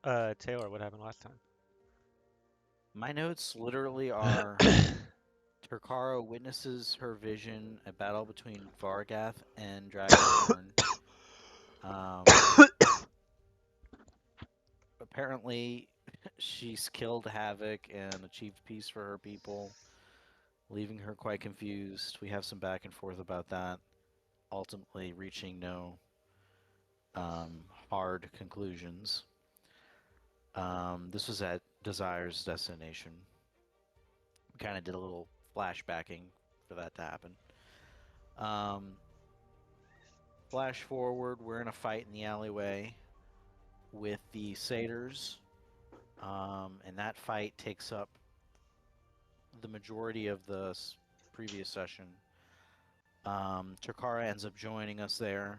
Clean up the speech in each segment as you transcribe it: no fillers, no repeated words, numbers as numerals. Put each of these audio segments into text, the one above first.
Taylor, what happened last time? My notes literally are Turkara witnesses her vision, a battle between Vargath and Dragonborn. Um, apparently, she's killed Havoc and achieved peace for her people, leaving her quite confused. We have some back and forth about that, ultimately reaching no hard conclusions. This was at Desire's destination. We kind of did a little flashbacking for that to happen. Um, Flash forward, we're in a fight in the alleyway with the satyrs, and that fight takes up the majority of the previous session. Takara ends up joining us there.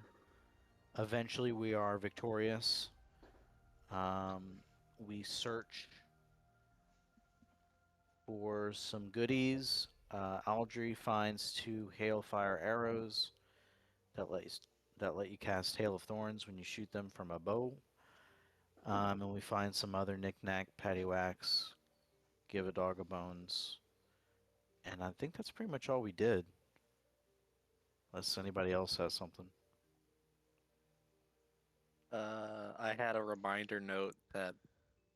Eventually, we are victorious. We search for some goodies. Aldry finds two hailfire arrows that let you, that let you cast Hail of Thorns when you shoot them from a bow. And we find some other knick-knack, paddywhacks, give a dog a bones, and I think that's pretty much all we did. Unless anybody else has something. I had a reminder note that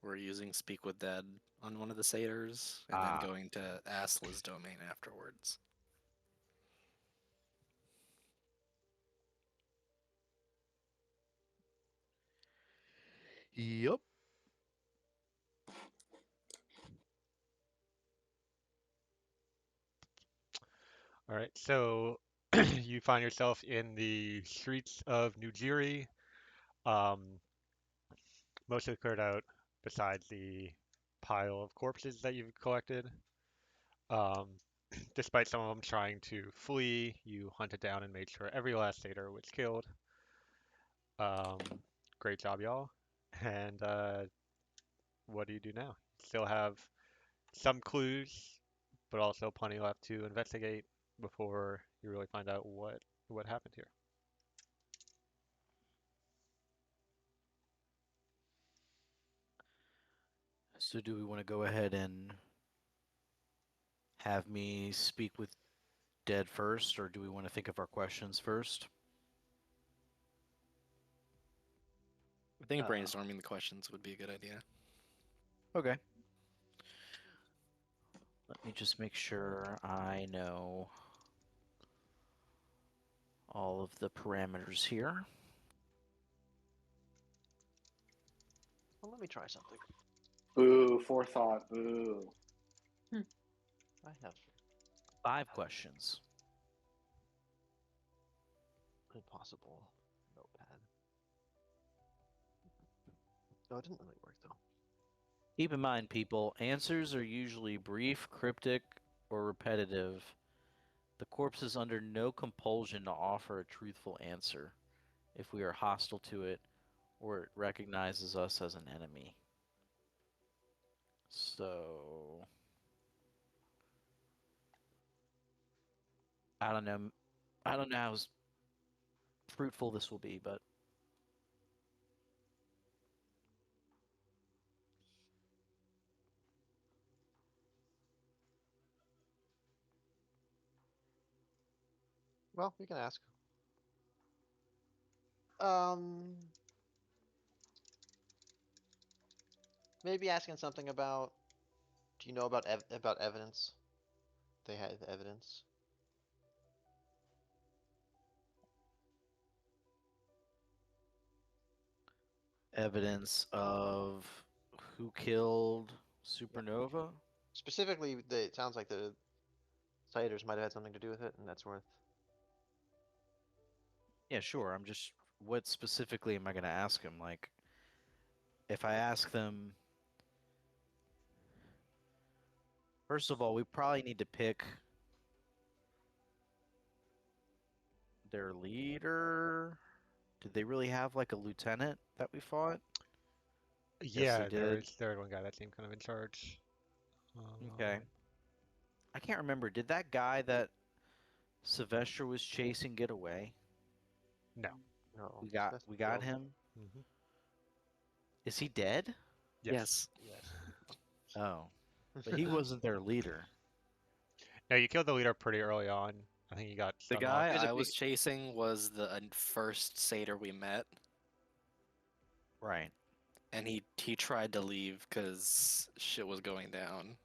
we're using Speak with Dead on one of the satyrs, and then Ah, going to Asla's domain afterwards. yep. All right, so you find yourself in the streets of New Jiri, um, mostly cleared out besides the pile of corpses that you've collected. Um, Despite some of them trying to flee, you hunted down and made sure every last satyr was killed. Um, Great job, y'all. And what do you do now? Still have some clues, but also plenty left to investigate before you really find out what happened here. So do we want to go ahead and have me speak with Dead first, or do we want to think of our questions first? I think Uh, brainstorming the questions would be a good idea. Okay. Let me just make sure I know all of the parameters here. well, let me try something. Boo, forethought, boo. I have 5 questions. impossible notepad. No, it didn't really work though. Keep in mind, people, answers are usually brief, cryptic, or repetitive. The corpse is under no compulsion to offer a truthful answer if we are hostile to it or it recognizes us as an enemy. So, I don't know. I don't know how fruitful this will be, but Well, we can ask. Um, maybe asking something about. Do you know about about evidence? They had evidence. evidence of who killed Yep. Supernova? Specifically, it sounds like the Citers might have had something to do with it, and that's worth. Yeah, sure. I'm just. What specifically am I going to ask him? Like, if I ask them, first of all, we probably need to pick their leader. Did they really have like a lieutenant that we fought? Yes, they Yeah, did. there was one guy that seemed kind of in charge. Okay. I can't remember. Did that guy that Sylvester was chasing get away? No. No, We got that's we got killed. him. Hmm. Is he dead? Yes. Yes. Oh, but he wasn't their leader. No, you killed the leader pretty early on. I think he got The stung off. guy He was a I was big- chasing was the first satyr we met, Right. and he tried to leave because shit was going down.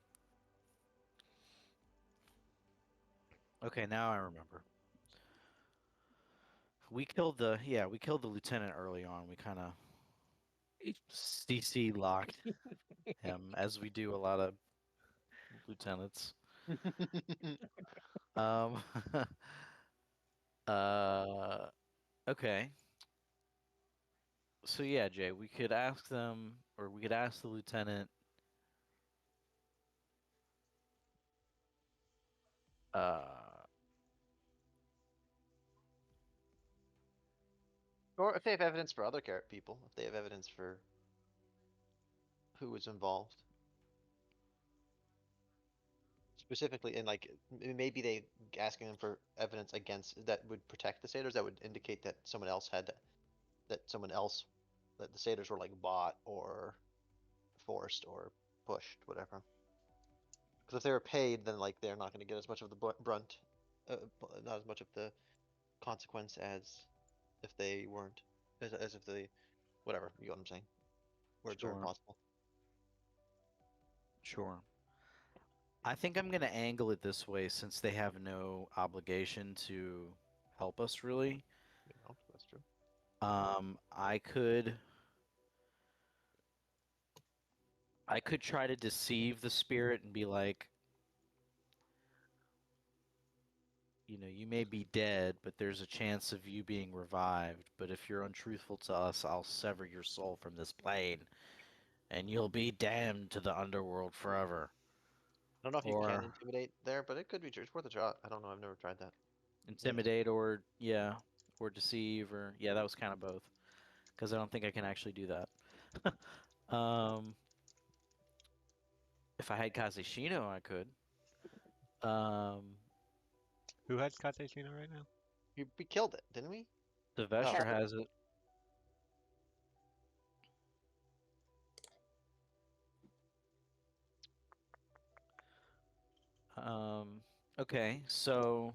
Okay, now I remember. We killed the lieutenant early on. We kind of CC locked him, as we do a lot of lieutenants. Um, uh, okay. So yeah, Jay, we could ask them, or we could ask the lieutenant. Uh, Or if they have evidence for other people, if they have evidence for who was involved. Specifically, and like maybe they asking them for evidence against that would protect the satyrs, that would indicate that someone else had that someone else that the satyrs were like bought or forced or pushed, whatever. Because if they were paid, then like they're not going to get as much of the brunt, not as much of the consequence as if they weren't, as if they, whatever. You know what I'm saying? Words are sure, impossible. sure. I think I'm gonna angle it this way since they have no obligation to help us really. You know, that's true. I could try to deceive the spirit and be like, you may be dead, but there's a chance of you being revived. But if you're untruthful to us, I'll sever your soul from this plane, and you'll be damned to the underworld forever. I don't know if you can Or intimidate there, but it could be true. It's worth a shot. I don't know. I've never tried that. intimidate, or yeah, or deceive, or yeah, that was kind of both. Because I don't think I can actually do that. um, if I had Kazeshino, I could. Um, Who has Kateshino right now? We killed it, didn't we? Sylvester Oh, has it. Okay, so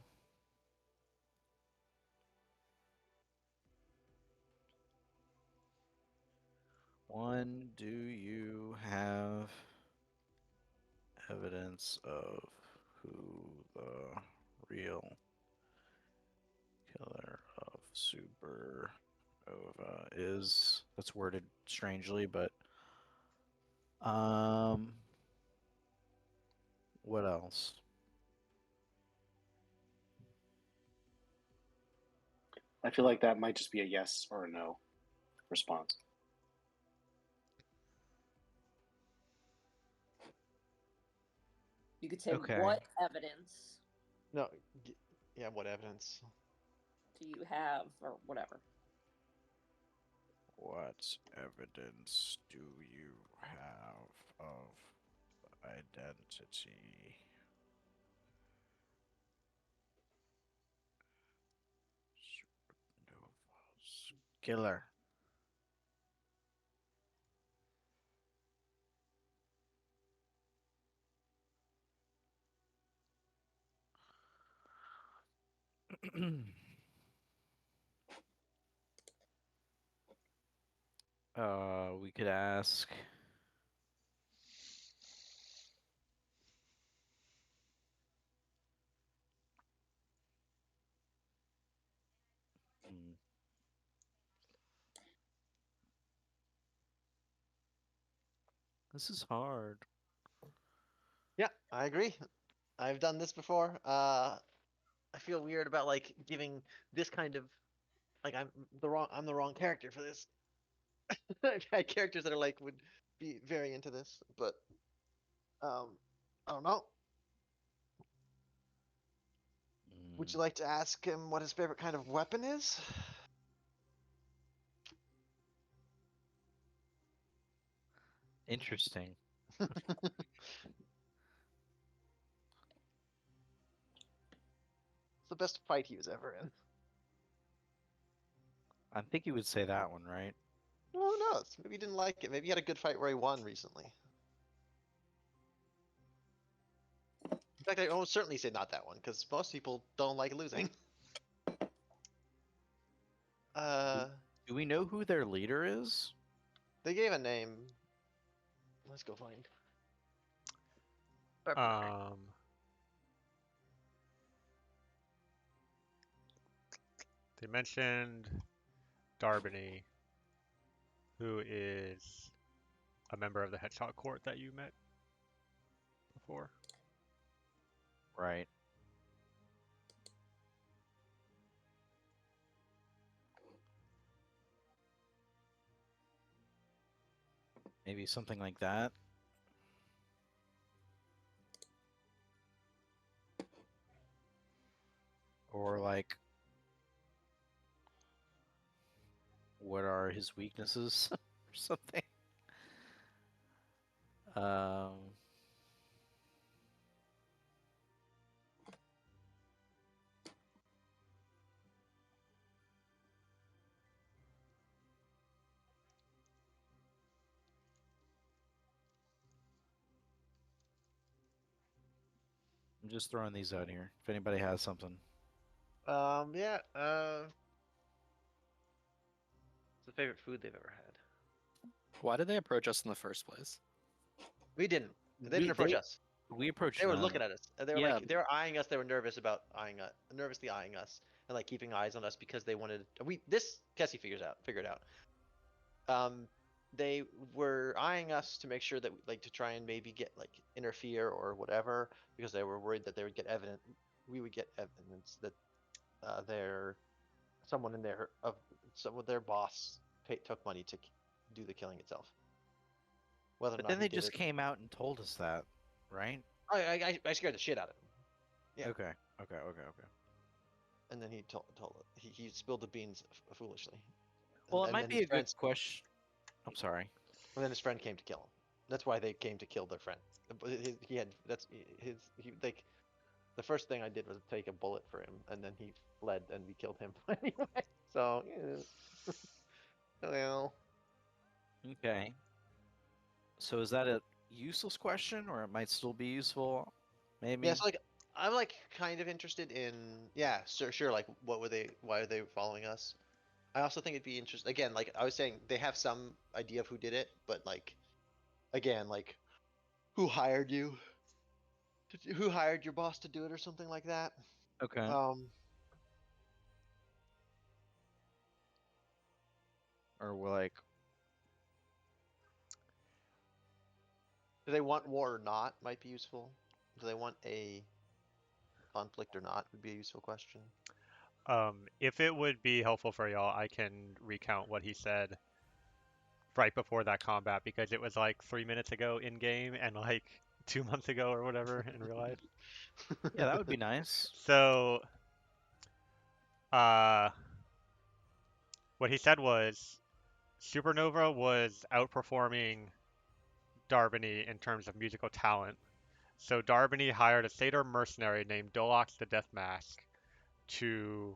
one, do you have evidence of who the real killer of Supernova is? That's worded strangely, but um, what else? I feel like that might just be a yes or a no response. You could say, Okay. what evidence no. Yeah, what evidence? do you have, or whatever. What evidence do you have of identity? Supernova's killer. We could ask. Hmm. This is hard. Yeah, I agree. I've done this before. I feel weird about like giving this kind of like I'm the wrong character for this. I've had characters that are like would be very into this, but um, I don't know. Would Mm, you like to ask him what his favorite kind of weapon is? interesting. It's the best fight he was ever in. I think you would say that one, right? Well, who knows? Maybe he didn't like it. Maybe he had a good fight where he won recently. In fact, I almost certainly say not that one, because most people don't like losing. Uh, Do we know who their leader is? they gave a name. Let's go find. Um, they mentioned Darbany, who is a member of the Hedgehog Court that you met before. Right. Maybe something like that. Or like, what are his weaknesses or something? Um, I'm just throwing these out here. If anybody has something. Yeah. It's the favorite food they've ever had. Why did they approach us in the first place? We didn't. They didn't approach us. We approached They were them. looking at us. They were Yeah. like, they were eyeing us. They were nervous about nervously eyeing us, and like keeping eyes on us because they wanted. This Cassie figured out. They were eyeing us to make sure that like to try and maybe get like interfere or whatever because they were worried that they would get evidence. We would get evidence that their someone in there of some of their boss took money to do the killing itself. Whether or But not then he they did just it, came out and told us that, right? I scared the shit out of him. Yeah. Okay. Okay. And then he told he spilled the beans foolishly. Well, it and might then be his a good friends, question. I'm sorry. and then his friend came to kill him. That's why they came to kill their friend. He had that's his he like the first thing I did was take a bullet for him, and then he fled, and we killed him anyway. So yeah. Well, Okay. So is that a useless question, or it might still be useful? Maybe. yeah. So like I'm like kind of interested in yeah, sure. Like what were they? Why are they following us? I also think it'd be interesting. Again, like I was saying, they have some idea of who did it, but like again, like who hired you? Who hired your boss to do it, or something like that? Okay. Um, Or we're like, do they want war or not? Might be useful. Do they want a conflict or not? Would be a useful question. If it would be helpful for y'all, I can recount what he said right before that combat because it was like 3 minutes ago in game and like 2 months ago or whatever in real life. yeah, that would be nice. So, uh, what he said was Supernova was outperforming Darbany in terms of musical talent. So Darbany hired a satyr mercenary named Dolox the Death Mask to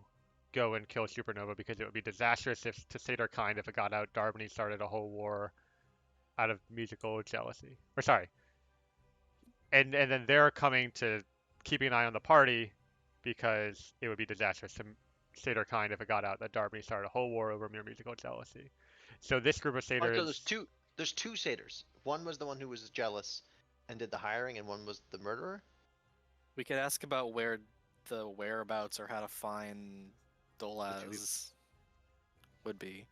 go and kill Supernova because it would be disastrous if to satyr kind if it got out. Darbany started a whole war out of musical jealousy. Or sorry, and then they're coming to keeping an eye on the party because it would be disastrous to satyr kind if it got out that Darbany started a whole war over mere musical jealousy. So this group of Oh, so there's satyrs, two. There's two satyrs. One was the one who was jealous and did the hiring, and one was the murderer. We could ask about where the whereabouts or how to find two Dolaz would be.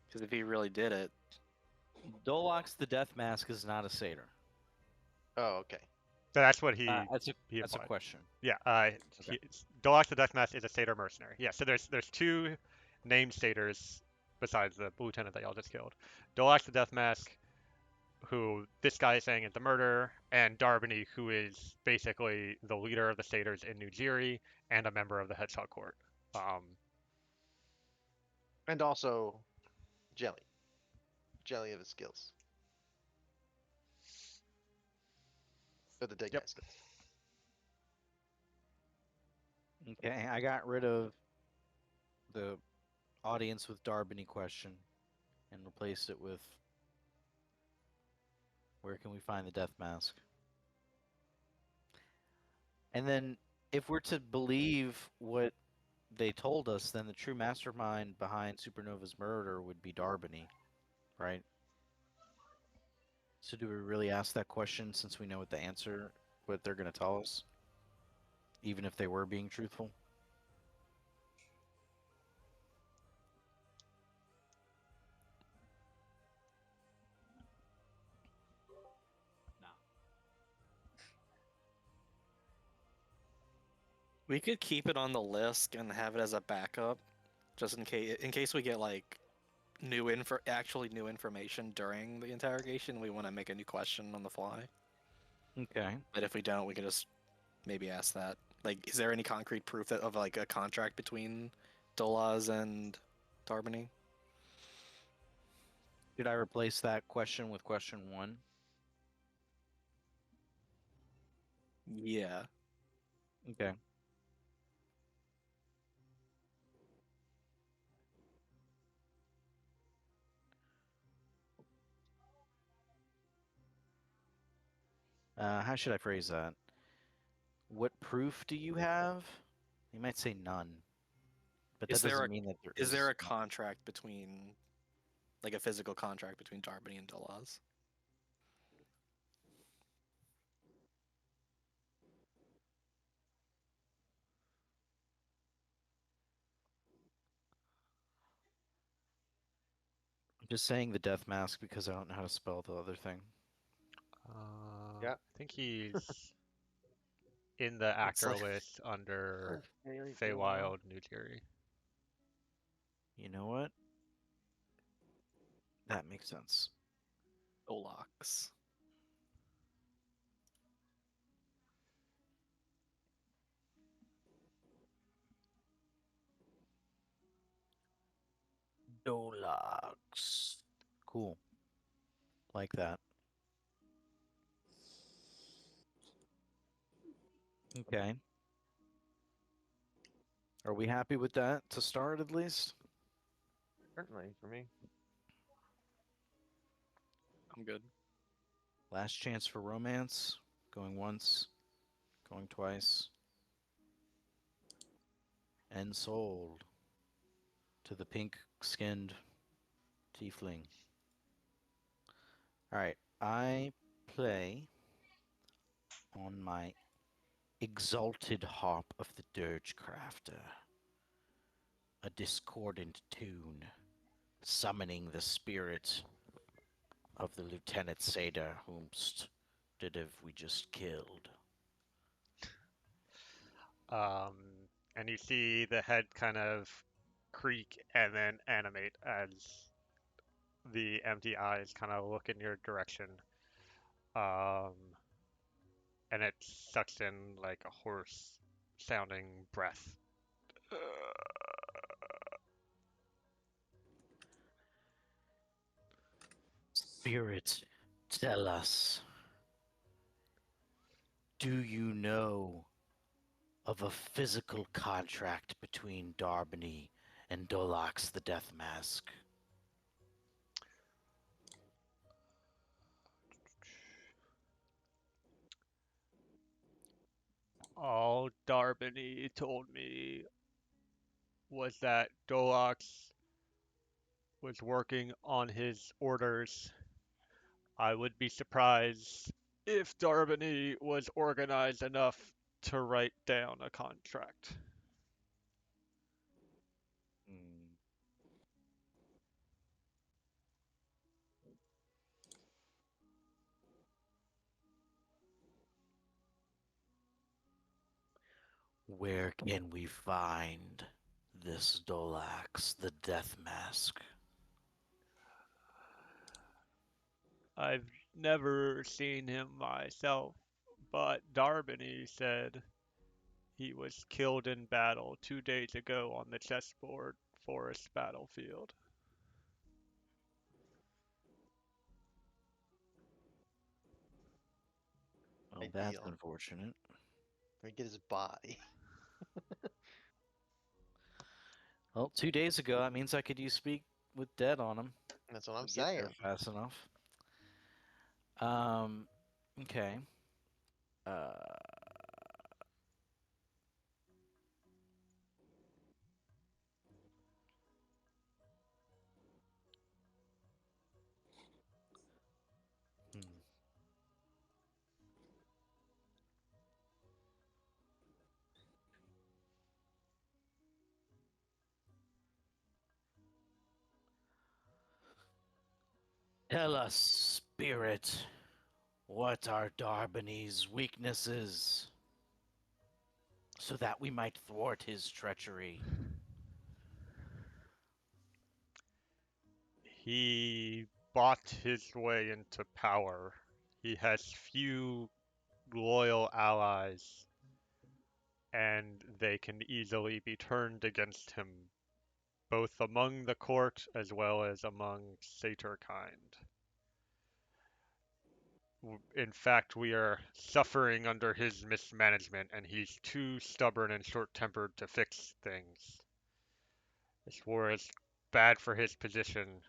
Because if he really did it, Dolox the Death Mask is not a satyr. Oh, okay. so that's what That's a he that's a implied. question. Yeah, Okay. Dolox the Deathmask is a satyr mercenary. Yeah, so there's two named satyrs besides the lieutenant that y'all just killed. Dolox the Deathmask, who this guy is saying is the murderer, and Darbany, who is basically the leader of the satyrs in New Jiri and a member of the Hedgehog Court. Um, And also, Jelly. Jelly of his skills. Or the dead Yep. guy's skills. Okay, I got rid of the audience with Darbany question and replace it with where can we find the death mask? And then if we're to believe what they told us, then the true mastermind behind Supernova's murder would be Darbany, right? So do we really ask that question since we know what the answer, what they're going to tell us, even if they were being truthful? We could keep it on the list and have it as a backup, just in case we get like actually new information during the interrogation. We want to make a new question on the fly. Okay. But if we don't, we can just maybe ask that. Like, is there any concrete proof of like a contract between Dolaz and Darbany? Did I replace that question with question 1? Yeah. Okay. How should I phrase that? What proof do you have? You might say none, but that Is there doesn't a mean that there is there is. a contract between, like a physical contract between Darbany and Dolaz? I'm just saying the death mask because I don't know how to spell the other thing. I think he's in the It's actor like list under There we go. Feywild, New Jersey. You know what? That makes sense. Dolax. Dolax. Cool. Like that. Okay. Are we happy with that to start at least? Certainly for me. I'm good. Last chance for romance. Going once. Going twice. And sold. To the pink-skinned tiefling. Alright. I play on my exalted harp of the dirge crafter a discordant tune, summoning the spirit of the Lieutenant Seda whomst did have we just killed. And you see the head kind of creak and then animate as the empty eyes kind of look in your direction. Um, and it sucks in like a hoarse sounding breath. Spirit, tell us, do you know of a physical contract between Darbany and Dolax the Death Mask? All Darbany told me was that Dolox was working on his orders. I would be surprised if Darbany was organized enough to write down a contract. Hmm. Where can we find this Dolax, the Death Mask? I've never seen him myself, but Darbany said he was killed in battle 2 days ago on the chessboard forest battlefield. Well, that's Ideal. unfortunate. Let me get his body. Well, 2 days ago, that means I could use Speak with Dead on him. That's what I'm We get there saying. fast enough. Okay. Uh, hmm. Tell us, Spirit, what are Darbany's weaknesses, so that we might thwart his treachery. He bought his way into power. He has few loyal allies, and they can easily be turned against him, both among the court as well as among satyr kind. In fact, we are suffering under his mismanagement, and he's too stubborn and short-tempered to fix things. This war is bad for his position,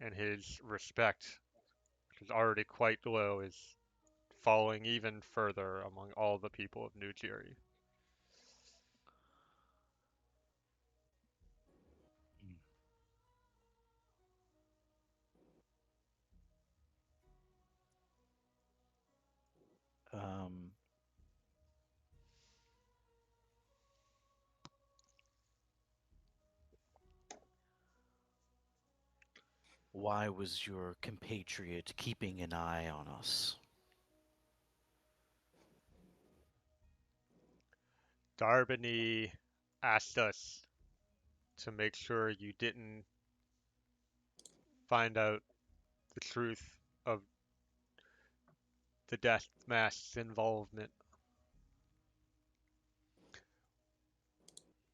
and his respect, which is already quite low, is falling even further among all the people of New Jiri. Um, why was your compatriot keeping an eye on us? Darbany asked us to make sure you didn't find out the truth of the Death Mask's involvement.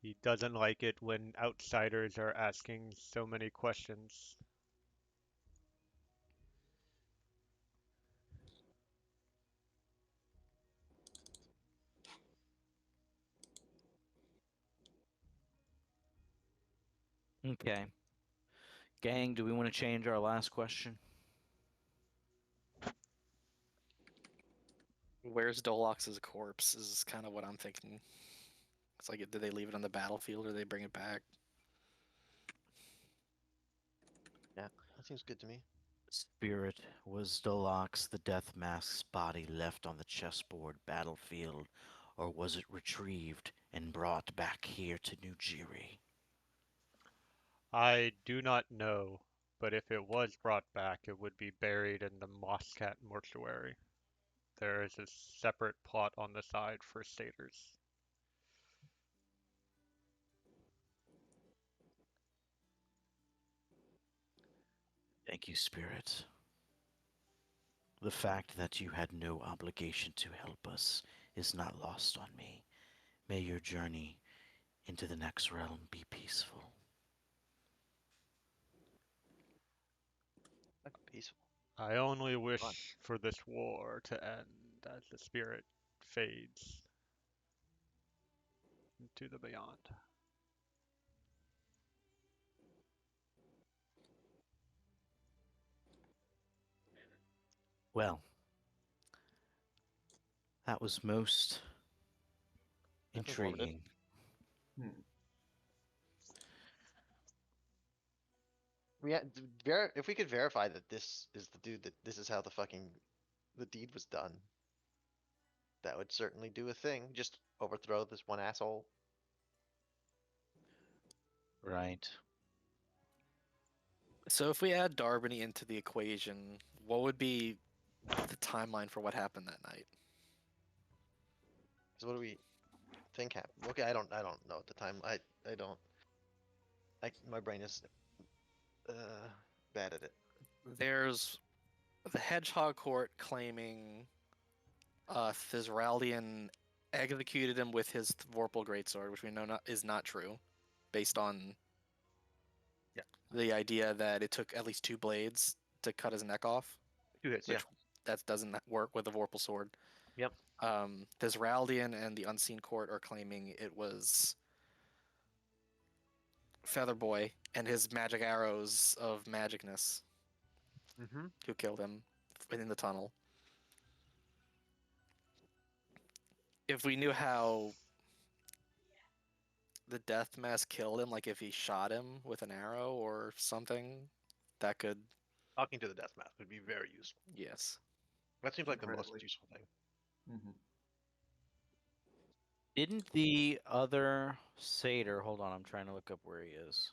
He doesn't like it when outsiders are asking so many questions. Okay. Gang, do we want to change our last question? Where's Dolox's corpse? Is kind of what I'm thinking. It's like, did they leave it on the battlefield or did they bring it back? Yeah, that seems good to me. Spirit, was Dolox the Death Mask's body left on the chessboard battlefield, or was it retrieved and brought back here to New Jiri? I do not know, but if it was brought back, it would be buried in the Mosscat mortuary. There is a separate plot on the side for satyrs. Thank you, Spirit. The fact that you had no obligation to help us is not lost on me. May your journey into the next realm be peaceful. That'd be peaceful. I only Fun. wish for this war to end as the spirit fades into the beyond. Well, that was most That's informative. intriguing. Hmm. If we could verify that this is the dude that this is how the deed was done, that would certainly do a thing. Just overthrow this one asshole. Right. So if we add Darbany into the equation, what would be the timeline for what happened that night? So what do we think happened? Okay, I don't know at the time. I don't. My brain is uh bad at it. There's the Hedgehog Court claiming Thizraldian executed him with his Vorpal Greatsword, which we know is not true, based on Yeah. the idea that it took at least 2 blades to cut his neck off. 2 hits, which yeah. that doesn't work with a Vorpal sword. Yep. Thizraldian and the Unseen Court are claiming it was Feather Boy and his magic arrows of magicness Mm-hmm. who killed him in the tunnel. If we knew how the death mask killed him, like if he shot him with an arrow or something, that could, Talking to the death mask would be very useful. yes. That seems like the most Incredibly. useful thing. Mm-hmm. Didn't the other satyr? Hold on, I'm trying to look up where he is.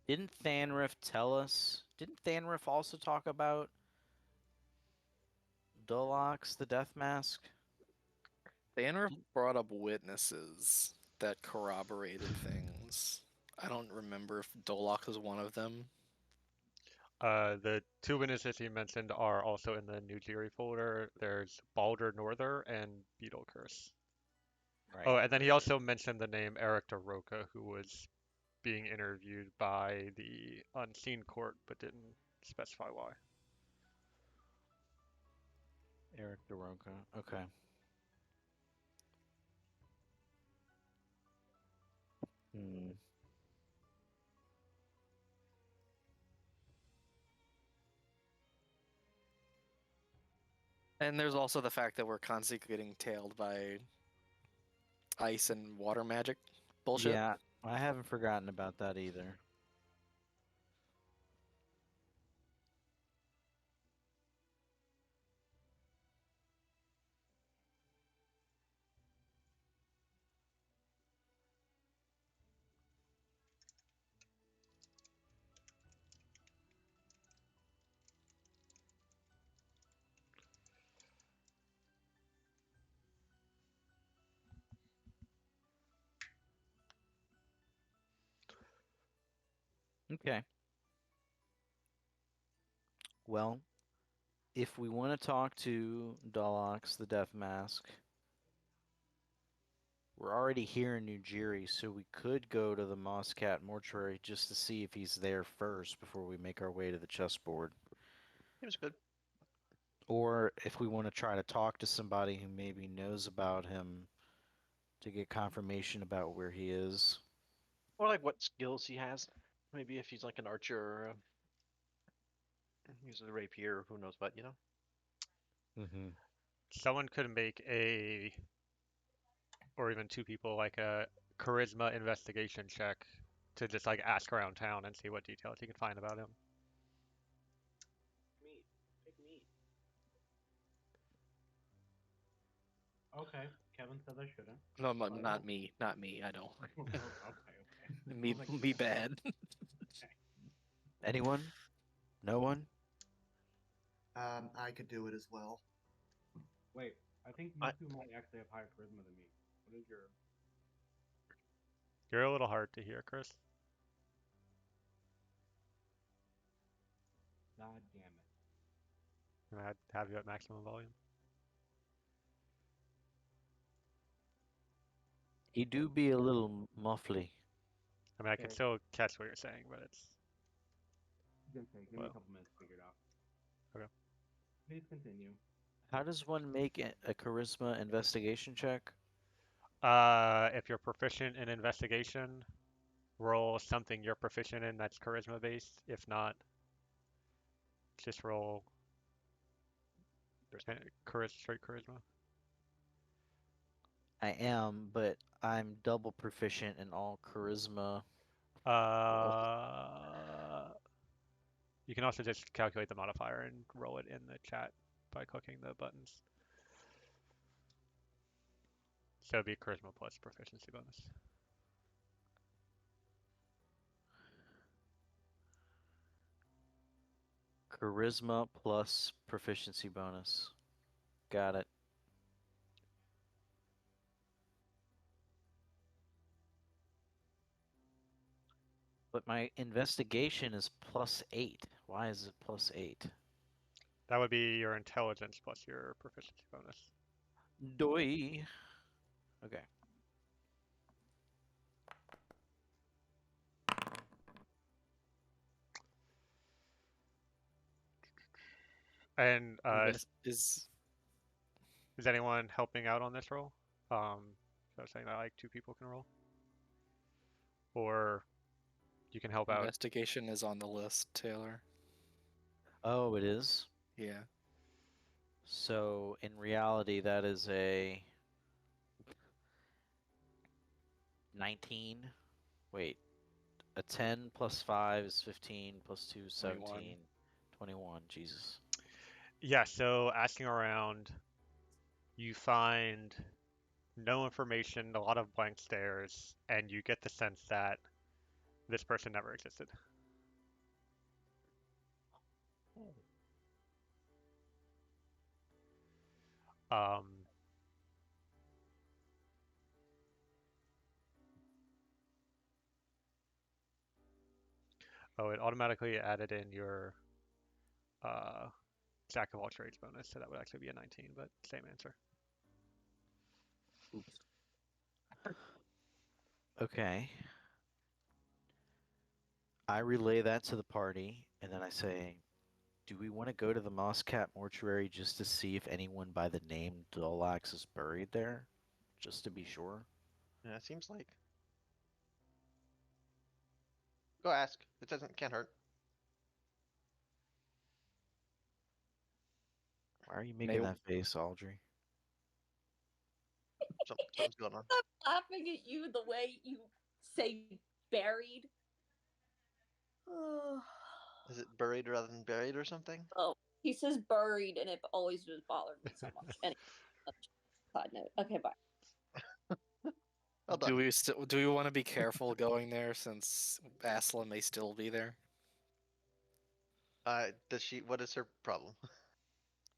Didn't Thanriff tell us? Didn't Thanriff also talk about Dolox, the death mask? Thaner brought up witnesses that corroborated things. I don't remember if Dolok was one of them. The two witnesses he mentioned are also in the New Jiri folder. There's Balder Norther and Beetle Curse. Right. Oh, and then he also mentioned the name Eric DeRoca, who was being interviewed by the Unseen Court, but didn't specify why. Eric DeRoca. Okay. Hmm. And there's also the fact that we're constantly getting tailed by ice and water magic bullshit. Yeah, I haven't forgotten about that either. Okay. Well, if we want to talk to Dolox, the death mask, we're already here in New Jiri, so we could go to the Moss Cat mortuary just to see if he's there first before we make our way to the chessboard. Seems good. Or if we want to try to talk to somebody who maybe knows about him to get confirmation about where he is. Or like what skills he has. Maybe if he's like an archer or he's a rapier, who knows what, you know? Mm-hmm. Someone could make or even two people, like a charisma investigation check to just like ask around town and see what details you can find about him. Me. Pick me. Okay. Kevin says I shouldn't. No, But- not me. Not me. I don't. okay. Me, Like, me bad. Anyone? No one? I could do it as well. Wait, I think you two might actually have higher charisma than me. What is your? You're a little hard to hear, Chris. God damn it. I'm gonna have you at maximum volume. He do be a little muffly. I mean, I can Okay. still catch what you're saying, but it's Okay, give me Well. a couple minutes to figure it out. Okay. Please continue. How does one make a charisma investigation check? if you're proficient in investigation, roll something you're proficient in that's charisma based. If not, just roll straight charisma. I am, but I'm double proficient in all charisma. You can also just calculate the modifier and roll it in the chat by clicking the buttons. So it'd be charisma plus proficiency bonus. Charisma plus proficiency bonus. Got it. But my investigation is +8. Why is it +8? That would be your intelligence plus your proficiency bonus. Doi. Okay. And Is is anyone helping out on this roll? So I was saying that like two people can roll. Or You can help out. Investigation is on the list, Taylor. Oh, it is? Yeah. So, in reality, that is a 19. Wait, a 10 plus 5 is 15, plus 2 is 21. 17. 21, Jesus. Yeah, so asking around, you find no information, a lot of blank stares, and you get the sense that this person never existed. Um, oh, it automatically added in your uh, Jack of all trades bonus, so that would actually be a 19, but same answer. Oops. Okay. I relay that to the party, and then I say, do we want to go to the Moss Cat mortuary just to see if anyone by the name Dolax is buried there? Just to be sure? Yeah, it seems like. Go ask. It can't hurt. Why are you making Maybe- that face, Audrey? Something's going on. I'm laughing at you the way you say buried. Oh, Is it buried rather than buried or something? he says buried, and it always just bothered me so much. Anyway, side note. Okay, bye. Well done. Do we want to be careful going there since Asla may still be there? Does she? What is her problem?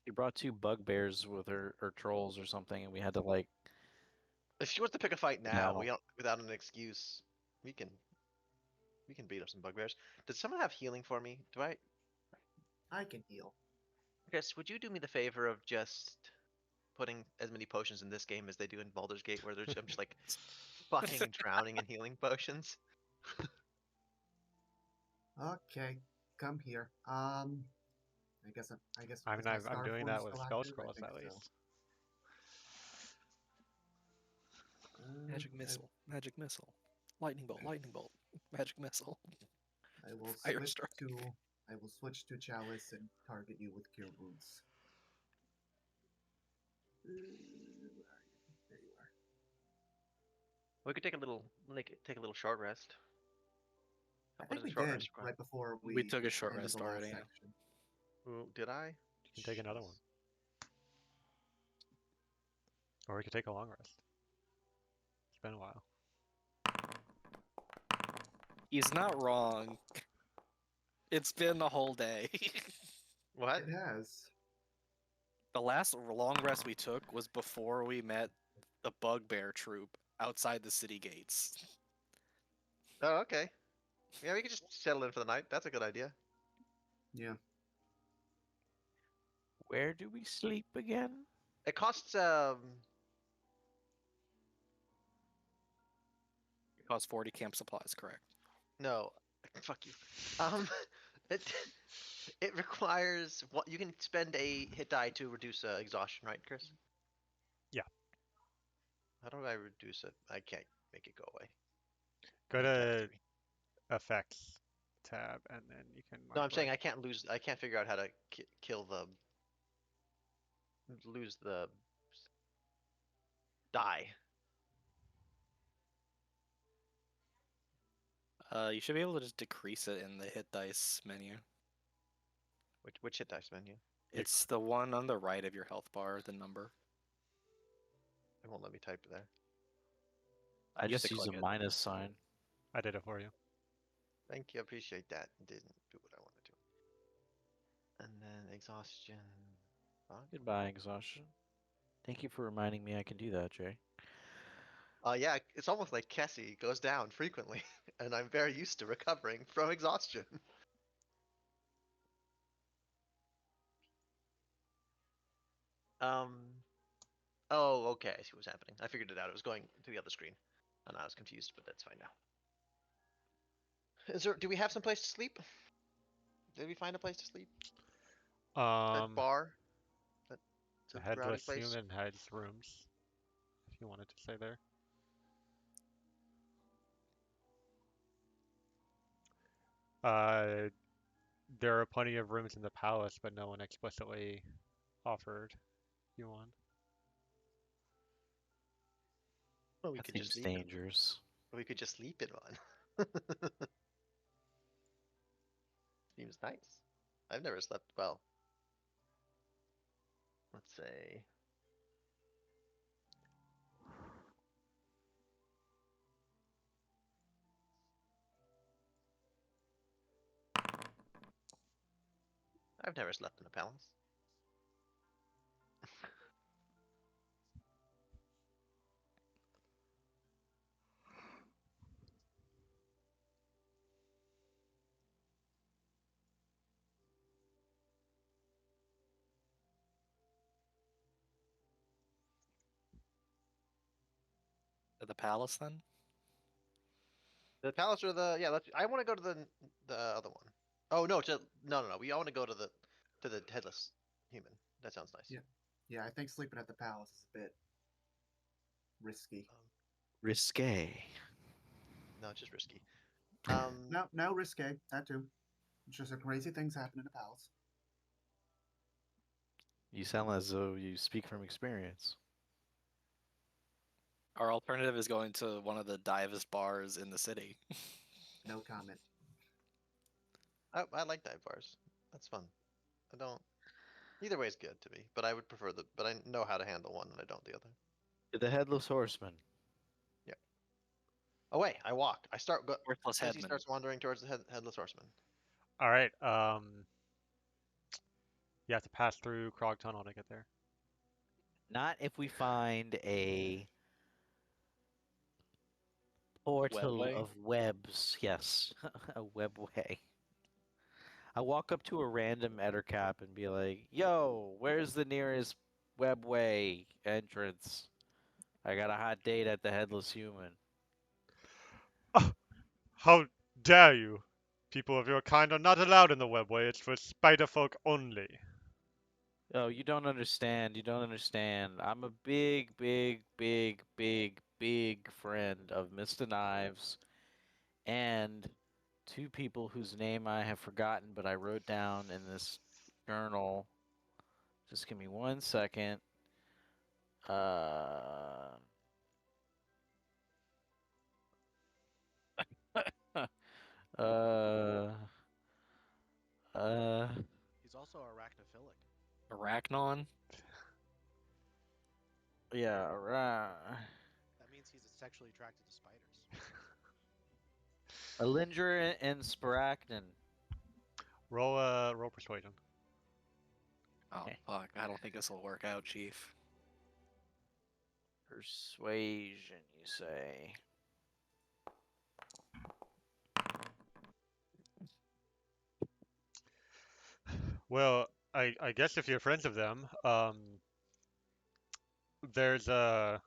She brought 2 bugbears with her, or trolls or something, and we had to, like, If she wants to pick a fight now, No. without an excuse, we can beat up some bugbears. Does someone have healing for me? Do I? I can heal. Chris, would you do me the favor of just putting as many potions in this game as they do in Baldur's Gate, where I'm just like fucking drowning in healing potions? Okay, come here. I guess I mean, is my I'm star doing form that with still spell active? I scrolls think at so. least. Magic missile, magic missile, lightning bolt, magic missile. I will Fire switch strike. to Chalice and target you with Cure Wounds. Where are you? There you are. We could take a little short rest. I What think is we a short did rest require? right before We took a short ended rest the last already. Yeah. section. Ooh, did I? You can take another one. Or we could take a long rest. It's been a while. He's not wrong. It's been the whole day. What? It has. The last long rest we took was before we met the bugbear troop outside the city gates. Oh, okay. Yeah, we could just settle in for the night. That's a good idea. Yeah. Where do we sleep again? It costs It costs 40 camp supplies, correct? no, fuck you. It it requires what you can spend a hit die to reduce exhaustion, right, Chris? Yeah. How do I reduce it? I can't make it go away. Go Give it to me. effects tab, and then you can No, I'm mark saying where- I can't lose. I can't figure out how to kill the lose the die. You should be able to just decrease it in the hit dice menu. Which hit dice menu? It's the one on the right of your health bar, the number. It won't let me type it there. I You have just to use a click it. minus sign. I did it for you. Thank you, appreciate that. Didn't do what I wanted to. And then exhaustion. Fuck. Goodbye, exhaustion. Thank you for reminding me I can do that, Jay. Yeah, it's almost like Cassie goes down frequently, and I'm very used to recovering from exhaustion. Um. Oh, okay. I see what's happening. I figured it out. It was going to the other screen, and I was confused, but that's fine now. Do we have some place to sleep? Did we find a place to sleep? That bar? That The rowdy headless place? human has rooms, if you wanted to stay there. Uh, there are plenty of rooms in the palace, but no one explicitly offered you one. Well, we That could just seems sleep. dangerous. We could just sleep in one. Seems nice. I've never slept well. Let's say. I've never slept in a palace. To the palace then? The palace or the yeah? I want to go to the other one. Oh no, no. We all want to go to the headless human. That sounds nice. Yeah. Yeah, I think sleeping at the palace is a bit risky. Risque. No, it's just risky. No, risque. That too. Just some crazy things happen in the palace. You sound as though you speak from experience. Our alternative is going to one of the divest bars in the city. No comment. I like dive bars. That's fun. I don't. Either way is good to me, but I would prefer but I know how to handle one and I don't the other. To the Headless Horseman. Yeah. Oh wait, I walk. I start go. Worthless Fizzy headman. starts wandering towards the headless horseman. All right. You have to pass through Krog Tunnel to get there. Not if we find a portal Webway? of webs. Yes, a webway. I walk up to a random Ettercap and be like, "Yo, where's the nearest webway entrance? I got a hot date at the Headless Human." Oh, how dare you! People of your kind are not allowed in the webway. It's for spider folk only. Oh, you don't understand. You don't understand. I'm a big, big, big, big, big friend of Mr. Knives and two people whose name I have forgotten, but I wrote down in this journal. Just give me 1 second. Uh, uh, uh, He's also arachnophilic. Arachnon? yeah, right. That means he's sexually attracted to spiders. Alindra and Sparachnin. Roll persuasion. Oh, Okay. fuck. I don't think this will work out, Chief. Persuasion, you say? Well, I guess if you're friends of them, there's an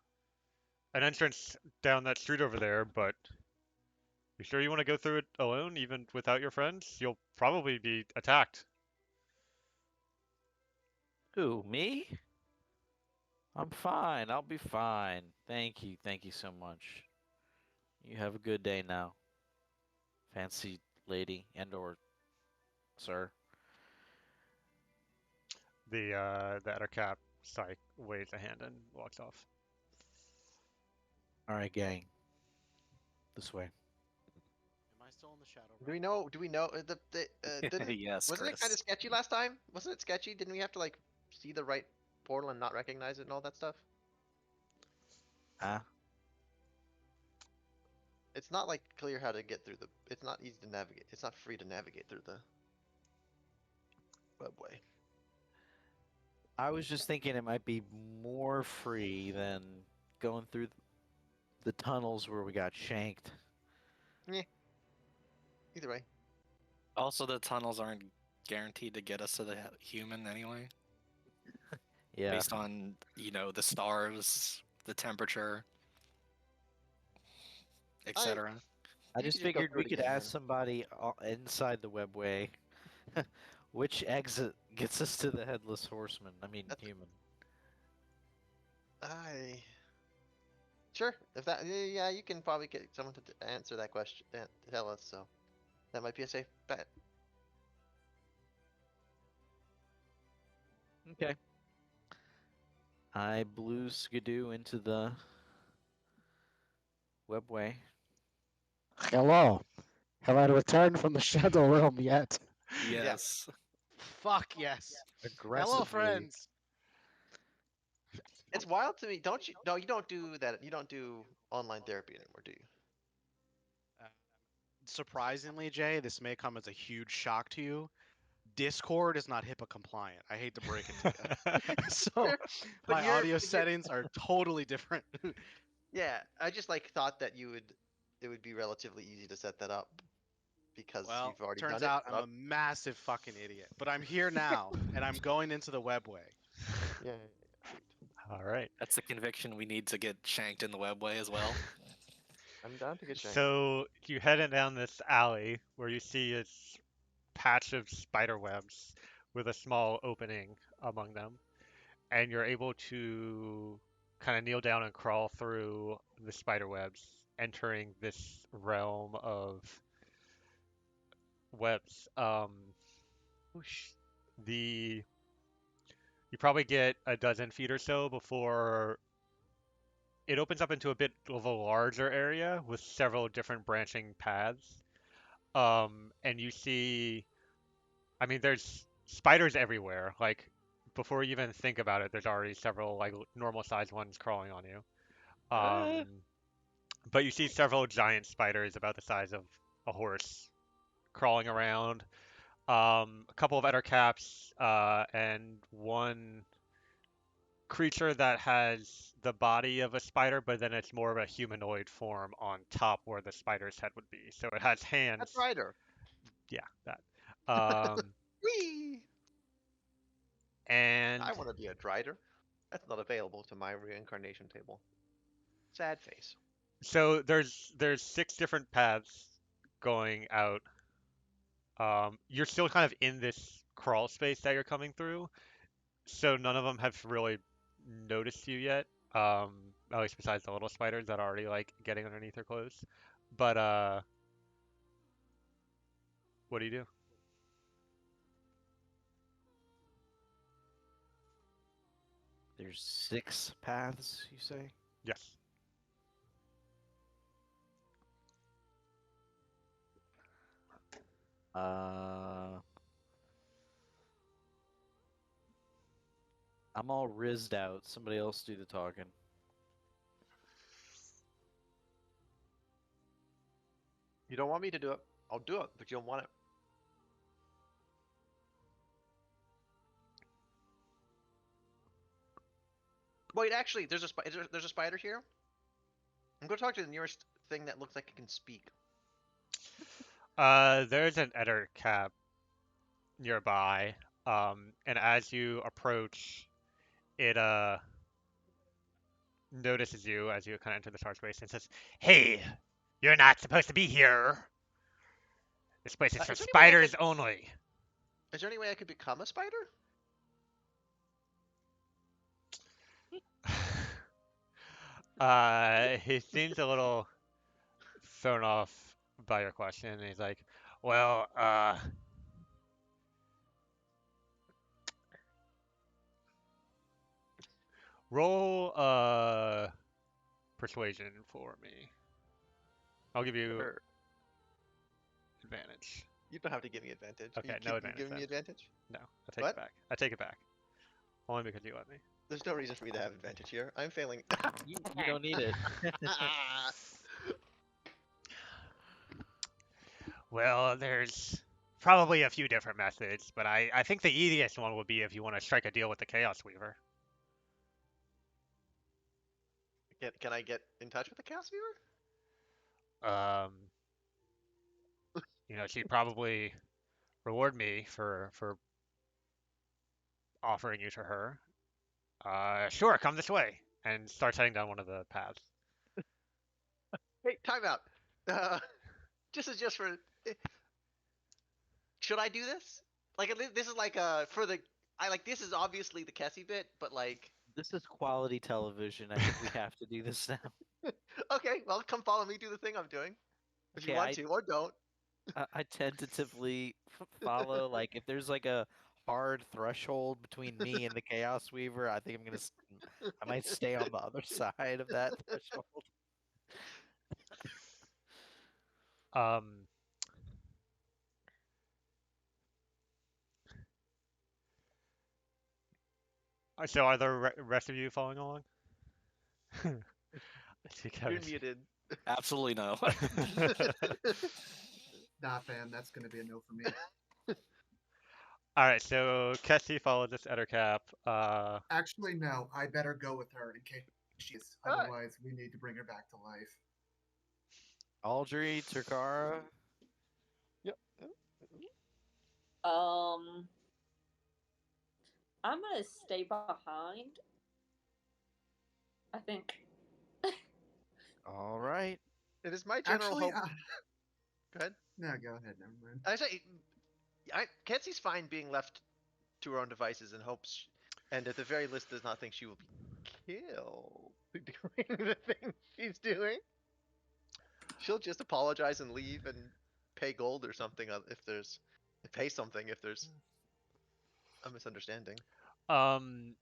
entrance down that street over there, but you sure you want to go through it alone, even without your friends? You'll probably be attacked. Who, me? I'm fine. I'll be fine. Thank you. Thank you so much. You have a good day now. Fancy lady and or sir. The Ettercap psych waves a hand and walks off. All right, gang. This way. Am I still in the shadow Do we realm? know? Do we know didn't Yes, wasn't it kind of Chris. sketchy last time? Wasn't it sketchy? Didn't we have to like see the right portal and not recognize it and all that stuff? Huh? It's not like clear how to get through the. It's not easy to navigate. It's not free to navigate through the webway. I was just thinking it might be more free than going through the tunnels where we got shanked. Yeah. Either way. Also, the tunnels aren't guaranteed to get us to the human anyway, Yeah. based on, the stars, the temperature, etc. I You just could just go figured through we it could again ask then. somebody inside the webway which exit gets us to the Headless Horseman. I mean, That's human. I. Sure. If that, yeah, you can probably get someone to answer that question, to tell us. So That might be a safe bet. Okay. I blew Skidoo into the webway. Hello. Have I returned from the Shadow Realm yet? Yes. Fuck yes. Hello, Aggressively. friends. It's wild to me. Don't you? No, you don't do that. You don't do online therapy anymore, do you? Uh, Surprisingly, Jay, this may come as a huge shock to you. Discord is not HIPAA compliant. I hate to break it to you. So But my audio settings are totally different. yeah, I just like thought that it would be relatively easy to set that up because Well, you've already turns done it. out I'm a massive fucking idiot. But I'm here now, and I'm going into the webway. Yeah. All right. That's the conviction we need to get shanked in the webway as well. I'm down to get shanked. So you head in down this alley where you see a patch of spider webs with a small opening among them, and you're able to kind of kneel down and crawl through the spider webs, entering this realm of webs. Whoosh. The You probably get a dozen feet or so before it opens up into a bit of a larger area with several different branching paths. And you see, I mean, there's spiders everywhere. Like, before you even think about it, there's already several, like, normal sized ones crawling on you. Uh, But you see several giant spiders about the size of a horse crawling around. A couple of ettercaps, and one creature that has the body of a spider, but then it's more of a humanoid form on top where the spider's head would be. So it has that's hands. Ryder. Yeah, that. Um, Whee! I and want to be a Drider. That's not available to my reincarnation table. Sad face. so there's six different paths going out. You're still kind of in this crawl space that you're coming through, so none of them have really noticed you yet. At least besides the little spiders that are already like getting underneath their clothes. But what do you do? There's 6 paths, you say? Yes. I'm all rizzed out. Somebody else do the talking. You don't want me to do it. I'll do it, but you don't want it. Wait, actually, there's a spider here. I'm going to talk to the nearest thing that looks like it can speak. There's an Eder cap nearby, and as you approach, it notices you as you kind of enter the dark space and says, "Hey, you're not supposed to be here. This place is for Is there any way spiders only." Is there any way I could become a spider? He seems a little thrown off by your question, and he's like, "Well, roll persuasion for me. I'll give you Sure. advantage." You don't have to give me advantage. Okay, You no keep advantage giving me then. advantage? No, I take What? it back. I take it back. Only because you let me. There's no reason for me to have advantage here. I'm failing. You don't need it. Well, there's probably a few different methods, but I think the easiest one would be if you want to strike a deal with the Chaos Weaver. Can I get in touch with the Chaos Viewer? Um, she'd probably reward me for offering you to her. Sure, come this way, and starts heading down one of the paths. Hey, time out. Uh, just for. Should I do this? Like this is like for the. I like this is obviously the Kessie bit, but like. This is quality television. I think we have to do this now. Okay, well, come follow me. Do the thing I'm doing. If you Okay, want to, or don't. I tentatively follow. Like, if there's like a hard threshold between me and the Chaos Weaver, I think I might stay on the other side of that threshold. Um, so are the rest of you following along? I see You're Kevin. muted. Absolutely no. Nah, fam, that's gonna be a no for me. All right, so Kessie followed this Ettercap. Actually, no. I better go with her in case she is. Otherwise, we need to bring her back to life. Aldry, Takara. Yep. I'm gonna stay behind. I think. All right. It is my general Actually, hope. Go ahead. no, go ahead. Never mind. Actually, Kenzie's fine being left to her own devices and hopes, and at the very least does not think she will be killed doing the thing she's doing. She'll just apologize and leave and pay gold or something pay something if there's a misunderstanding. Um,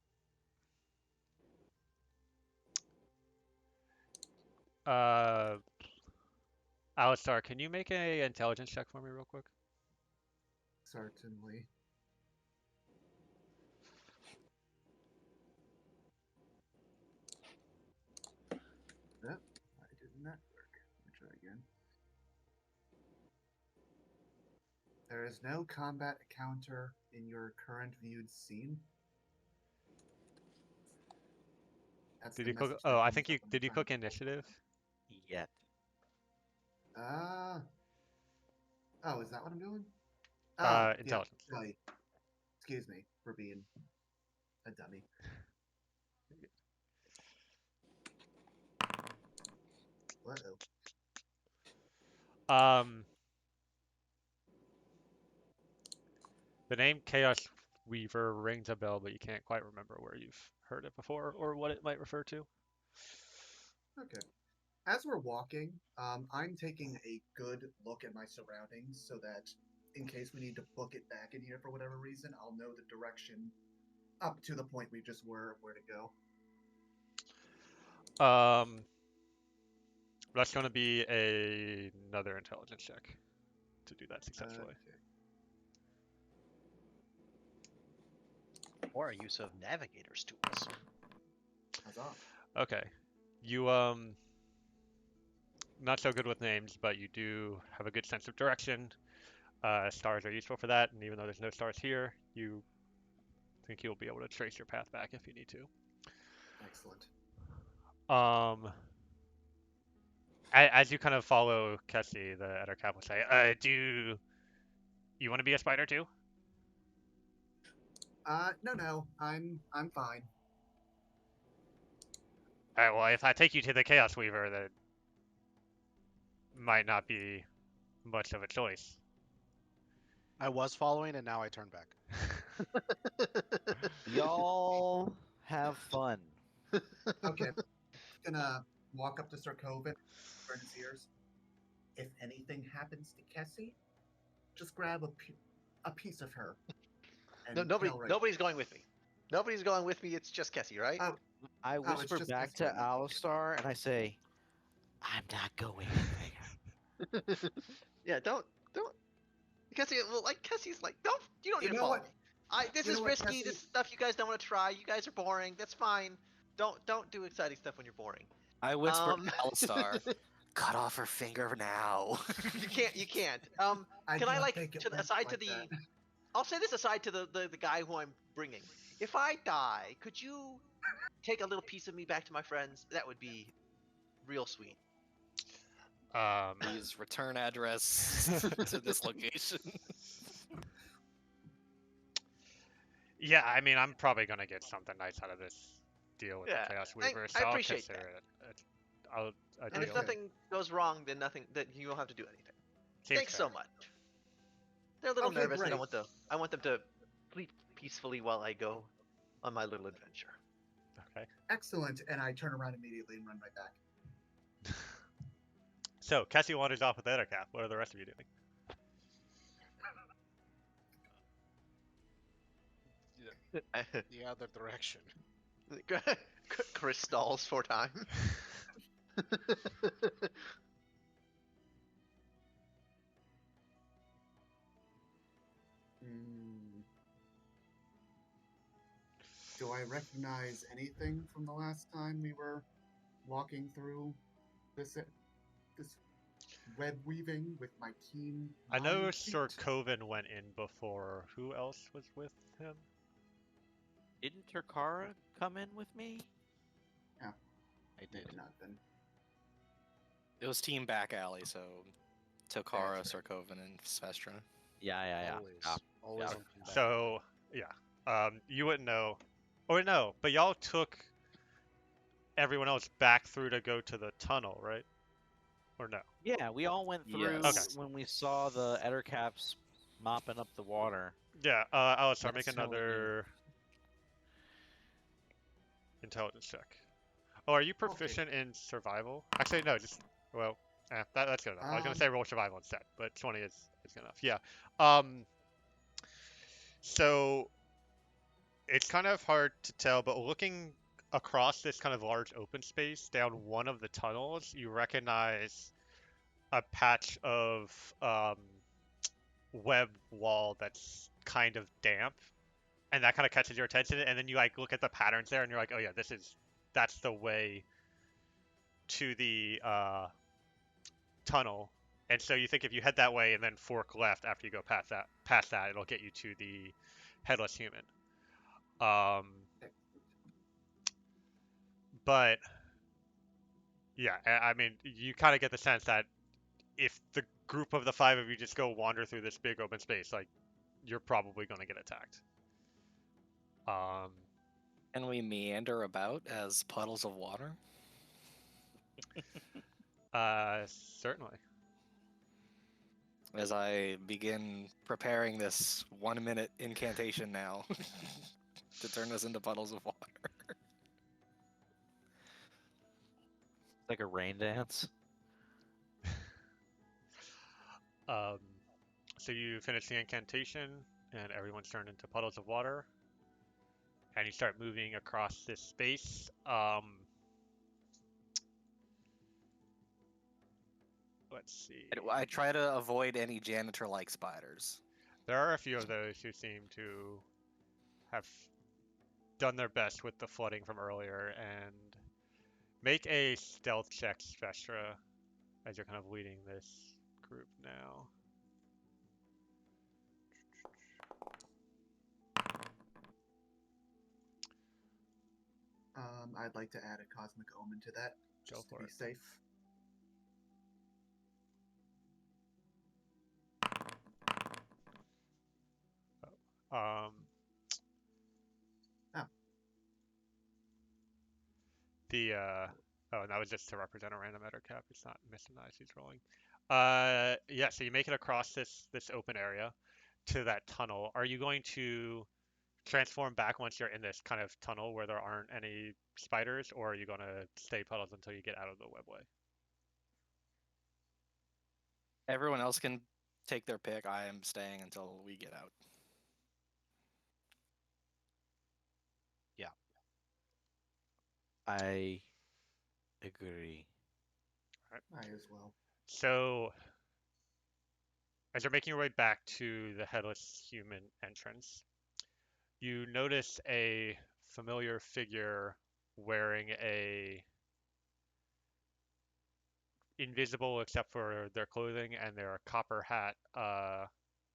uh, Alistar, can you make a intelligence check for me real quick? Certainly. Yep. Why didn't that work? Let me try again. There is no combat encounter in your current viewed scene. That's Did the you click? message that Oh, I comes think up you when did. You I'm trying click to- initiative. Yet. Oh, is that what I'm doing? Oh, yeah. Intelligence. Right. Excuse me for being a dummy. Uh-oh. The name Chaos Weaver rings a bell, but you can't quite remember where you've heard it before or what it might refer to. Okay. As we're walking, I'm taking a good look at my surroundings so that in case we need to book it back in here for whatever reason, I'll know the direction up to the point we just were, where to go. That's going to be another intelligence check to do that successfully. Or a use of navigator's tools. Huzzah. Okay. You not so good with names, but you do have a good sense of direction. Stars are useful for that, and even though there's no stars here, you think you'll be able to trace your path back if you need to. Excellent. As you kind of follow Kessie, the Ettercap will say, do you want to be a spider too? No, I'm fine. Alright, well, if I take you to the Chaos Weaver, that might not be much of a choice. I was following, and now I turn back. Y'all have fun. Okay. Gonna walk up to Sir Coven, burn his ears. If anything happens to Kessie, just grab a piece of her. No, nobody's going with me. Nobody's going with me. It's just Kessie, right? I whisper just back Kessie. to Alistar and I say, I'm not going anywhere. Yeah, don't. Kessie, well, like Kessie's like, you don't need to follow me. This is risky. This is stuff you guys don't want to try. You guys are boring. That's fine. Don't do exciting stuff when you're boring. I whisper to Alistar, cut off her finger now. You can't. Can I I'll say this aside to the guy who I'm bringing. If I die, could you take a little piece of me back to my friends? That would be real sweet. Please return address to this location. Yeah, I mean, I'm probably gonna get something nice out of this deal with the Chaos Weaver, so I appreciate I'll consider it. And if nothing goes wrong, then you don't have to do anything. Seems Thanks fair. so much. They're a little nervous, great. and I want them to sleep peacefully while I go on my little adventure. Okay. Excellent. And I turn around immediately and run right back. So, Cassie wanders off with the Ettercap. What are the rest of you doing? The other direction. Chris stalls for time. Hmm. Do I recognize anything from the last time we were walking through this web weaving with my keen I know mind Sir feat? Coven went in before. Who else was with him? Didn't Eochora come in with me? Yeah, I did. maybe not then. It was Team Back Alley, so Tokara, That's right. Sarkovan, and Svestra. Yeah. Always. Always Yeah. on Team Back. So, yeah. You wouldn't know. Or no, but y'all took everyone else back through to go to the tunnel, right? Or no? Yeah, we all went through Okay. Yes. when we saw the Ettercaps mopping up the water. Yeah, Alistar, make That's how we knew. another intelligence check. Oh, are you Okay. proficient in survival? Actually, no, just, well, that's good enough. I was going to say roll survival instead, but 20 is good enough. Yeah. So it's kind of hard to tell, but looking across this kind of large open space down one of the tunnels, you recognize a patch of web wall that's kind of damp, and that kind of catches your attention. And then you like look at the patterns there, and you're like, oh yeah, that's the way to the tunnel. And so you think if you head that way and then fork left after you go past that, it'll get you to the headless human. But yeah, I mean, you kind of get the sense that if the group of the five of you just go wander through this big open space, like you're probably going to get attacked. And we meander about as puddles of water. Certainly. As I begin preparing this 1 minute incantation now to turn us into puddles of water. Like a rain dance. So you finish the incantation, and everyone's turned into puddles of water, and you start moving across this space. Let's see. I try to avoid any janitor-like spiders. There are a few of those who seem to have done their best with the flooding from earlier, and make a stealth check, Vestra, as you're kind of leading this group now. I'd like to add a cosmic omen to that, just to be safe. Oh. And that was just to represent a random eder cap. It's not missing eyes he's rolling. Yeah, so you make it across this open area to that tunnel. Are you going to transform back once you're in this kind of tunnel where there aren't any spiders, or are you going to stay puddles until you get out of the webway? Everyone else can take their pick. I am staying until we get out. Yeah. I agree. All right. I as well. So, as you're making your way back to the headless human entrance, you notice a familiar figure wearing a invisible except for their clothing and their copper hat,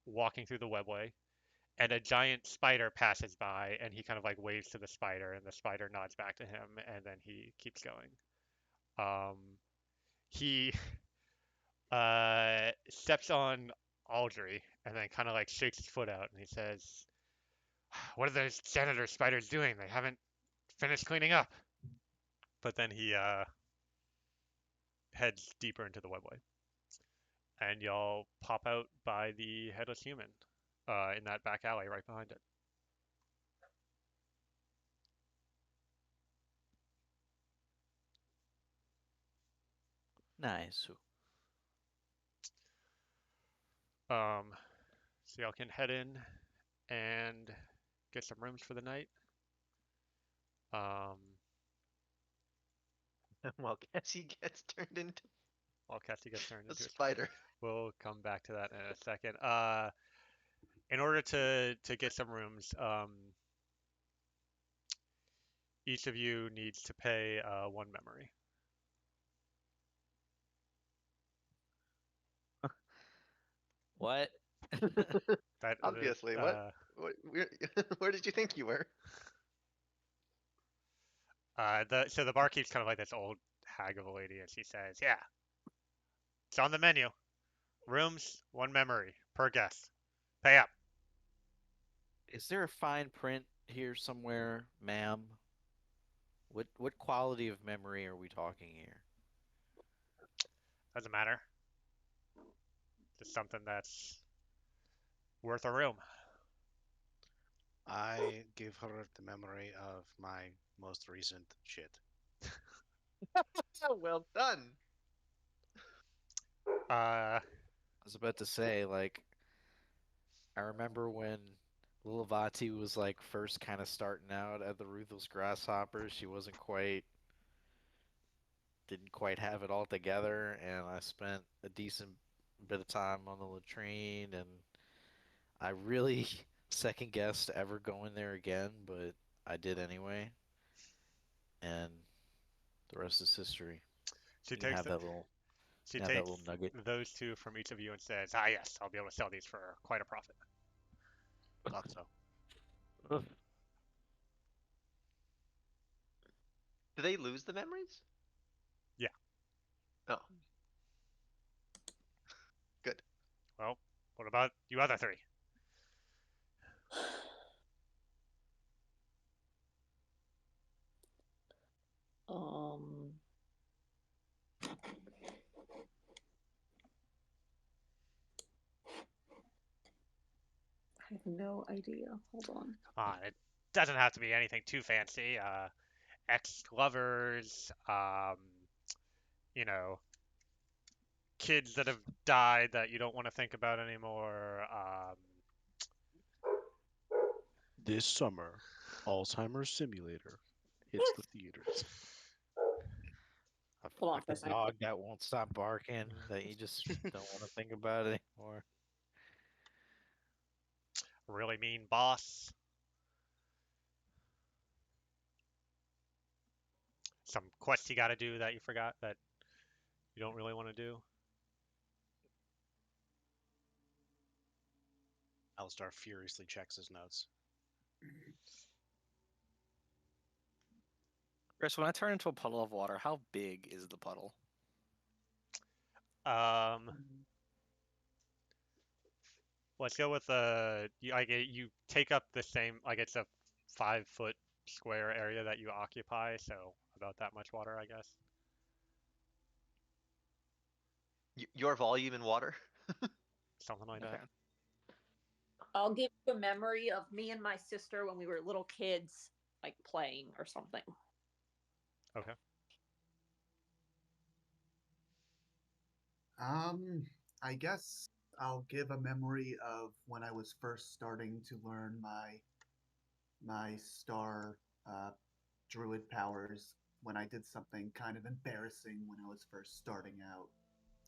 walking through the webway, and a giant spider passes by, and he kind of like waves to the spider, and the spider nods back to him, and then he keeps going. He steps on Aldry and then kind of like shakes his foot out, and he says, "What are those janitor spiders doing? They haven't finished cleaning up." But then he heads deeper into the webway, and y'all pop out by the headless human in that back alley right behind it. Nice. So y'all can head in and get some rooms for the night. Um, While Cassie gets turned into while Cassie gets turned a into a spider. We'll come back to that in a second. In order to get some rooms, each of you needs to pay one memory. What? That Obviously, where did you think you were? so the barkeep's kind of like this old hag of a lady, and she says, "Yeah, it's on the menu. Rooms, one memory per guest. Pay up." Is there a fine print here somewhere, ma'am? What quality of memory are we talking here? Doesn't matter. Just something that's worth a room. I give her the memory of my most recent shit. Well done. Uh, I was about to say, like, I remember when Lil Vati was like first kind of starting out at the Ruthless Grasshoppers. She didn't quite have it all together, and I spent a decent bit of time on the latrine, and I really second guessed ever going there again, but I did anyway, and the rest is history. she You can takes have the, that little, she you can have that takes little nugget. those two from each of you and says, "Ah, yes, I'll be able to sell these for quite a profit." Thought so. Do they lose the memories? Yeah. Oh. Good. Well, what about you other three? Um, I have no idea. Hold on. It doesn't have to be anything too fancy. Ex-lovers, you know, kids that have died that you don't want to think about anymore. This summer, Alzheimer's Simulator hits the theaters. A Hold on for a fucking second. dog that won't stop barking, that you just don't want to think about it anymore. Really mean boss. Some quest you got to do that you forgot that you don't really want to do. Alistar furiously checks his notes. Chris, when I turn into a puddle of water, how big is the puddle? Let's go with you take up the same, like it's a 5 foot square area that you occupy, so about that much water, I guess. Your volume in water? Something like Okay. that. I'll give you a memory of me and my sister when we were little kids, like playing or something. Okay. I guess I'll give a memory of when I was first starting to learn my star druid powers when I did something kind of embarrassing when I was first starting out.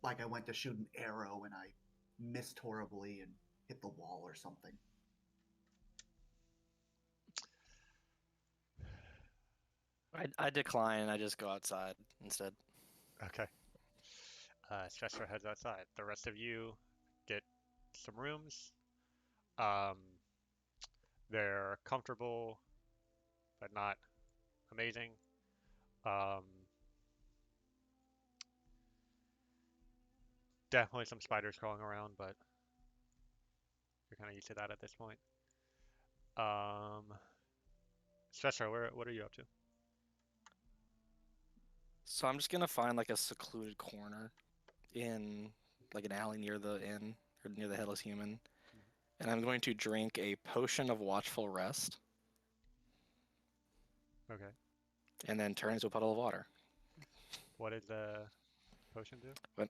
Like I went to shoot an arrow and I missed horribly and hit the wall or something. I decline and I just go outside instead. Okay. Stressor heads outside. The rest of you get some rooms. Um, they're comfortable, but not amazing. Um, definitely some spiders crawling around, but you're kind of used to that at this point. Stressor, what are you up to? So I'm just gonna find like a secluded corner in like an alley near the inn or near the Headless Human, and I'm going to drink a potion of watchful rest Okay. and then turn into a puddle of water. What did the potion do? But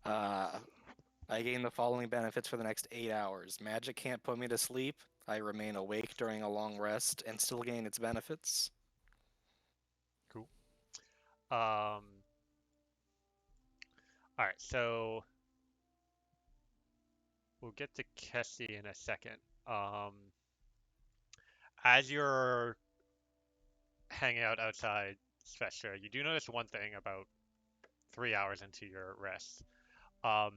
I gain the following benefits for the next 8 hours. Magic can't put me to sleep. I remain awake during a long rest and still gain its benefits. Cool. All right, so we'll get to Kessie in a second. As you're hanging out outside Spectra, you do notice one thing about 3 hours into your rest. Um,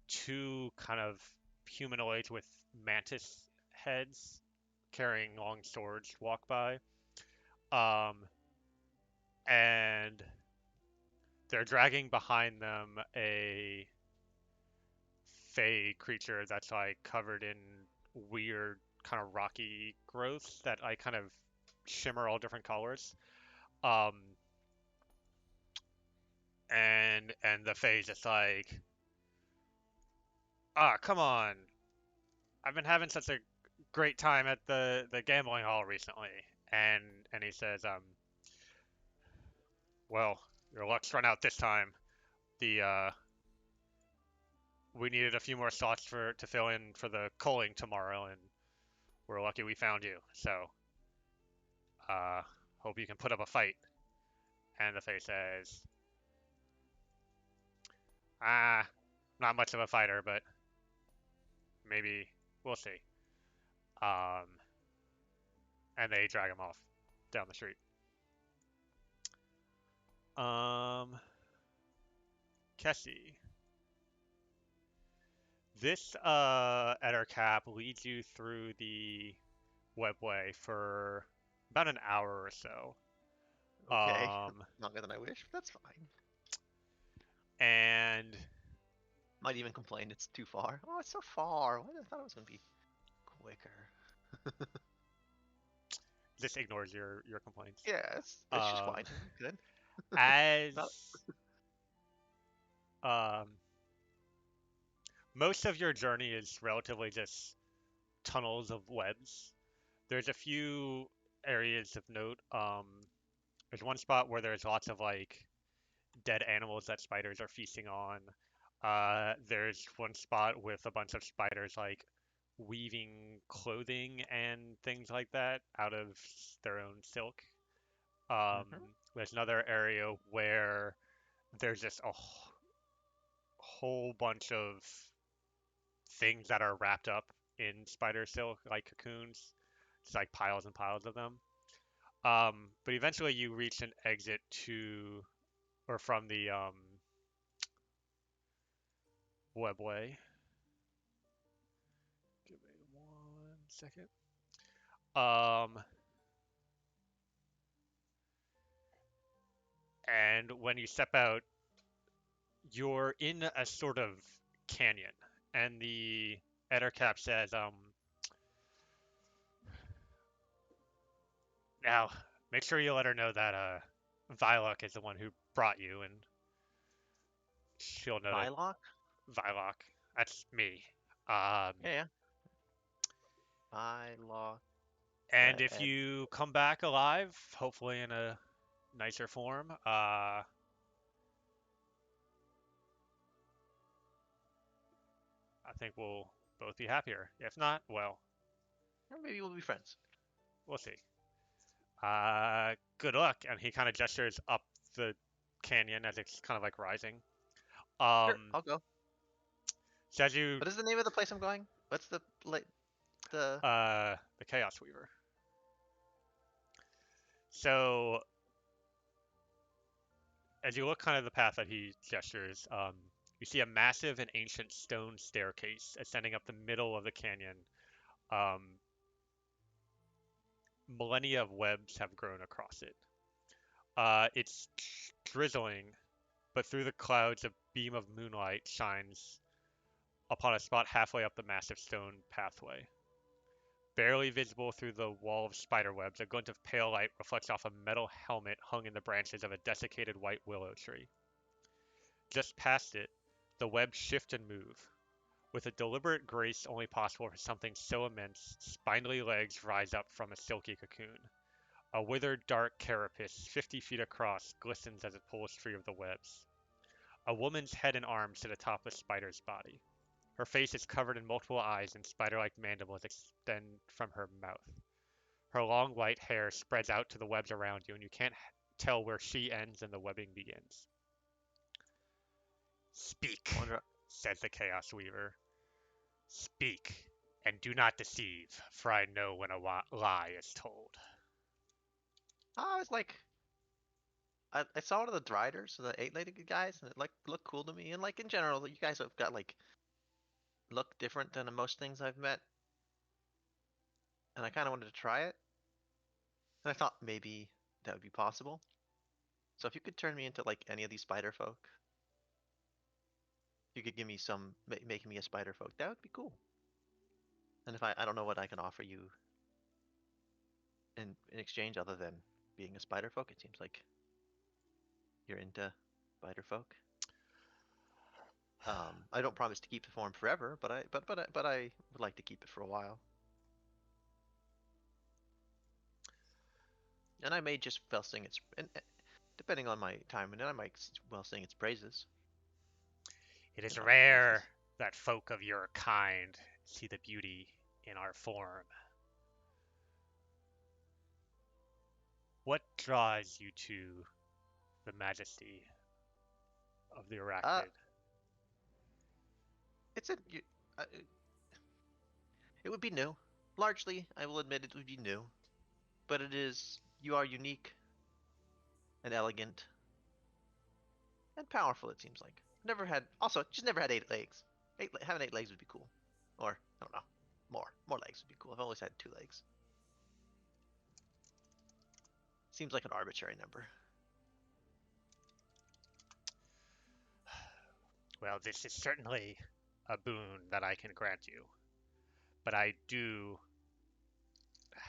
Two kind of humanoids with mantis heads carrying long swords walk by. Um, and they're dragging behind them a fey creature that's like covered in weird kind of rocky growths that I kind of shimmer all different colors. Um, and the fey's just like, come on, I've been having such a great time at the gambling hall recently, and he says, well, your luck's run out this time. The We needed a few more slots to fill in for the culling tomorrow, and we're lucky we found you. So, hope you can put up a fight. And the face says, ah, not much of a fighter, but maybe we'll see. Um, and they drag him off down the street. Kessie. This Ettercap leads you through the webway for about an hour or so. Okay. Longer than I wish, but that's fine. And might even complain it's too far. Oh, it's so far. I thought it was gonna be quicker. Just ignores your complaints. Yeah, it's just fine. Good. As most of your journey is relatively just tunnels of webs. There's a few areas of note. There's one spot where there's lots of like dead animals that spiders are feasting on. There's one spot with a bunch of spiders like weaving clothing and things like that out of their own silk. There's another area where there's just a whole bunch of things that are wrapped up in spider silk, like cocoons. It's like piles and piles of them. But eventually you reach an exit to, or from the webway. Give me 1 second. And when you step out, you're in a sort of canyon, and the Ettercap says, now make sure you let her know that Vylok is the one who brought you, and she'll know that Vylok? Vylok, that's me. Yeah. Vylok. And if you come back alive, hopefully in a nicer form, I think we'll both be happier. If not, well, maybe we'll be friends. We'll see. Good luck. And he kind of gestures up the canyon as it's kind of like rising. Sure, I'll go. So as you, what is the name of the place I'm going? What's the Chaos Weaver. So as you look kind of the path that he gestures, you see a massive and ancient stone staircase ascending up the middle of the canyon. Millennia of webs have grown across it. It's drizzling, but through the clouds, a beam of moonlight shines upon a spot halfway up the massive stone pathway. Barely visible through the wall of spiderwebs, a glint of pale light reflects off a metal helmet hung in the branches of a desiccated white willow tree. Just past it, the webs shift and move. With a deliberate grace only possible for something so immense, spindly legs rise up from a silky cocoon. A withered dark carapace, 50 feet across, glistens as it pulls free of the webs. A woman's head and arms sit atop the spider's body. Her face is covered in multiple eyes and spider-like mandibles extend from her mouth. Her long white hair spreads out to the webs around you, and you can't tell where she ends and the webbing begins. Speak, says the Chaos Weaver. Speak, and do not deceive, for I know when a lie is told. I was like, I saw one of the Driders, the 8-legged guys, and it like looked cool to me. And like in general, you guys have got like look different than most things I've met, and I kind of wanted to try it. And I thought maybe that would be possible. So if you could turn me into like any of these spider folk, if you could give me some making me a spider folk, that would be cool. And if I don't know what I can offer you in exchange other than being a spider folk, it seems like you're into spider folk. I don't promise to keep the form forever, but I would like to keep it for a while. And I may just well sing its, and depending on my time, and then I might well sing its praises. It is rare that folk of your kind see the beauty in our form. What draws you to the majesty of the arachnid? It's a, it would be new. Largely, I will admit it would be new, but it is. You are unique and elegant and powerful. It seems like never had. Also, just never had 8 legs. Having 8 legs would be cool, or I don't know, more legs would be cool. I've always had 2 legs. Seems like an arbitrary number. Well, this is certainly a boon that I can grant you, but I do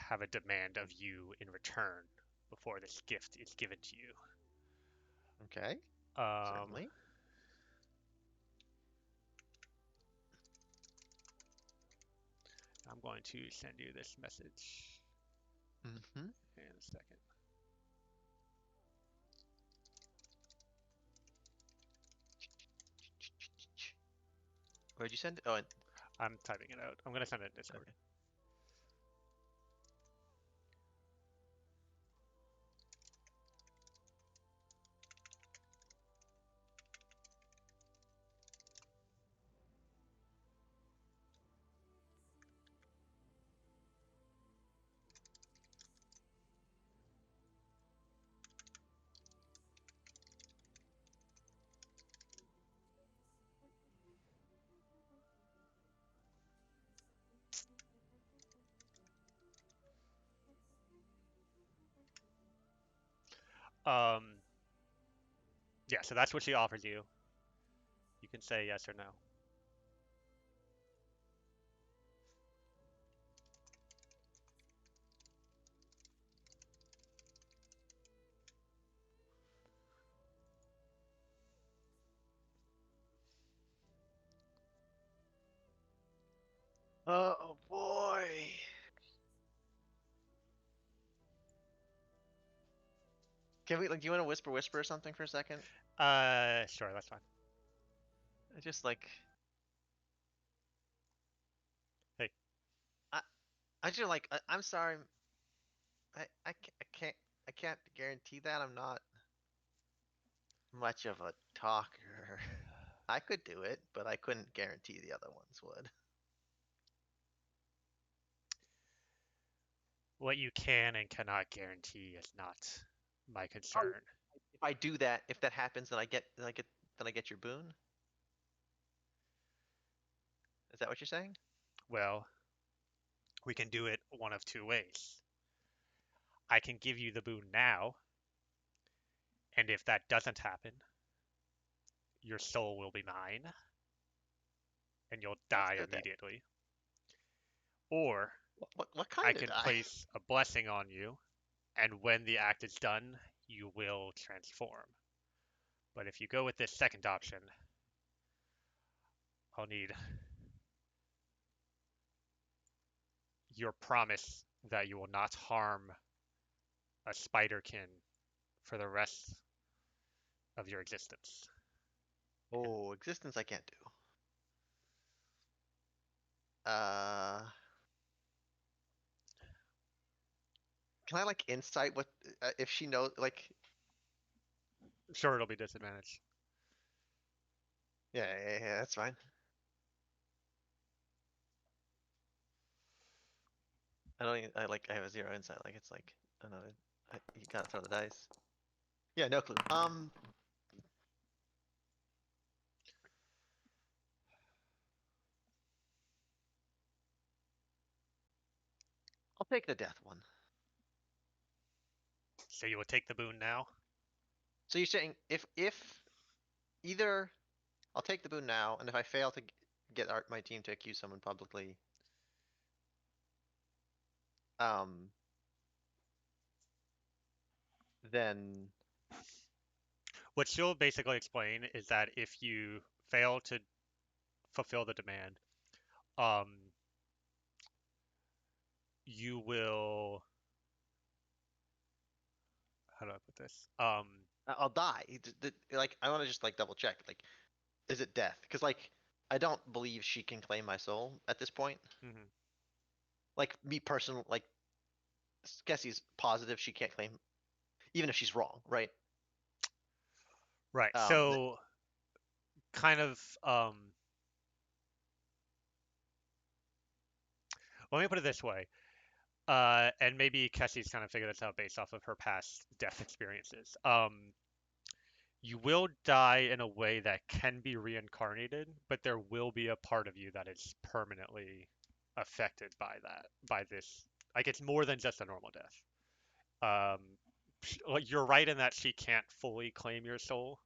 have a demand of you in return before this gift is given to you. Okay. Certainly. I'm going to send you this message in a second. Where'd you send it? Oh, I'm typing it out. I'm going to send it in Discord. Okay. Yeah, so that's what she offers you. You can say yes or no. Oh boy. Can we like? Do you want to whisper or something for a second? Sure, that's fine. Just like. Hey. I just like. I'm sorry. I can't guarantee that. I'm not much of a talker. I could do it, but I couldn't guarantee the other ones would. What you can and cannot guarantee is not my concern. If I do that, if that happens, then I get your boon. Is that what you're saying? Well, we can do it one of 2 ways. I can give you the boon now, and if that doesn't happen, your soul will be mine, and you'll die immediately. Or what kind I of can die? place a blessing on you, and when the act is done, you will transform. But if you go with this second option, I'll need your promise that you will not harm a spiderkin for the rest of your existence. Oh, existence I can't do. Uh, can I like insight what if she knows like? Sure, it'll be disadvantage. Yeah, that's fine. I don't even, I have a 0 insight. Like it's like I don't know. You gotta throw the dice. Yeah, no clue. I'll take the death one. So you will take the boon now. So you're saying if either I'll take the boon now, and if I fail to get my team to accuse someone publicly, um, then What she'll basically explain is that if you fail to fulfill the demand, um, you will. How do I put this? I'll die. Like I want to just like double check. Like, is it death? Because like I don't believe she can claim my soul at this point. Mhm. Like me personally, like Kessie's positive she can't claim, even if she's wrong, right? Right. Um, th- So kind of let me put it this way. And maybe Kessie's kind of figured this out based off of her past death experiences. You will die in a way that can be reincarnated, but there will be a part of you that is permanently affected by that, by this. Like it's more than just a normal death. Like you're right in that she can't fully claim your soul,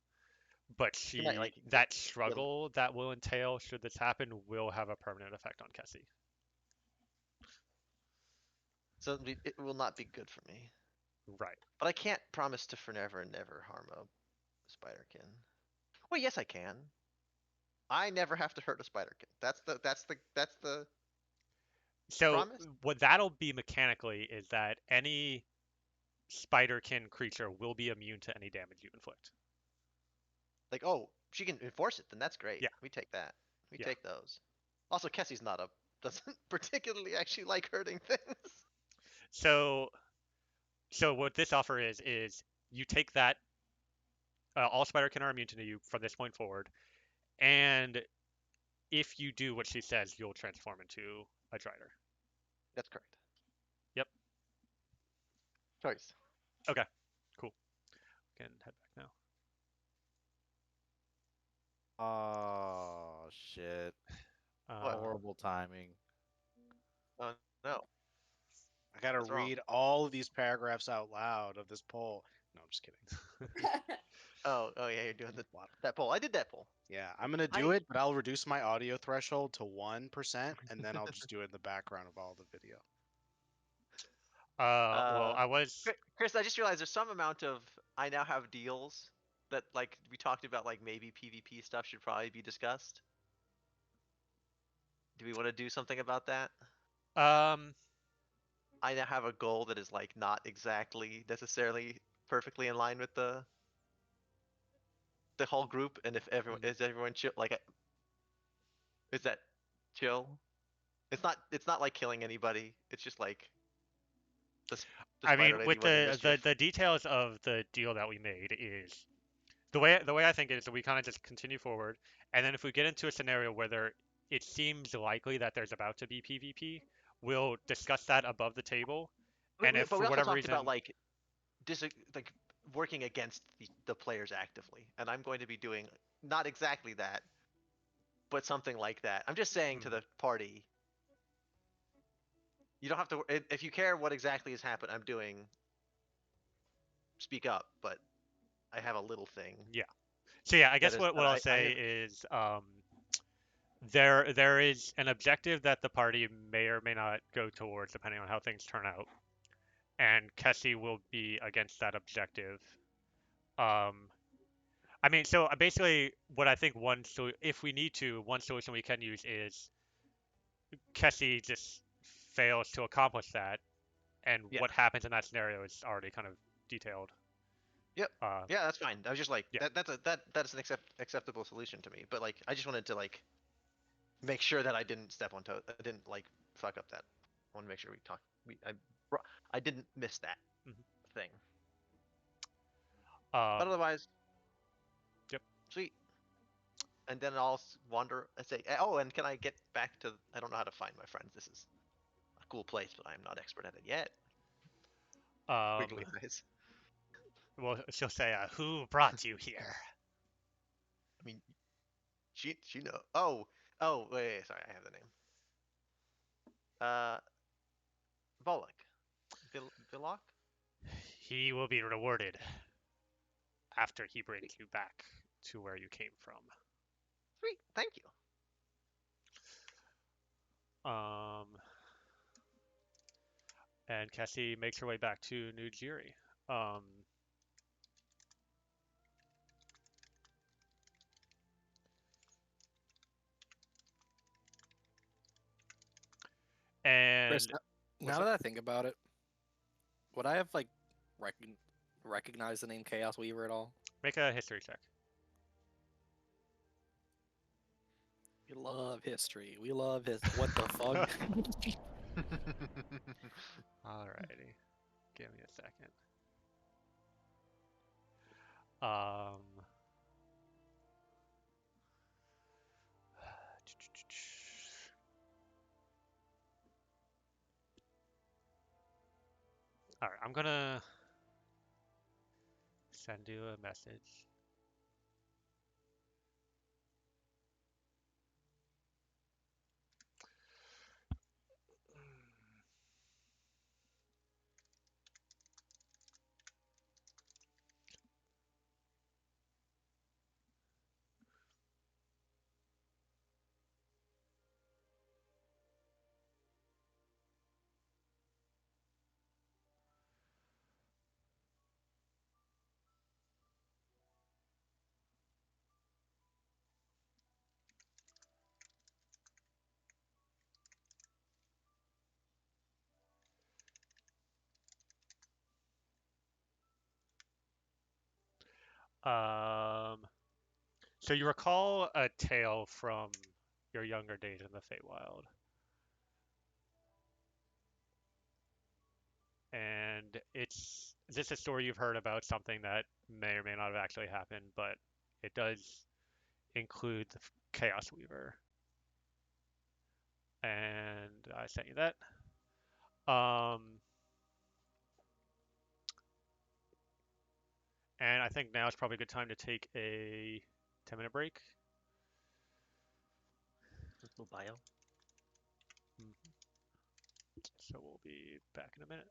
but she might like that kill. struggle that will entail should this happen will have a permanent effect on Kessie. So it will not be good for me. Right. But I can't promise to forever and never harm a spiderkin. Well, yes, I can. I never have to hurt a spiderkin. That's the So promise. what that'll be mechanically is that any spiderkin creature will be immune to any damage you inflict. Like, oh, she can enforce it, then that's great. Yeah. We take that. We Yeah. take those. Also, Kessie's doesn't particularly actually like hurting things. So what this offer is you take that all spiderkin are immune to you from this point forward, and if you do what she says, you'll transform into a drider. That's correct. Yep. Choice. Okay. Cool. We can head back now. Oh shit! What? Horrible timing. Oh no. I gotta What's wrong? read all of these paragraphs out loud of this poll. No, I'm just kidding. Oh yeah, you're doing that poll. I did that poll. Yeah, I'm gonna do it, but I'll reduce my audio threshold to 1%, and then I'll just do it in the background of all the video. Well, I was. Chris, I just realized there's some amount of I now have deals that like we talked about, like maybe PvP stuff should probably be discussed. Do we want to do something about that? Um, I now have a goal that is like not exactly necessarily perfectly in line with the whole group, and if everyone chill, like is that chill? It's not like killing anybody. It's just like the I spider mean, lady with running the mischief. details of the deal that we made is the way I think it is that we kind of just continue forward, and then if we get into a scenario where it seems likely that there's about to be PvP, we'll discuss that above the table, and if But for we also whatever talked about reason, like like working against the players actively, and I'm going to be doing not exactly that, but something like that. I'm just saying to the party, you don't have to. If you care what exactly has happened, I'm doing. Speak up, but I have a little thing. yeah. So yeah, I That guess is what that I'll I say have. is there is an objective that the party may or may not go towards depending on how things turn out, and Kessie will be against that objective. Um, I mean, so basically, what I think if we need to, one solution we can use is Kessie just fails to accomplish that, and Yeah. what happens in that scenario is already kind of detailed. Yep. Uh, Yeah, that's fine. I was just like yeah. that's an acceptable solution to me. But like I just wanted to like make sure that I didn't step on toes. I didn't like fuck up that. I want to make sure we talk. I didn't miss that Mhm. thing. Um, But otherwise, yep. sweet. And then I'll wander and say, oh, and can I get back to? I don't know how to find my friends. This is a cool place, but I'm not expert at it yet. Wiggly eyes. Well, she'll say, "Who brought you here?" I mean, she know. Oh, wait, sorry, I have the name. Uh, Volok. Vilok? He will be rewarded after he brings you back to where you came from. Sweet, thank you. And Cassie makes her way back to New Jiri. Chris, And now that I think about it, would I have like recognized the name Chaos Weaver at all? Make a history check. We love history. We love his. What the fuck? Alrighty. Give me a second. Um, all right, I'm gonna send you a message. So you recall a tale from your younger days in the Feywild, and it's just a story you've heard about something that may or may not have actually happened, but it does include the Chaos Weaver, and I sent you that. Um, and I think now is probably a good time to take a 10-minute break. Little bio. So we'll be back in a minute.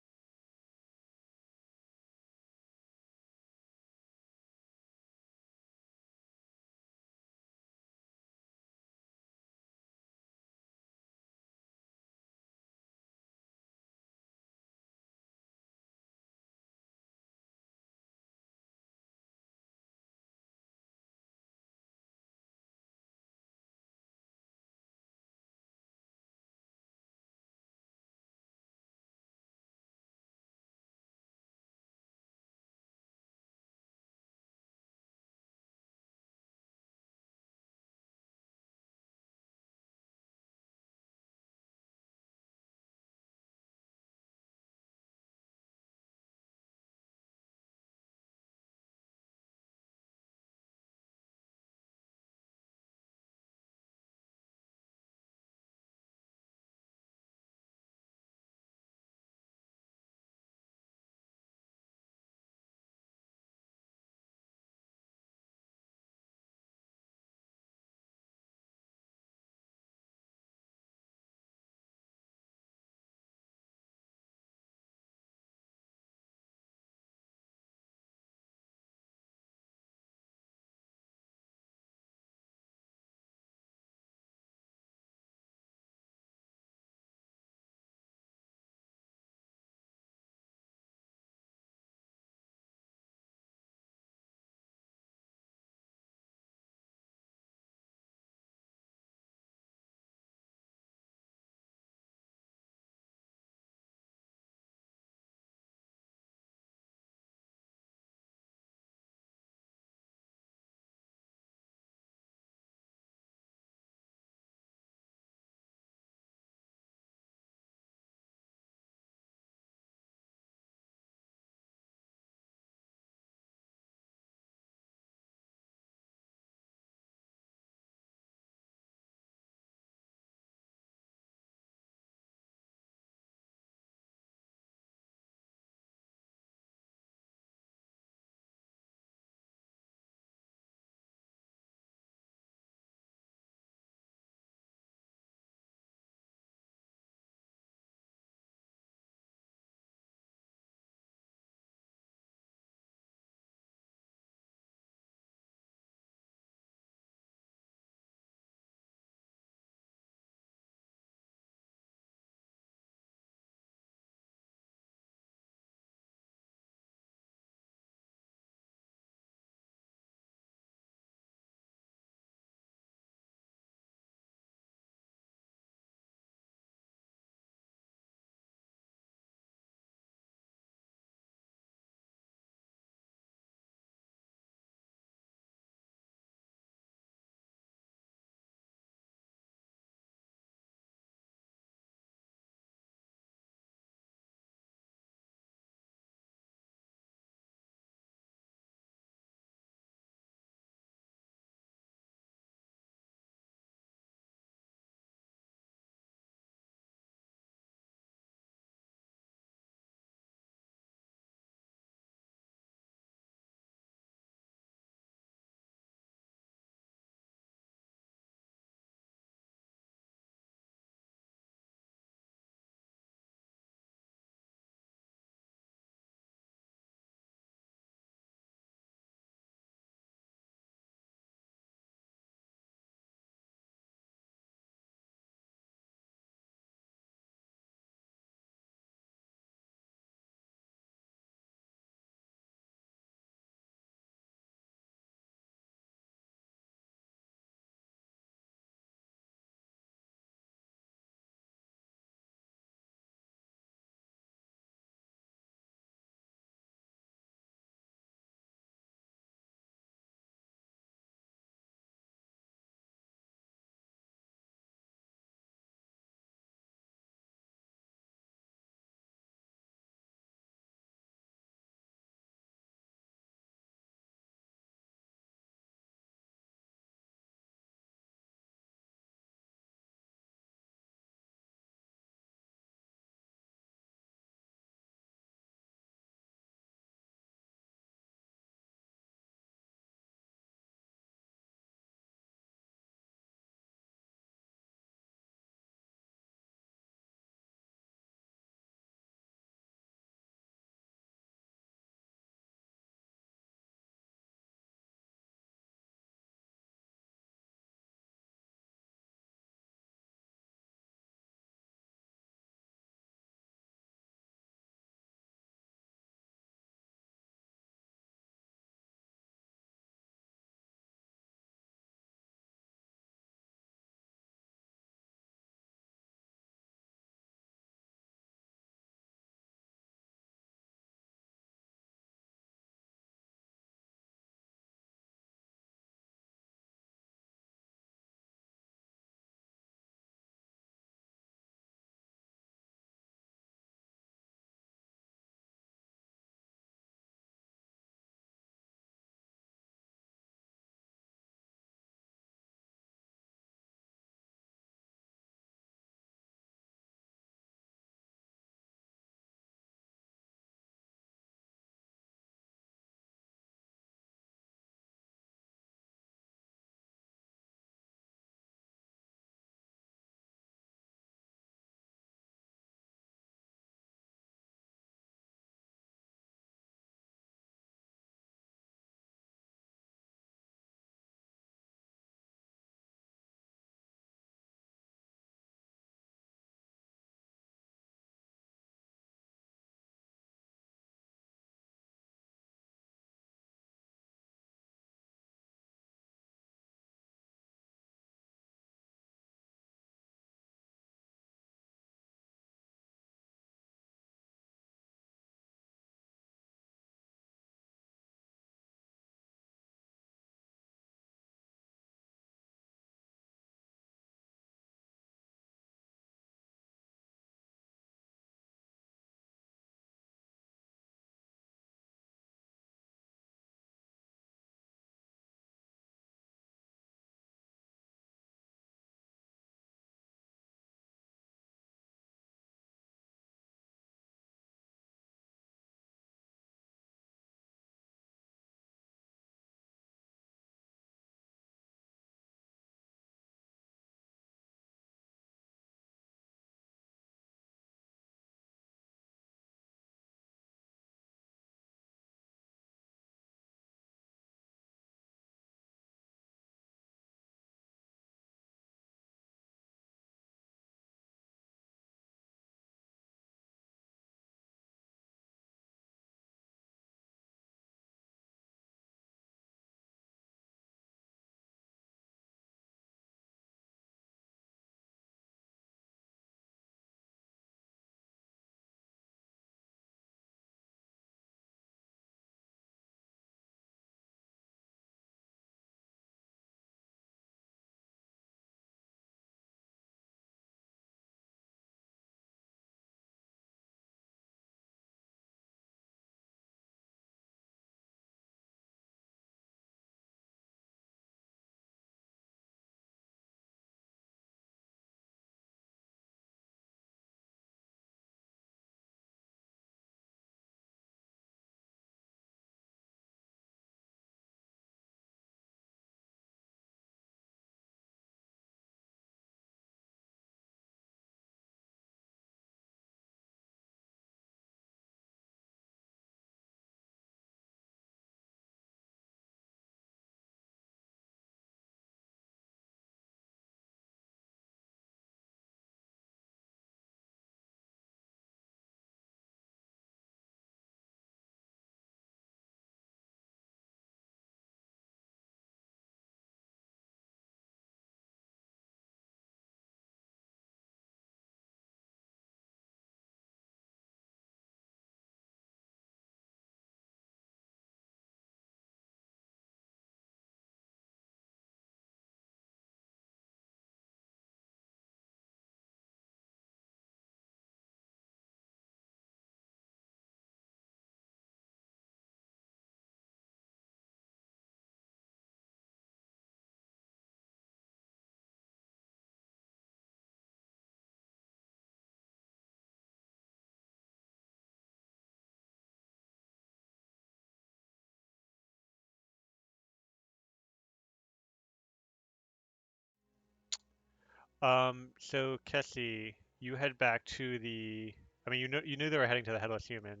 So Kessie, you head back to the. I mean, you knew they were heading to the Headless Human. And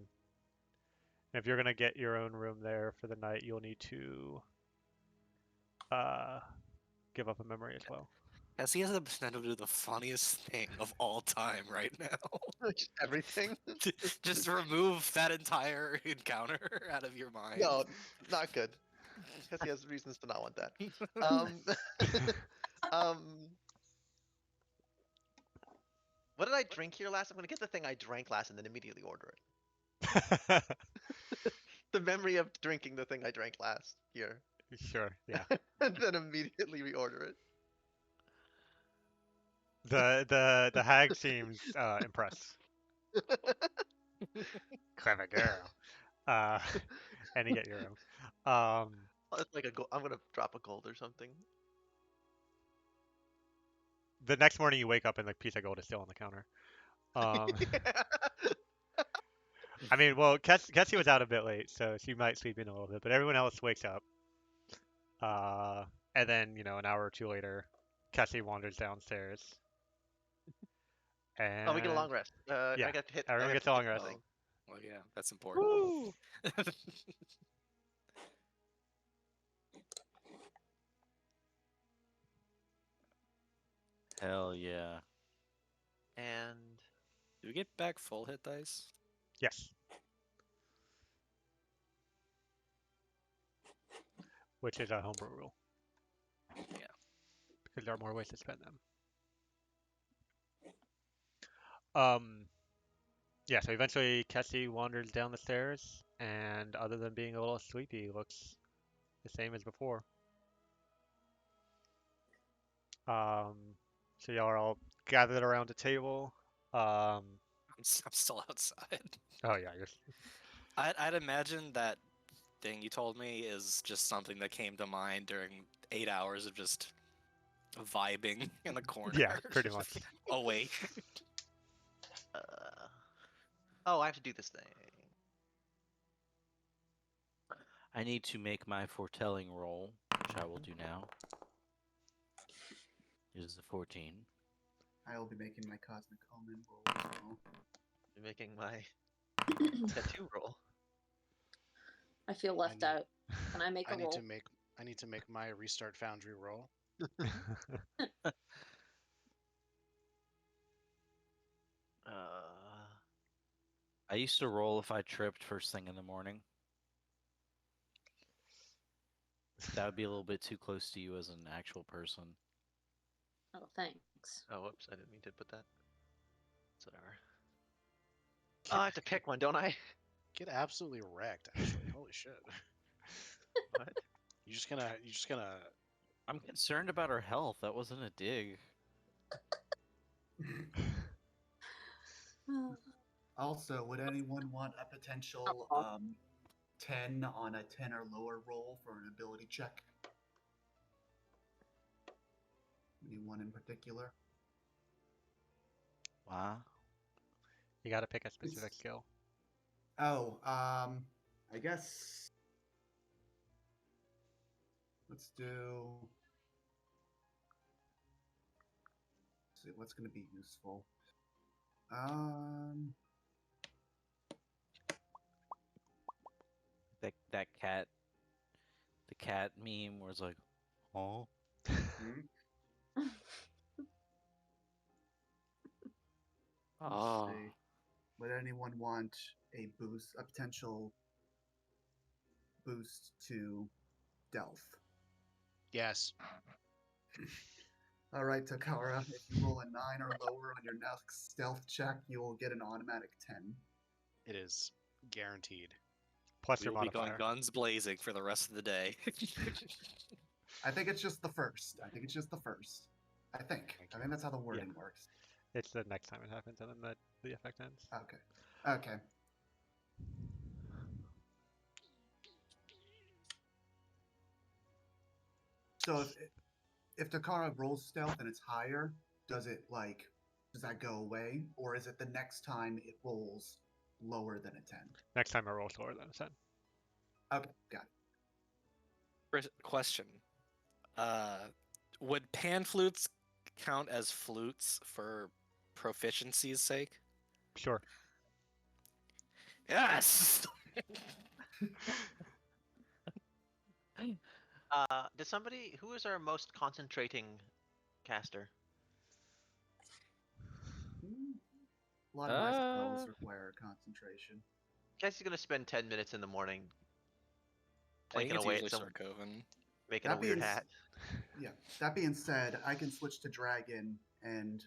if you're gonna get your own room there for the night, you'll need to uh, give up a memory as well. As he has the potential to do the funniest thing of all time right now. Just everything. Just remove that entire encounter out of your mind. No, not good. Because he has reasons to not want that. Um, what did I drink here last? I'm gonna get the thing I drank last and then immediately order it. The memory of drinking the thing I drank last here, Sure, yeah. and then immediately reorder it. The hag seems impressed. Clever girl. And you get your own. It's like I'm gonna drop a gold or something. The next morning you wake up and the piece of gold is still on the counter. I mean, well, Kessie was out a bit late, so she might sleep in a little bit, but everyone else wakes up. And then, an hour or two later, Kessie wanders downstairs. And Oh, we get a long rest. yeah, I got to hit. everyone gets a long rest. Well, yeah, that's important. Woo! Hell yeah. And Do we get back full hit dice? Yes. Which is a homebrew rule. Yeah. Because there are more ways to spend them. Yeah, so eventually Kessie wanders down the stairs, and other than being a little sleepy, looks the same as before. So y'all are all gathered around a table. I'm still outside. Oh yeah, you're. I'd imagine that thing you told me is just something that came to mind during 8 hours of just vibing in the corner. Yeah, pretty much. Awake. Oh, I have to do this thing. I need to make my foretelling roll, which I will do now. It is a 14. I will be making my cosmic omen roll as well. I'm making my tattoo roll. I feel left out. Can I make a roll? I need to make my restart foundry roll. I used to roll if I tripped first thing in the morning. That would be a little bit too close to you as an actual person. Oh, thanks. Oh, whoops! I didn't mean to put that. It's whatever. Oh, I have to pick one, don't I? Get absolutely wrecked, actually. Holy shit. What? You're just gonna. I'm concerned about her health. That wasn't a dig. Also, would anyone want a potential 10 on a 10 or lower roll for an ability check? Anyone in particular? Wow. You gotta pick a specific skill. Oh, I guess let's do. Let's see what's going to be useful. That cat, the cat meme where it's like, oh. Let's see. Would anyone want a boost, a potential boost to Delph? Yes. All right, Takara. If you roll a 9 or lower on your next stealth check, you will get an automatic 10. It is guaranteed. Plus We'll your be modifier. going guns blazing for the rest of the day. I think it's just the first. I think that's how the wording works. It's the next time it happens, and then the effect ends. Okay. So if Takara rolls stealth and it's higher, does that go away, or is it the next time it rolls lower than a 10? Next time it rolls lower than a 10. Okay, got it. Question: would pan flutes count as flutes for proficiency's sake? Sure. Yes. Does somebody who is our most concentrating caster? A lot of my spells require concentration. Guess he's gonna spend 10 minutes in the morning I think plinking it's away usually at some, Sarkovan. making a weird hat. Yeah. That being said, I can switch to dragon, and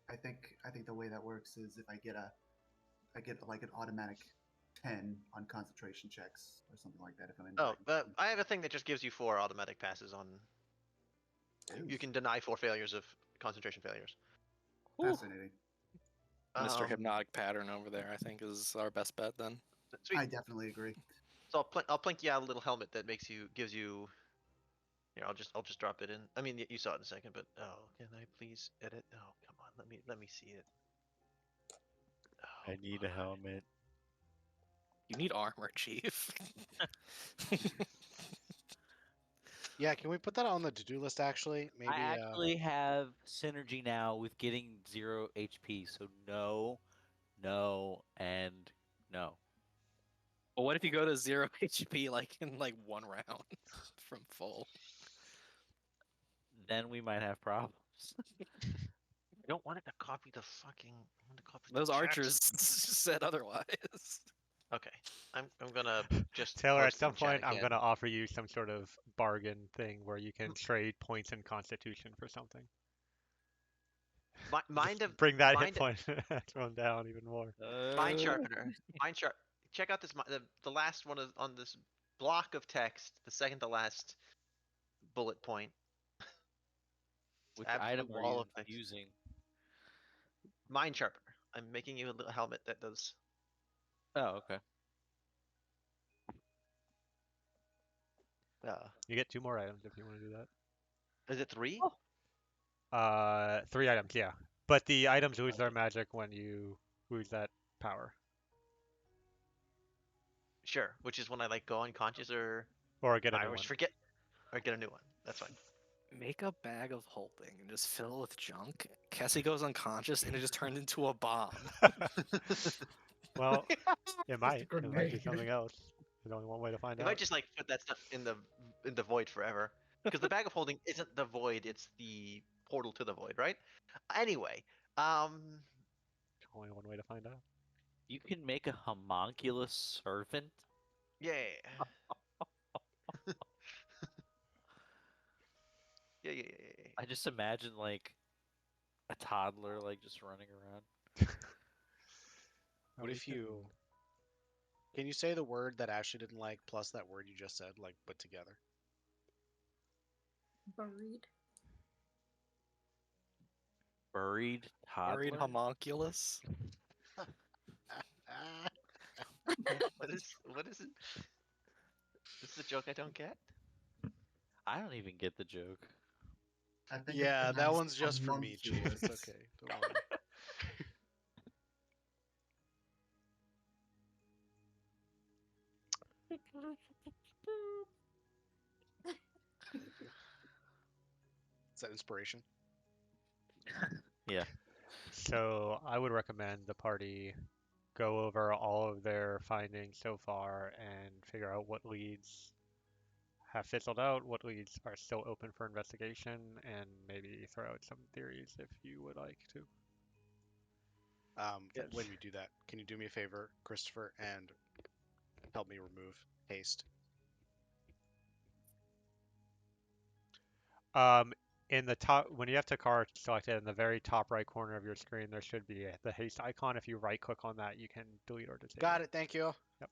I think the way that works is if I get like an automatic 10 on concentration checks or something like that if I'm in Oh, dragon. I have a thing that just gives you 4 automatic passes on. You can deny 4 failures of concentration failures. Fascinating. Mr. Hypnotic Pattern over there, I think, is our best bet then. Sweet. I definitely agree. So I'll plink you out a little helmet that gives you. Here, I'll just drop it in. I mean, you saw it in a second, but can I please edit? Oh, come on, let me see it. Oh, I need a helmet. You need armor, Chief. Yeah, can we put that on the to-do list? Actually, maybe. I actually have synergy now with getting 0 HP, so no, and no. Well, what if you go to 0 HP like in like 1 round from full? Then we might have problems. I don't want it to copy the fucking. I want to copy Those the archers text. said otherwise. Okay, I'm gonna just. Taylor, at post in some the chat point, I'm again. going to offer you some sort of bargain thing where you can trade points in Constitution for something. Mind of Bring that hit mind, point thrown down even more. mind sharpener. Mind sharp. Check out this. The last one is on this block of text. The second to last bullet point. Which Absolute item are wall you of text. using? Mind sharpener. I'm making you a little helmet that does. Oh, okay. You get 2 more items if you want to do that. Is it 3? 3 items, yeah. But the items lose their magic when you lose that power. Sure. Which is when I like go unconscious or Or get a I new always one. forget or get a new one. That's fine. Make a bag of holding and just fill it with junk. Cassie goes unconscious and it just turns into a bomb. Well, it might. It might be Grenade. something else. There's only one way to find If out. I just like put that stuff in the void forever, because the bag of holding isn't the void; it's the portal to the void, right? Anyway, Only one way to find out. You can make a homunculus servant. yeah, yeah. I just imagine like a toddler like just running around. What if you? Can you say the word that Ashley didn't like plus that word you just said, like put together? Buried. Buried toddler. Buried homunculus. What is it? This is a joke I don't get. I don't even get the joke. I think Yeah, it's that pronounced one's just for me, Chief. homunculus. It's okay. Don't worry. Is that inspiration? Yeah. So I would recommend the party go over all of their findings so far and figure out what leads have fizzled out, what leads are still open for investigation, and maybe throw out some theories if you would like to. Yes. When you do that, can you do me a favor, Christopher, and help me remove haste? In the top, when you have the card selected in the very top right corner of your screen, there should be the haste icon. If you right click on that, you can delete or disable. Got it. Thank you. Yep.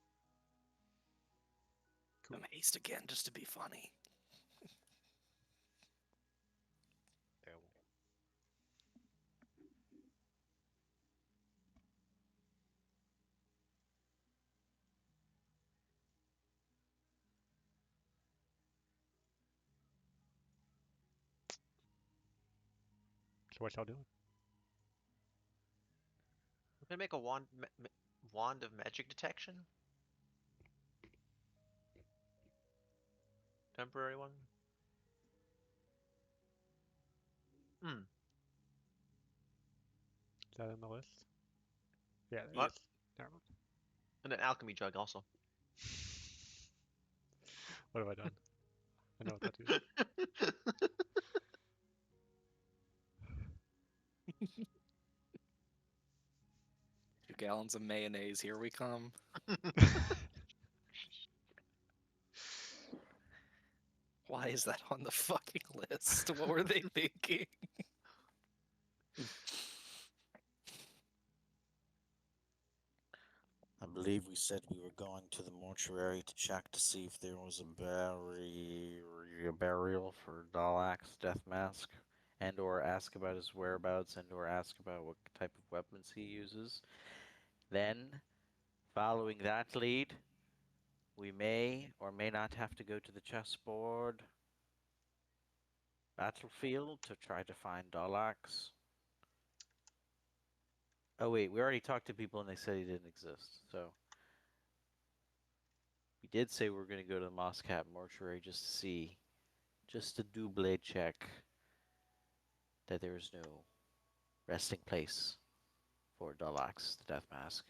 I'm haste again just to be funny. So what y'all doing? I'm gonna make a wand of magic detection. Temporary one. Is that in the list? Yeah, there What? it is. Never mind. And an alchemy jug also. What have I done? I know what that is. 2 gallons of mayonnaise. Here we come. Why is that on the fucking list? What were they thinking? I believe we said we were going to the mortuary to check to see if there was a burial for Dalak's death mask, and or ask about his whereabouts, and or ask about what type of weapons he uses. Then, following that lead, we may or may not have to go to the chessboard battlefield to try to find Dalak's. Oh wait, we already talked to people and they said he didn't exist, so we did say we were going to go to the Moscat mortuary just to see, just to double check that there is no resting place for Dalak's, the Death Mask.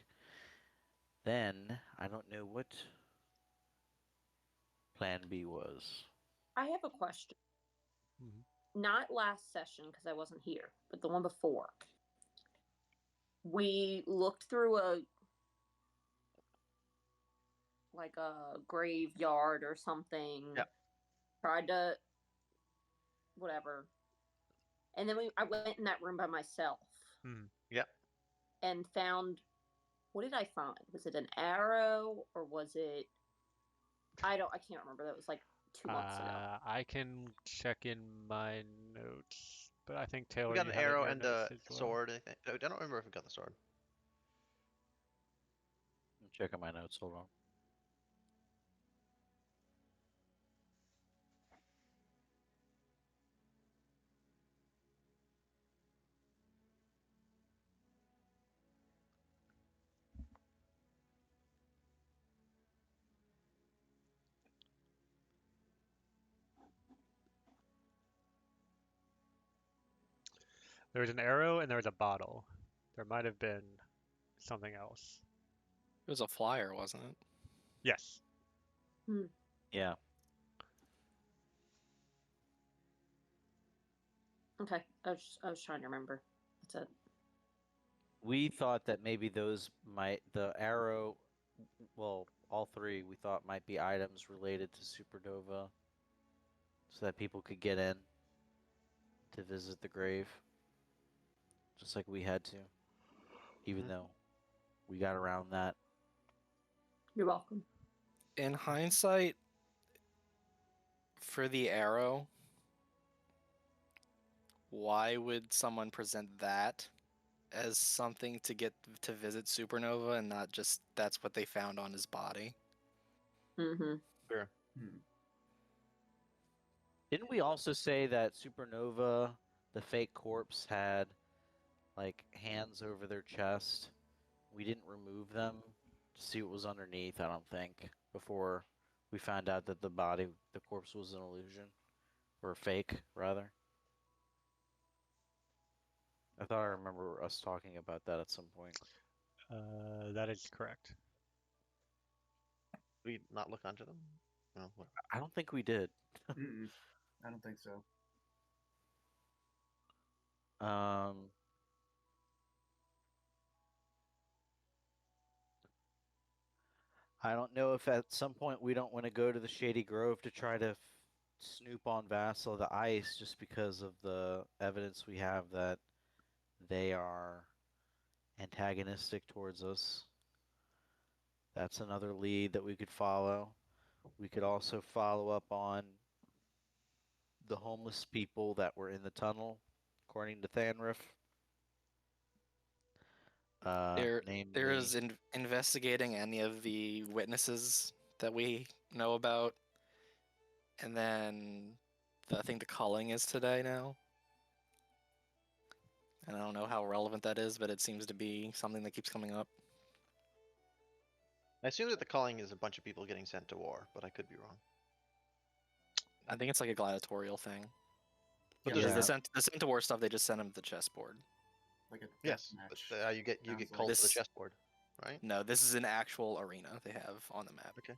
Then, I don't know what plan B was. I have a question. Mhm. Not last session because I wasn't here, but the one before. We looked through a graveyard or something. Yep. Tried to whatever. And then I went in that room by myself Yep. and found, what did I find? Was it an arrow or was it, I can't remember. That was like 2 months ago. I can check in my notes, but I think Taylor, We got you an have it in arrow your and notes a as well. sword. I think. I don't remember if we got the sword. I'm checking my notes, hold on. There was an arrow and there was a bottle. There might have been something else. It was a flyer, wasn't it? Yes. Yeah. Okay. I was trying to remember. That's it. We thought that maybe the arrow, well, all three we thought might be items related to Supernova so that people could get in to visit the grave. Just like we had to, even though we got around that. You're welcome. In hindsight, for the arrow, why would someone present that as something to get to visit Supernova and not just that's what they found on his body? Mm-hmm. Sure. Didn't we also say that Supernova, the fake corpse, had like hands over their chest? We didn't remove them to see what was underneath, I don't think, before we found out that the corpse was an illusion. Or fake, rather. I thought I remember us talking about that at some point. That is correct. We not look onto them? No. What? I don't think we did. I don't think so. I don't know if at some point we don't want to go to the Shady Grove to try to snoop on Vassal the Ice just because of the evidence we have that they are antagonistic towards us. That's another lead that we could follow. We could also follow up on the homeless people that were in the tunnel, according to Thanriff. There Namely, is investigating any of the witnesses that we know about, and then I think the culling is today now. And I don't know how relevant that is, but it seems to be something that keeps coming up. I assume that the calling is a bunch of people getting sent to war, but I could be wrong. I think it's like a gladiatorial thing. But Because Yeah. the sent to war stuff, they just send them to the chessboard. like a death Yes, but match. you get Sounds called to the This- chessboard, right? No, this is an actual arena they have on the map. Okay.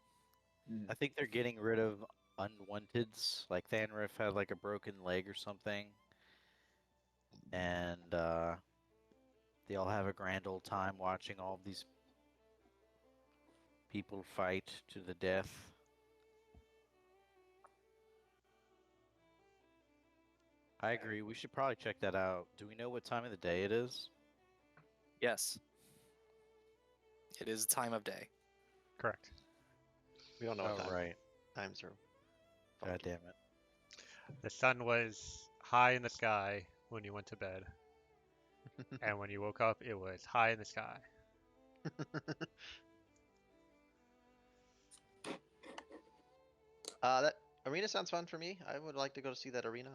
I think they're getting rid of unwanteds. Like Thanriff had like a broken leg or something, and they all have a grand old time watching all of these people fight to the death. I agree. We should probably check that out. Do we know what time of the day it is? Yes. It is time of day. Correct. We don't know what Oh, right. times are. God funky. damn it. The sun was high in the sky when you went to bed, and when you woke up, it was high in the sky. That arena sounds fun for me. I would like to go to see that arena.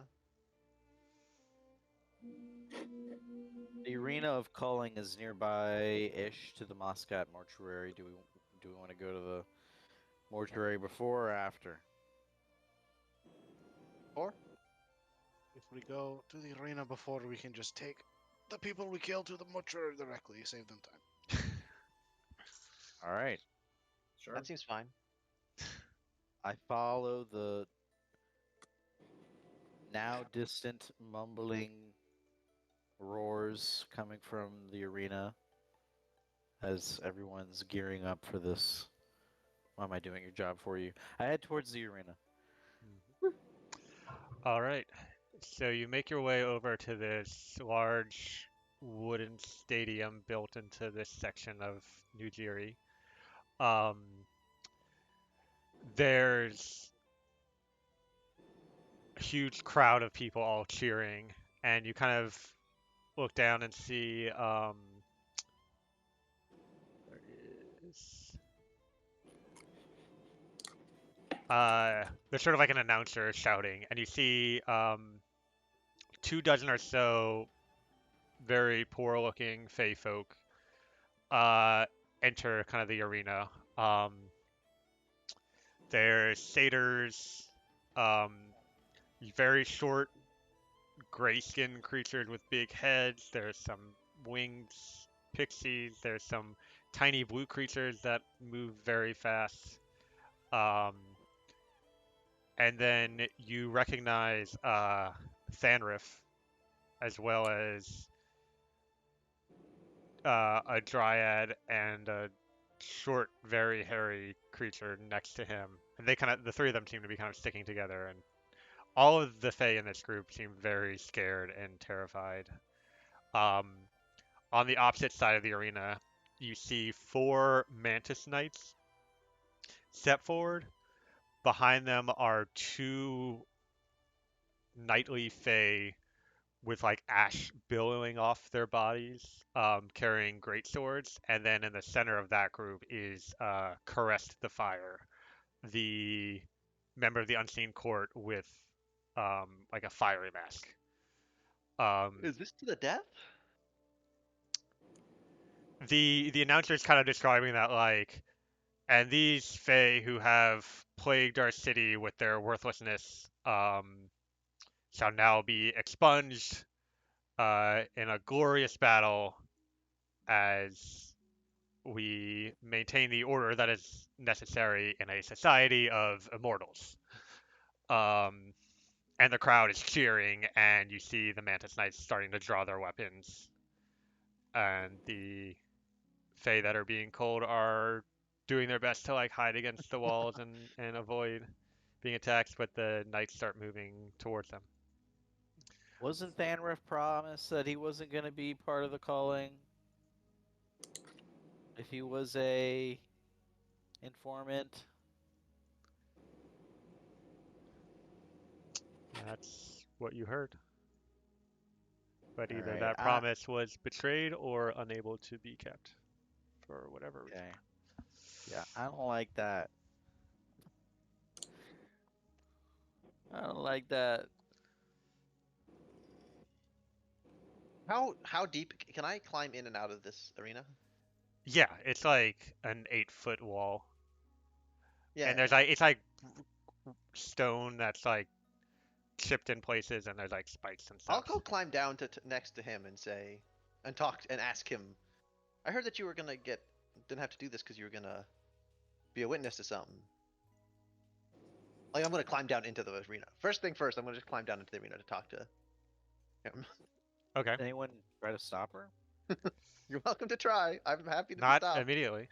The arena of culling is nearby-ish to the Moscat mortuary. Do we want to go to the mortuary before or after? Or If we go to the arena before, we can just take the people we killed to the mortuary directly. Save them time. All right. Sure. that seems fine. I follow the now distant mumbling roars coming from the arena as everyone's gearing up for this. Why am I doing your job for you? I head towards the arena. All right. So you make your way over to this large wooden stadium built into this section of New Jiri. Um, there's a huge crowd of people all cheering, and you kind of look down and see there is there's sort of like an announcer shouting, and you see 2 dozen or so very poor-looking Fey folk enter kind of the arena. There's satyrs, um, very short gray-skinned creatures with big heads. There's some winged pixies. There's some tiny blue creatures that move very fast. Um, and then you recognize Thanriff as well as a dryad and a short, very hairy creature next to him. And the three of them seem to be kind of sticking together. And all of the Fae in this group seem very scared and terrified. Um, on the opposite side of the arena, you see 4 Mantis Knights step forward. Behind them are 2 knightly Fae with like ash billowing off their bodies, carrying great swords. And then in the center of that group is Caressed the Fire, the member of the Unseen Court with like a fiery mask. Is this to the death? The announcer is kind of describing that like, and these Fae who have plagued our city with their worthlessness shall now be expunged in a glorious battle as we maintain the order that is necessary in a society of immortals. Um, and the crowd is cheering, and you see the Mantis Knights starting to draw their weapons, and the Fae that are being cold are doing their best to like hide against the walls and avoid being attacked, but the knights start moving towards them. Wasn't Thanriff promised that he wasn't going to be part of the culling? If he was a informant? That's what you heard. But either Alright, that promise was betrayed or unable to be kept for whatever reason. okay. Yeah, I don't like that. I don't like that. How deep can I climb in and out of this arena? Yeah, it's like an 8-foot wall, Yeah. and there's like it's like stone that's like chipped in places, and there's like spikes and I'll stuff. go climb down to next to him and say, and talk and ask him. I heard that you were gonna didn't have to do this because you were gonna be a witness to something. Like I'm gonna climb down into the arena. First thing first, I'm gonna just climb down into the arena to talk to him. Okay. Did anyone try to stop her? You're welcome to try. I'm happy to be Not stopped. immediately.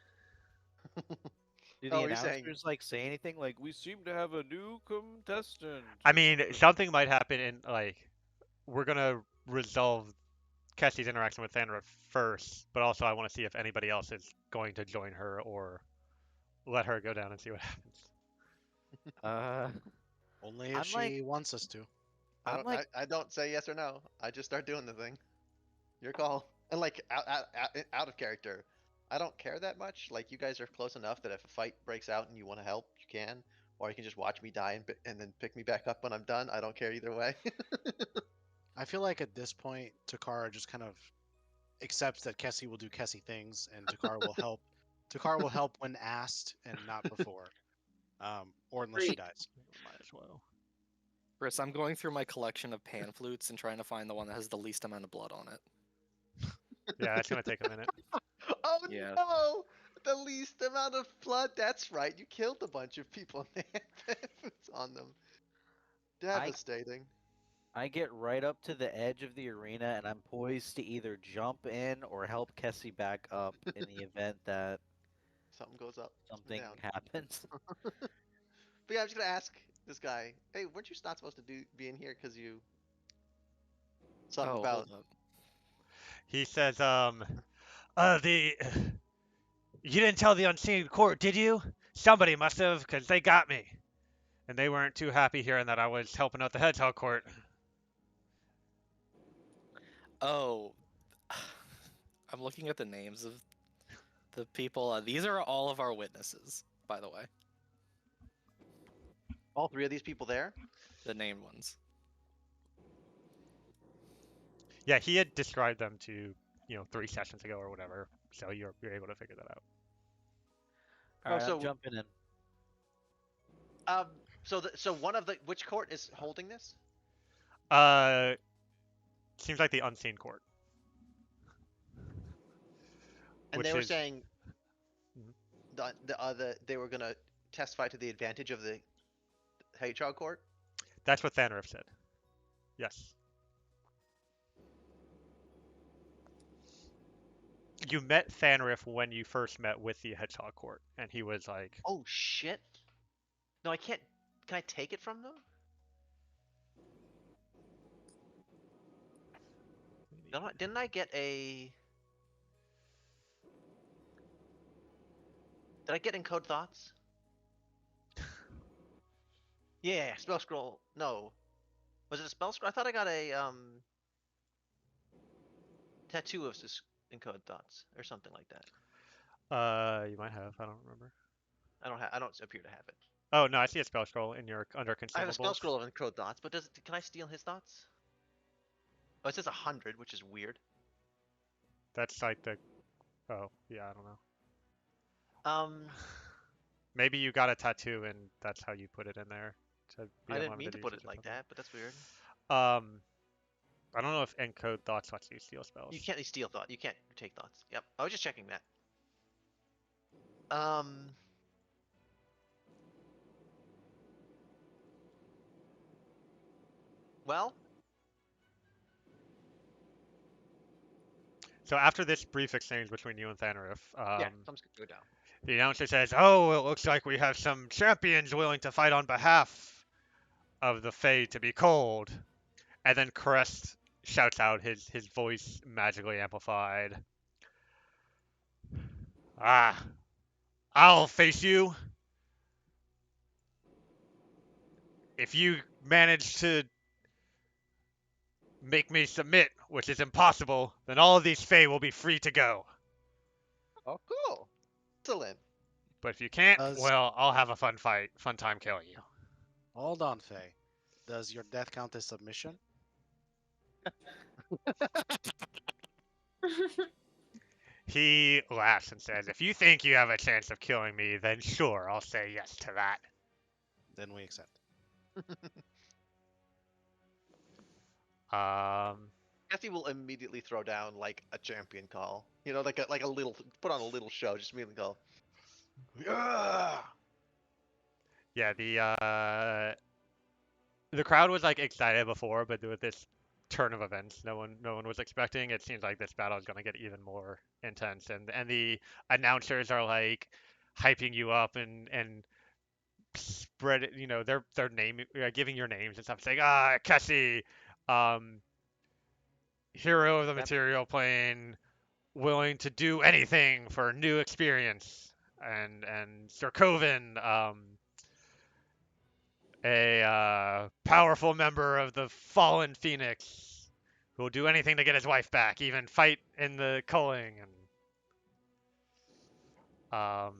Do Oh, the you're saying announcers like say anything like we seem to have a new contestant? I or mean, something? something might happen in like we're gonna resolve Kessie's interaction with Sandra first, but also I want to see if anybody else is going to join her or let her go down and see what happens. Uh, Only if I'm like, she wants us to. I'm like, I don't say yes or no. I just start doing the thing. Your call. And like out of character, I don't care that much. Like you guys are close enough that if a fight breaks out and you want to help, you can, or you can just watch me die and then pick me back up when I'm done. I don't care either way. I feel like at this point, Takara just kind of accepts that Kessie will do Kessie things, and Takara will help. Takara will help when asked and not before, or unless she dies. Might as well. Chris, I'm going through my collection of pan flutes and trying to find the one that has the least amount of blood on it. Yeah, that's gonna take a minute. Oh Yeah. no! The least amount of blood. That's right. You killed a bunch of people and they had boots on them. Devastating. I get right up to the edge of the arena and I'm poised to either jump in or help Kessie back up in the event that Something goes up, something down. happens. But yeah, I'm just gonna ask this guy. Hey, weren't you not supposed to be in here because you something Oh, about? hold up. He says, the you didn't tell the unseen court, did you? Somebody must have, 'cause they got me, and they weren't too happy hearing that I was helping out the hedgehog court. Oh, I'm looking at the names of the people. These are all of our witnesses, by the way. All three of these people there? The named ones. Yeah, he had described them to 3 sessions ago or whatever, so you're able to figure that out. All right, so I'm jumping in. So one of the which court is holding this? Seems like the unseen court. And Which they were is saying Mhm. they were gonna testify to the advantage of the hedgehog court. That's what Thanriff said. Yes. You met Thanriff when you first met with the hedgehog court, and he was like, Oh shit! No, I can't. Can I take it from them? Didn't I get a? Did I get encode thoughts? Yeah, spell scroll. No, was it a spell scroll? I thought I got a tattoo of encode thoughts or something like that. You might have. I don't remember. I don't appear to have it. Oh no, I see a spell scroll in your under consumables. I have a spell scroll of encode thoughts, but can I steal his thoughts? Oh, it says 100, which is weird. That's like the. Oh yeah, I don't know. Um, Maybe you got a tattoo and that's how you put it in there. To be I didn't unlimited mean to put usage it or like something. that, but that's weird. I don't know if encode thoughts lets you steal spells. You can't steal thought. You can't take thoughts. Yep. I was just checking that. Well. So after this brief exchange between you and Thanriff, Yeah, something's gonna go down. the announcer says, "Oh, it looks like we have some champions willing to fight on behalf of the Fae to be cold." And then Crest shouts out, his voice magically amplified. "Ah, I'll face you. If you manage to make me submit, which is impossible, then all of these Fae will be free to go. Oh, cool. Excellent. But if you can't, well, I'll have a fun time killing you." Hold on, Faye. Does your death count as submission? He laughs and says, "If you think you have a chance of killing me, then sure, I'll say yes to that." Then we accept. Um, Cassie will immediately throw down like a champion call. You know, like a little put on a little show. Just immediately go. Yeah. Yeah, the crowd was like excited before, but with this turn of events, no one was expecting. It seems like this battle is going to get even more intense, and the announcers are like hyping you up and spread it. You know, they're name giving your names and stuff, saying Kessie, um, hero of the Yep. material plane, willing to do anything for a new experience, and Sir Coven, a powerful member of the fallen Phoenix who will do anything to get his wife back, even fight in the culling. Oh,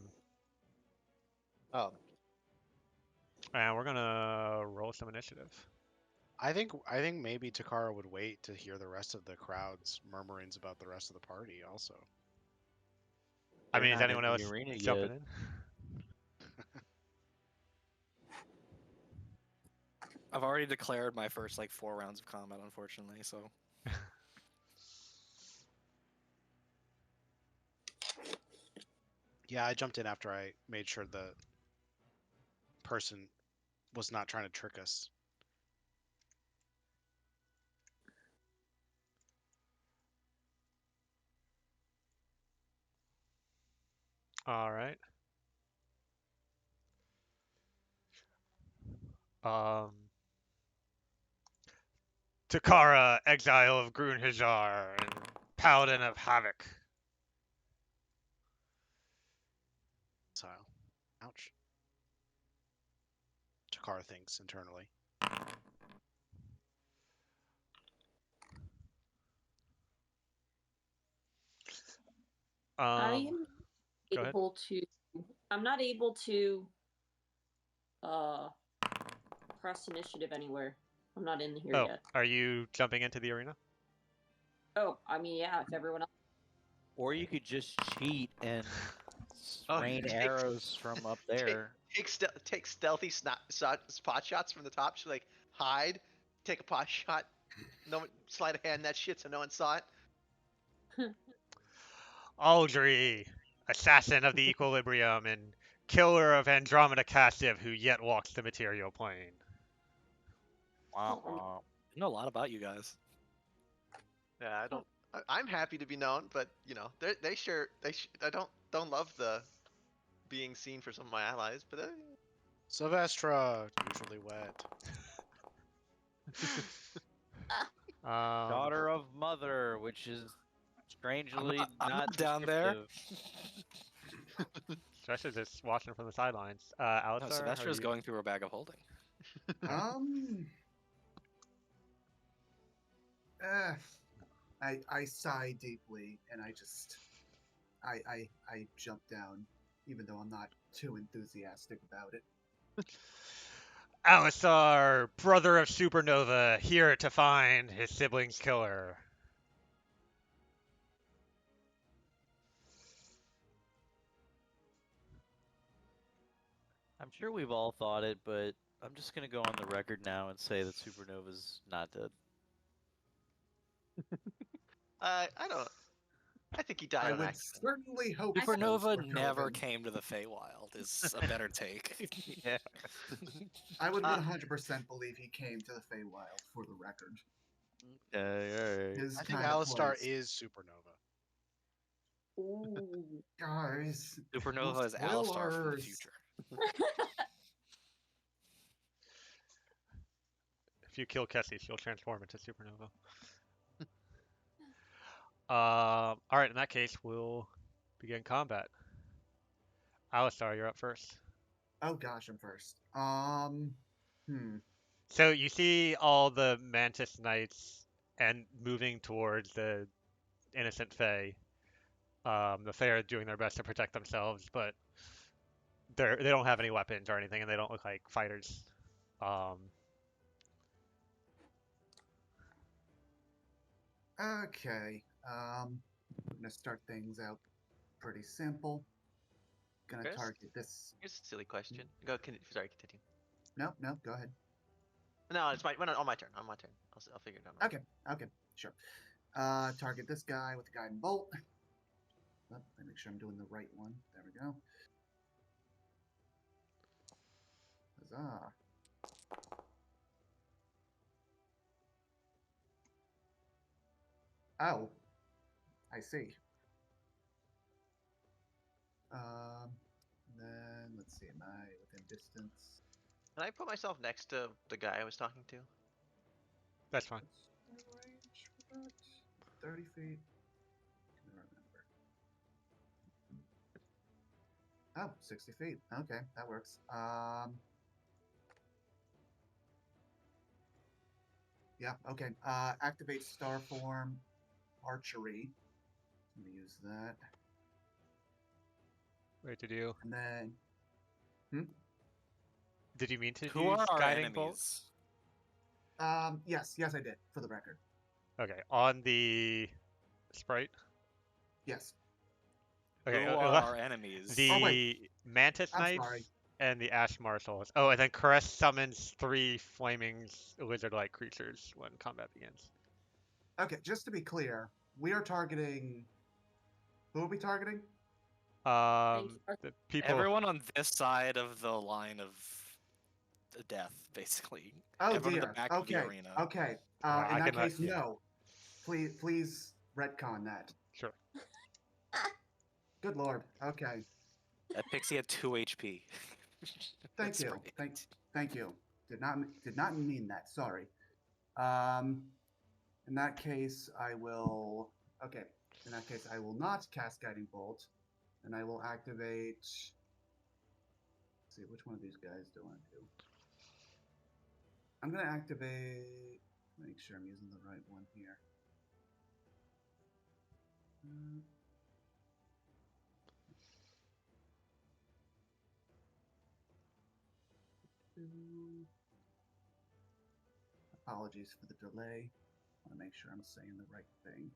And we're gonna roll some initiative. I think maybe Takara would wait to hear the rest of the crowd's murmurings about the rest of the party also. I They're mean, is not in anyone the else arena jumping yet. in? I've already declared my first like 4 rounds of combat, unfortunately. So Yeah, I jumped in after I made sure the person was not trying to trick us. All right. Um, Takara, Exile of Grunhajar, and Paladin of Havoc. Exile. Ouch. Takara thinks internally. I Um, am Go ahead. able to. I'm not able to press initiative anywhere. I'm not in here Oh, yet. are you jumping into the arena? Oh, I mean, yeah. If everyone else. Or you could just cheat and Oh, rain take- arrows from up there. take stealthy spot shots from the top. Just like hide, take a pot shot. No one slide a hand in that shit so no one saw it. Aldri, assassin of the equilibrium and killer of Andromeda Castive who yet walks the material plane. Wah, Oh, wah. I know a lot about you guys. Yeah, I don't. I'm happy to be known, but you know, I don't love the being seen for some of my allies, but Sylvestra, usually wet. Daughter of Mother, which is strangely I'm not not down there. descriptive. Stress is just watching from the sidelines. No, Alistar, are Sylvestra's you... going through her bag of holding. Uh, I sigh deeply and I jump down, even though I'm not too enthusiastic about it. Alistar, brother of Supernova, here to find his sibling's killer. I'm sure we've all thought it, but I'm just gonna go on the record now and say that Supernova's not dead. I don't. I think he died I on would accident. certainly hope so, Supernova for never Coven. came to the Feywild. Is a better take. Yeah. I would 100% believe he came to the Feywild, for the record. Alright. His I think kind of Alistar place. is Supernova. Ooh. Guys. Supernova is Alistar from the future. If you kill Kessie, she'll transform into Supernova. All right, in that case, we'll begin combat. Alistar, you're up first. Oh gosh, I'm first. So you see all the Mantis Knights and moving towards the innocent Fae. The Fae are doing their best to protect themselves, but they don't have any weapons or anything, and they don't look like fighters. Okay. I'm gonna start things out pretty simple. Gonna Chris? target this. Here's a silly question. Sorry, continue. No, go ahead. No, it's on my turn. On my turn. I'll figure it out. Okay. Sure. Target this guy with the guiding bolt. Oh, let me make sure I'm doing the right one. There we go. Huzzah. Oh, I see. Then let's see. Am I within distance? Can I put myself next to the guy I was talking to? That's fine. What's my range for that? 30 feet. Can I remember? Oh, 60 feet. Okay, that works. Yeah, okay. Activate star form archery. I'm gonna use that. Wait, did you And then mean to Who are use our guiding bolt? enemies? yes, I did, for the record. Okay, on the sprite. Yes. Okay, Who are our enemies? the Oh, wait. Mantis I'm Knights sorry. and the Ash Marshals. Oh, and then Caress summons 3 flaming lizard-like creatures when combat begins. Okay, just to be clear, we are targeting. Who are we targeting? The people. Everyone on this side of the line of the death, basically. Oh Everyone in dear. the back of the Okay. arena. Okay. I In that can let- case, yeah. no. Please retcon that. Sure. Good lord. Okay. That pixie had 2 HP. Thank That's you. right. Thank you. Did not mean that. Sorry. In that case, I will. Okay. In that case, I will not cast Guiding Bolt, and I will activate. Let's see, which one of these guys do I want to do? I'm gonna activate. Make sure I'm using the right one here. Apologies for the delay. I want to make sure I'm saying the right thing.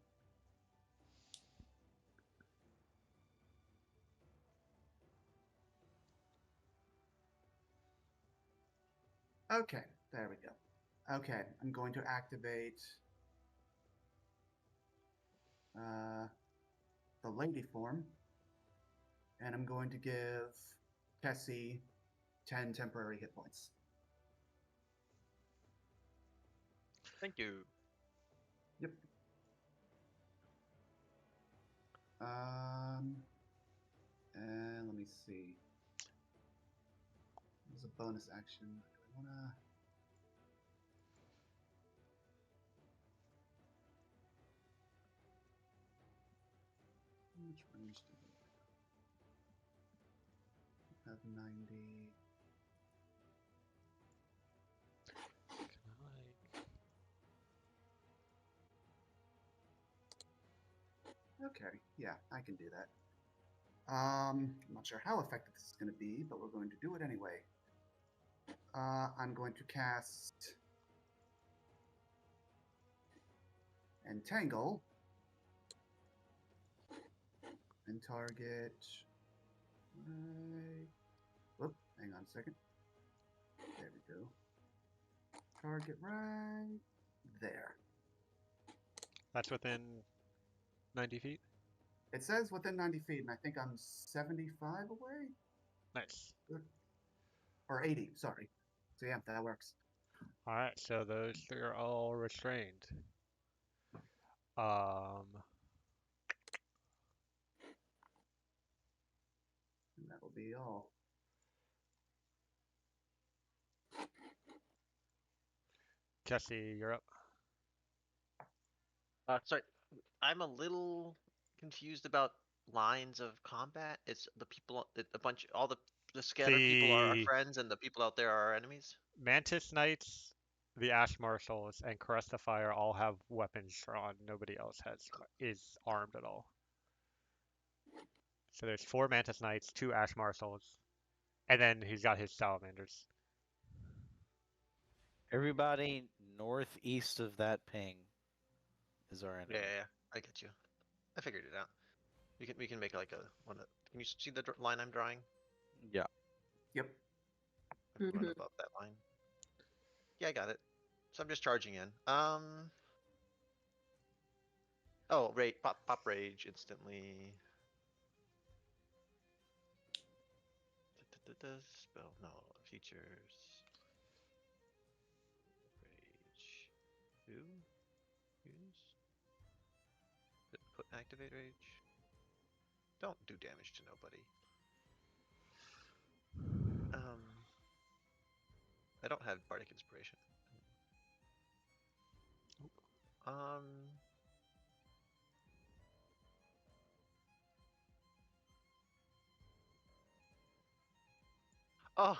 Okay, there we go. Okay, I'm going to activate the lady form, and I'm going to give Tessie 10 temporary hit points. Thank you. Yep. And let me see. There's a bonus action. Do I wanna? How much range do we have? 90. Okay, yeah, I can do that. I'm not sure how effective this is going to be, but we're going to do it anyway. I'm going to cast Entangle and target. Right. Whoop, hang on a second. There we go. Target right there. That's within 90 feet? It says within 90 feet, and I think I'm 75 away? Nice. Good. Or 80, sorry. So yeah, that works. Alright, so those 3 are all restrained. Um, And that'll be all. Jesse, you're up. Sorry, I'm a little confused about lines of combat. It's the people, a bunch, all the scatter people are our The friends, and the people out there are our enemies. Mantis Knights, the Ash Marshals, and Caress the Fire all have weapons drawn. Nobody else is armed at all. So there's 4 Mantis Knights, 2 Ash Marshals, and then he's got his Salamanders. Everybody northeast of that ping is our enemy. Yeah, I get you. I figured it out. We can make like a one. Can you see the line I'm drawing? Yeah. Yep. I can run above that line. Yeah, I got it. So I'm just charging in. Oh, pop rage instantly. Spell no features. Rage. Who? Use. Put activate rage. Don't do damage to nobody. I don't have bardic inspiration. Oh,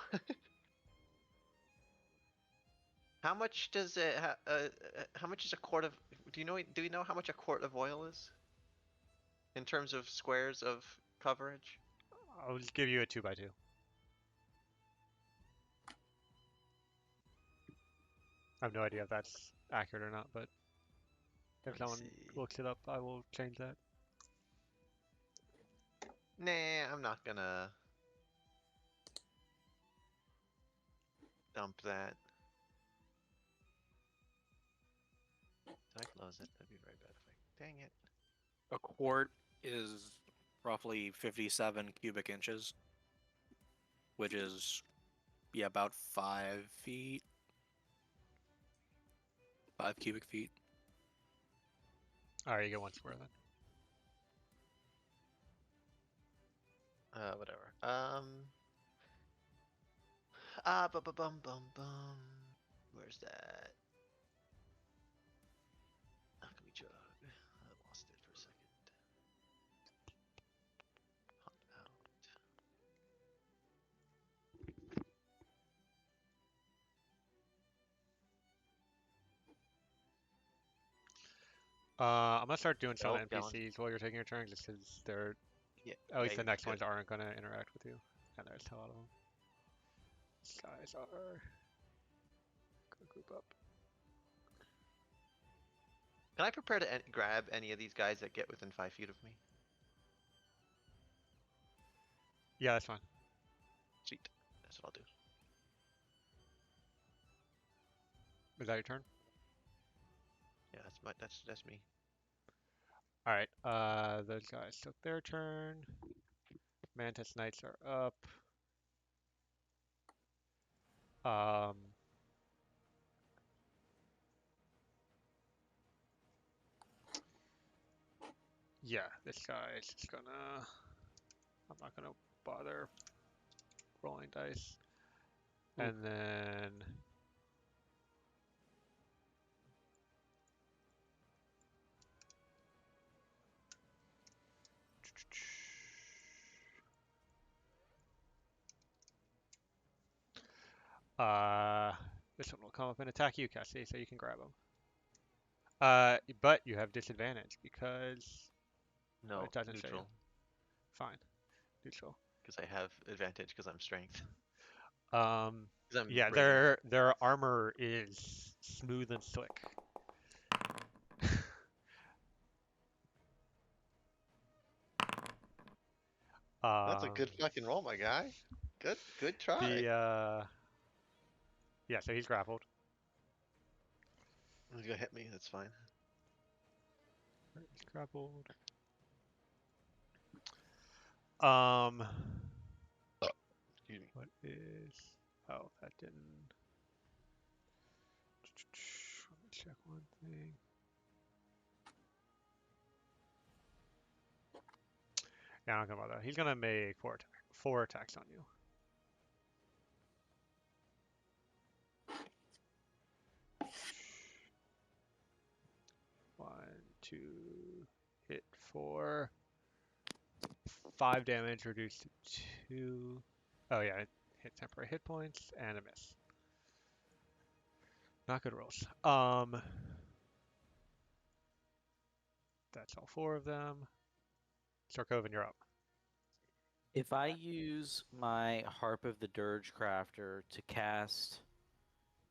how much does it? How much is a quart of? Do you know? Do we know how much a quart of oil is? In terms of squares of coverage? I'll just give you a 2x2. I have no idea if that's accurate or not, but if someone looks it up, I will change that. Nah, I'm not gonna dump that. Did I close it? That'd be very bad if I. Dang it. A quart is roughly 57 cubic inches, which is about 5 feet. 5 cubic feet. Alright, you get 1 square then. Whatever. Bum. Where's that? Alchemy jug. I lost it for a second. Hunt out. I'm gonna start doing some Oh, gallon. NPCs while you're taking your turn, just because they're Yeah. at least Yeah, the next good. ones aren't gonna interact with you, and there's a lot of them. These guys are gonna group up. Can I prepare to grab any of these guys that get within 5 feet of me? Yeah, that's fine. Sweet. That's what I'll do. Is that your turn? Yeah, that's me. Alright, those guys took their turn. Mantis Knights are up. Yeah, this guy is just gonna. I'm not gonna bother rolling dice. And then. This one will come up and attack you, Cassie, so you can grab him. But you have disadvantage because No, it doesn't show you. neutral. Fine, neutral. Because I have advantage because I'm strength. Yeah, their armor is smooth and slick. That's a good fucking roll, my guy. Good try. Yeah, so he's grappled. He's gonna hit me. That's fine. He's grappled. Excuse me. What is? Oh, that didn't. Let me check one thing. Yeah, I'm not gonna bother. He's gonna make four attacks on you. One, two, hit for 5 damage, reduced to 2. Oh yeah, it hit temporary hit points and a miss. Not good rolls. That's all 4 of them. Sarkovan, you're up. If I use my Harp of the Dirge Crafter to cast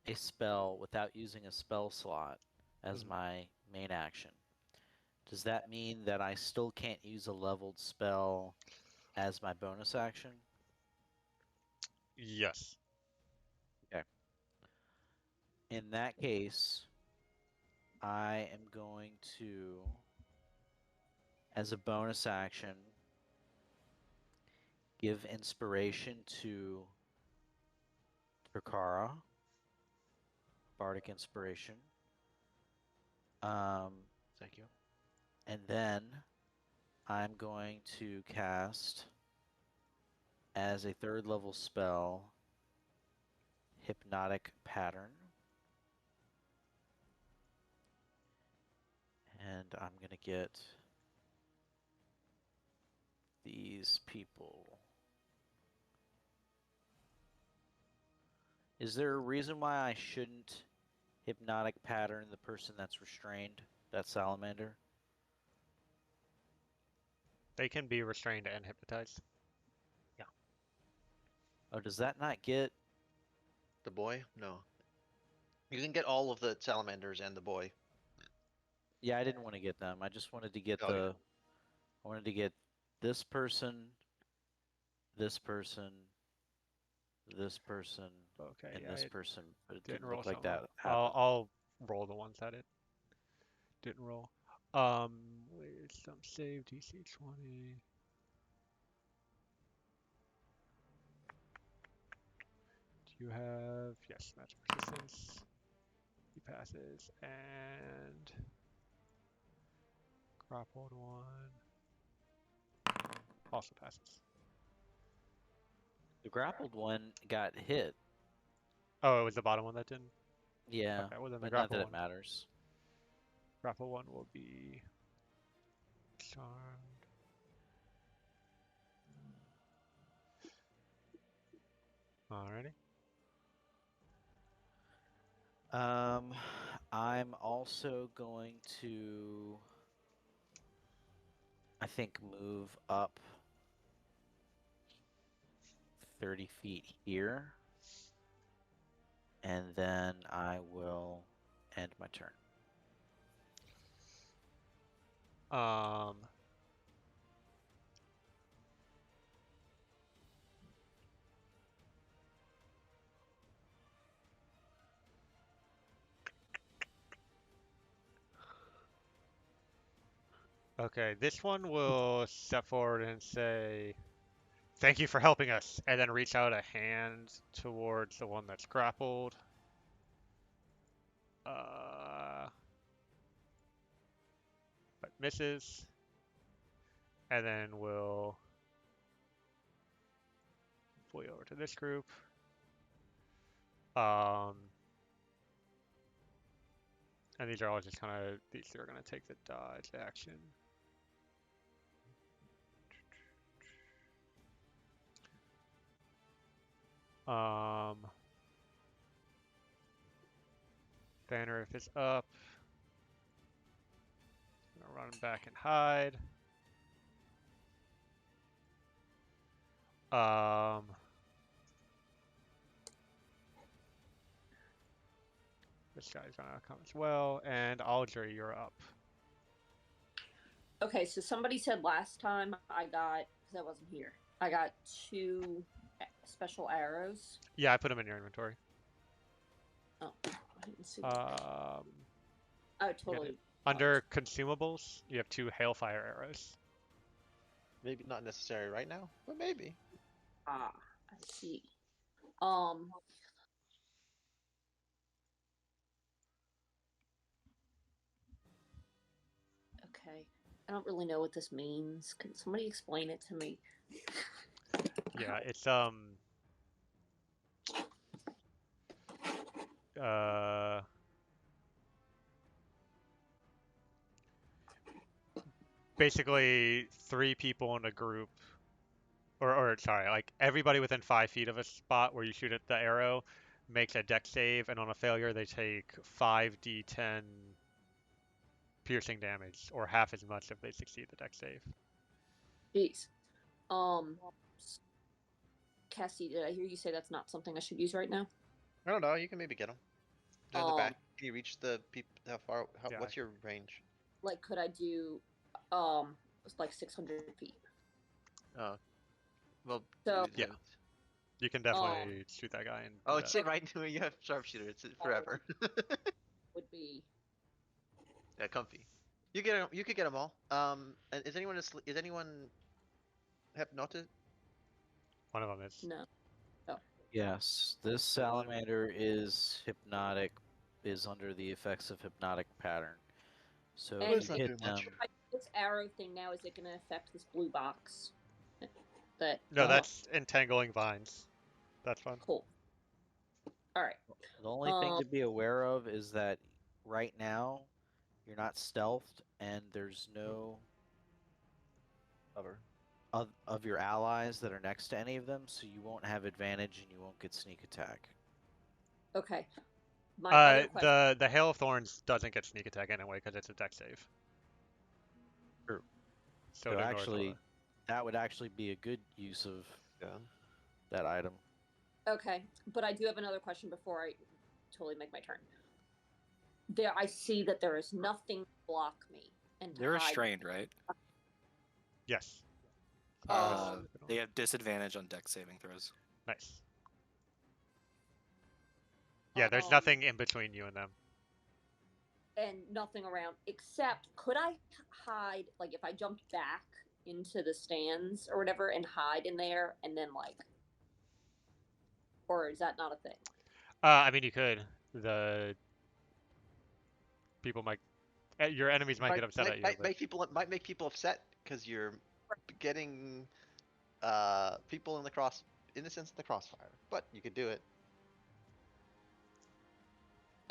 a spell without using a spell slot as my main action, does that mean that I still can't use a leveled spell as my bonus action? Yes. Okay. In that case, I am going to As a bonus action, give inspiration to Takara. Bardic inspiration. Thank you. And then I'm going to cast as a 3rd level spell Hypnotic Pattern. And I'm going to get these people. Is there a reason why I shouldn't Hypnotic Pattern the person that's restrained, that salamander? They can be restrained and hypnotized. Oh, does that not get... The boy? No. You can get all of the salamanders and the boy. Yeah, I didn't want to get them. I just wanted to get Oh, yeah. I wanted to get this person, this person, this person, Okay, and yeah, this it person. But it didn't didn't roll look like somehow. that happened. I'll roll the ones that it didn't roll. Wait, some save DC 20. Do you have, yes, magic resistance. He passes, and grappled one also passes. The grappled one got hit. Oh, it was the bottom one that didn't? Yeah, Okay, well then the but not grapple that one. it matters. Grapple one will be charmed. Alrighty. I'm also going to, I think, move up 30 feet here. And then I will end my turn. Um, okay, this one will step forward and say, "Thank you for helping us," and then reach out a hand towards the one that's grappled. But misses. And then we'll flee over to this group. And these are all just kind of, these two are going to take the dodge action. Banner if it's up. Gonna run back and hide. This guy's gonna come as well, and Aldry, you're up. Okay, so somebody said last time I got, because I wasn't here, I got 2 special arrows. Yeah, I put them in your inventory. Oh, I didn't see. Oh, totally. Under consumables, you have 2 hailfire arrows. Maybe not necessary right now, but maybe. I see. Okay. I don't really know what this means. Can somebody explain it to me? Yeah, it's basically 3 people in a group, or sorry, like everybody within 5 feet of a spot where you shoot at the arrow makes a dex save, and on a failure they take 5d10 piercing damage, or half as much if they succeed the dex save. Jeez. Cassie, did I hear you say that's not something I should use right now? I don't know. You can maybe get them. They're in the back. Can you reach the people? How far? Yeah. What's your range? Like, could I do, like 600 feet? Well, So, yeah. You can definitely shoot that guy. And oh, it's sitting right into it. You have sharpshooter. It's forever. would be. Yeah, comfy. You get 'em- You could get them all. And is anyone asleep? Is anyone hypnotic? One of them is. No. Oh. Yes, this salamander is hypnotic, is under the effects of hypnotic pattern. So And if That's you not hit too them, much. This arrow thing now, is it going to affect this blue box? That No, that's entangling vines. That's fun. cool. All right. the only thing to be aware of is that right now you're not stealthed, and there's no Cover. of your allies that are next to any of them, so you won't have advantage and you won't get sneak attack. Okay. My other question. The Hail of Thorns doesn't get sneak attack anyway because it's a deck save. True. So So it ignores actually, all that would actually be a good use of Yeah. that item. Okay, but I do have another question before I totally make my turn. There, I see that there is nothing to block me and to They're hide. restrained, right? that. Yes. They have disadvantage on deck saving throws. Nice. Yeah, there's Um, nothing in between you and them. and nothing around except could I hide, like if I jumped back into the stands or whatever and hide in there and then like, or is that not a thing? I mean, you could. The people might, your enemies might get upset at you. Might make people upset because you're getting people in the innocents in the crossfire. But you could do it.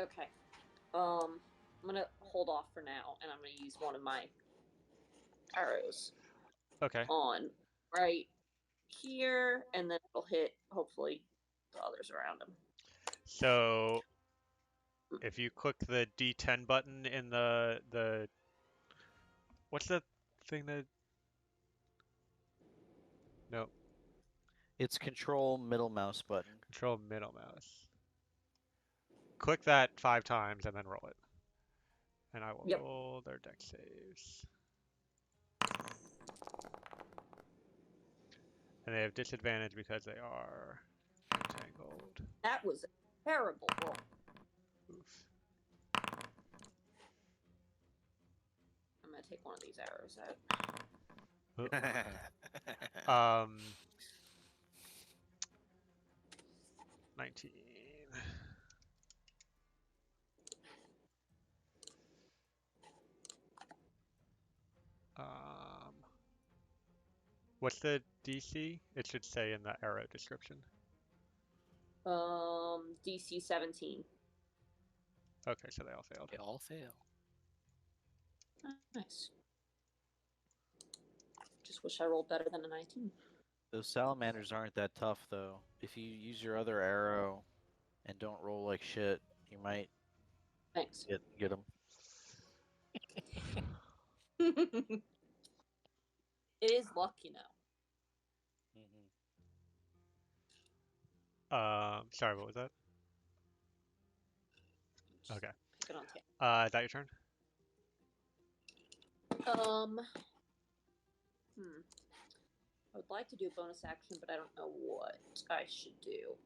Okay. I'm gonna hold off for now and I'm gonna use one of my arrows Okay. on right here, and then it'll hit hopefully the others around him. So if you click the D10 button in the what's the thing that no It's control middle mouse button. control middle mouse. Click that 5 times and then roll it. And I will roll their deck saves. And they have disadvantage because they are entangled. That was a terrible roll. Oof. I'm gonna take one of these arrows out. 19. What's the DC? It should say in the arrow description. DC 17. Okay, so they all failed. They all fail. Nice. Just wish I rolled better than a 19. Those salamanders aren't that tough, though. If you use your other arrow and don't roll like shit, you might Thanks. get them. It is luck, you know. Sorry, what was that? Okay. Pick it on tape. Is that your turn? I would like to do a bonus action, but I don't know what I should do.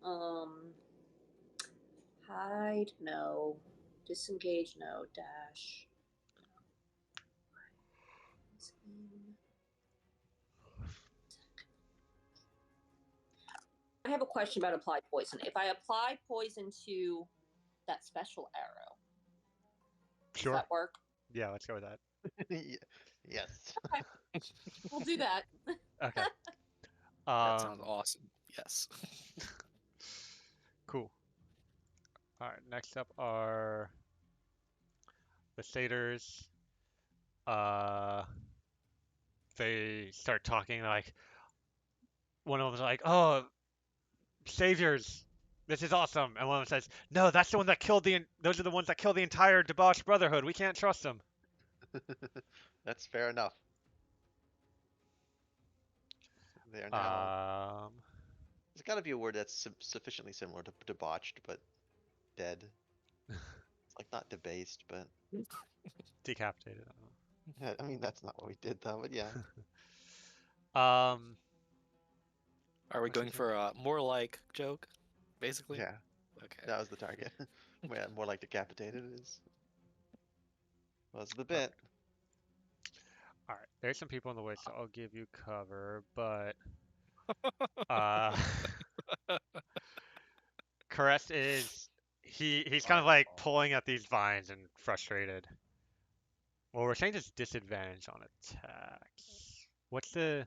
Hide, no. Disengage, no. Dash. I have a question about applied poison. If I apply poison to that special arrow, does that work? Yeah, let's go with that. Yes. Okay. We'll do that. Okay. That sounds awesome. Yes. Cool. All right, next up are the satyrs. They start talking like one of them's like, "Oh, saviors, this is awesome," and one of them says, "No, that's the one that killed the. Those are the ones that killed the entire debauched brotherhood. We can't trust them." That's fair enough. They are now. There's got to be a word that's sufficiently similar to debauched, but dead. It's like not debased, but decapitated. I mean, that's not what we did, though. But yeah. Are we going for a more like joke, basically? Yeah. Okay. That was the target. Yeah, more like decapitated was the bit. All right, there's some people in the way, so I'll give you cover, but uh, Caress is he's kind of like pulling at these vines and frustrated. Well, we're saying it's disadvantage on attacks. What's the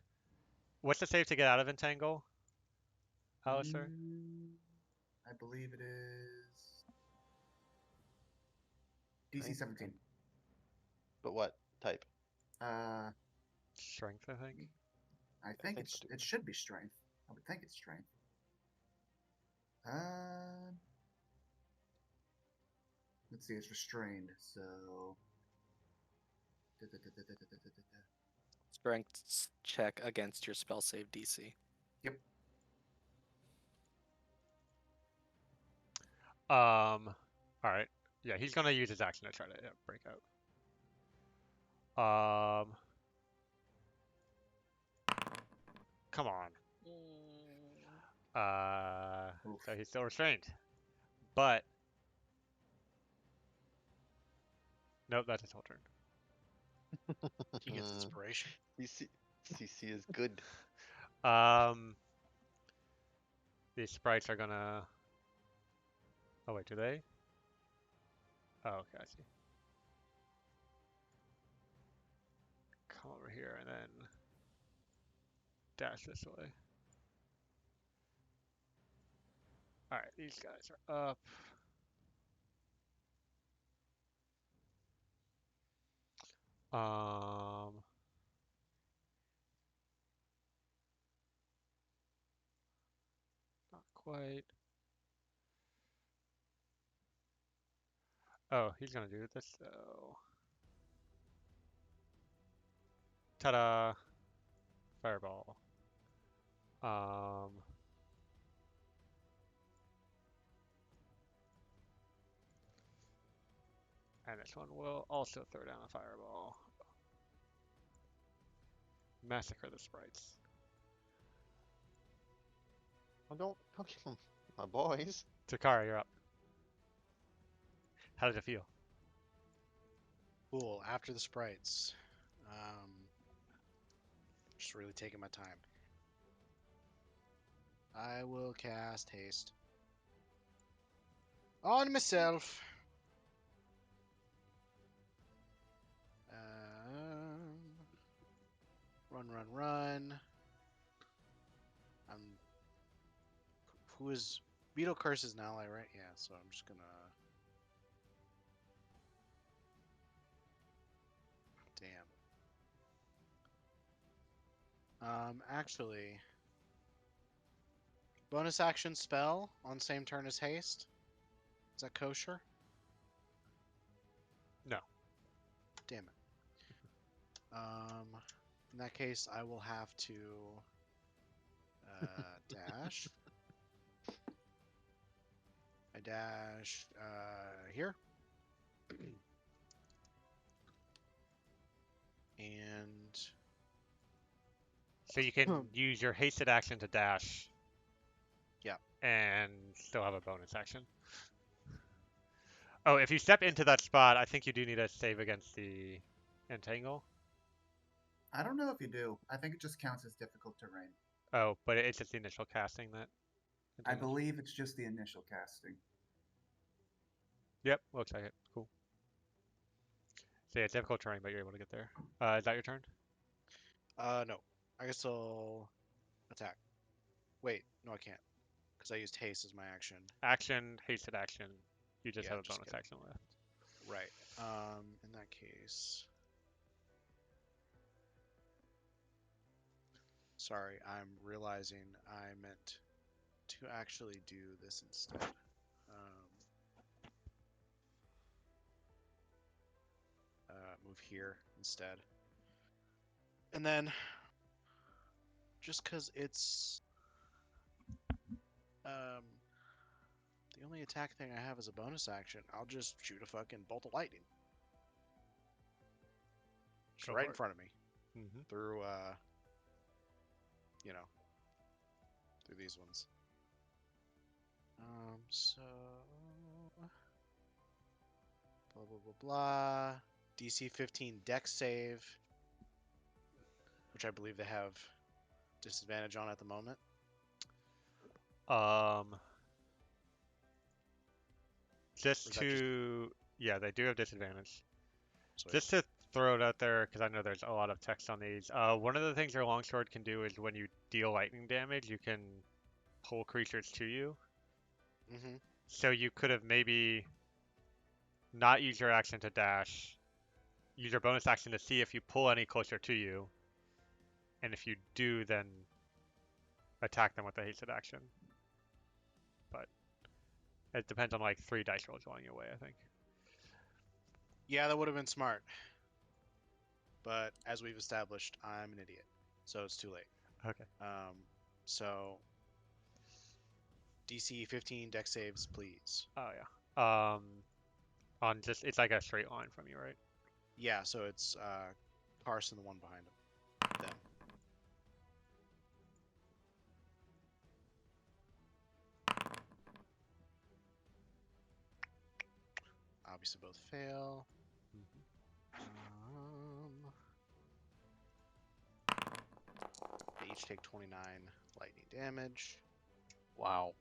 save to get out of entangle, Alistair? I believe it is DC 17. But what type? Uh, Strength, I think. I think it should be strength. I would think it's strength. Let's see, it's restrained, so. Strength check against your spell save DC. Yep. All right. Yeah, he's gonna use his action to try to break out. Come on. So he's still restrained, but nope, that's his whole turn. He gets inspiration. CC is good. These sprites are gonna. Oh wait, do they? Oh, okay, I see. Come over here and then dash this way. All right, these guys are up. Not quite. Oh, he's gonna do this though. Ta-da! Fireball. And this one will also throw down a fireball. Massacre the sprites. Oh, don't kill my boys. Takara, you're up. How does it feel? Cool. After the sprites. Just really taking my time. I will cast haste on myself. Run. Who is Beetle Curse is an ally, right? Yeah. So I'm just gonna. Damn. Actually, bonus action spell on same turn as haste. Is that kosher? No. Damn it. In that case, I will have to dash. I dash here. And So you can use your hasted action to dash. Yeah. And still have a bonus action. Oh, if you step into that spot, I think you do need a save against the entangle. I don't know if you do. I think it just counts as difficult terrain. Oh, but it's just the initial casting that. I believe it's just the initial casting. Yep, looks like it. Cool. So yeah, it's difficult terrain, but you're able to get there. Is that your turn? No. I guess I'll attack. Wait, no, I can't, because I used haste as my action. Action, hasted action. You just Yeah, have a bonus action left. Right. In that case. Sorry, I'm realizing I meant to actually do this instead. Move here instead. And then, just because it's the only attack thing I have is a bonus action, I'll just shoot a fucking bolt of lightning. Just right in front of me. Mm-hmm. Through, through these ones. So... Blah, blah, blah, blah. DC 15 dex save. which I believe they have disadvantage on at the moment. Just to yeah, they do have disadvantage. Sweet. Just to throw it out there, because I know there's a lot of text on these. One of the things your longsword can do is when you deal lightning damage, you can pull creatures to you. Mm-hmm. So you could have maybe not used your action to dash, use your bonus action to see if you pull any closer to you, and if you do, then attack them with a hasted action. But it depends on like 3 dice rolls going your way, I think. Yeah, that would have been smart. But as we've established, I'm an idiot, so it's too late. Okay. So DC 15 deck saves, please. Oh yeah. On just it's like a straight line from you, right? Yeah, so it's Carson, the one behind him. Them. Obviously, both fail. They each take 29 lightning damage. Wow.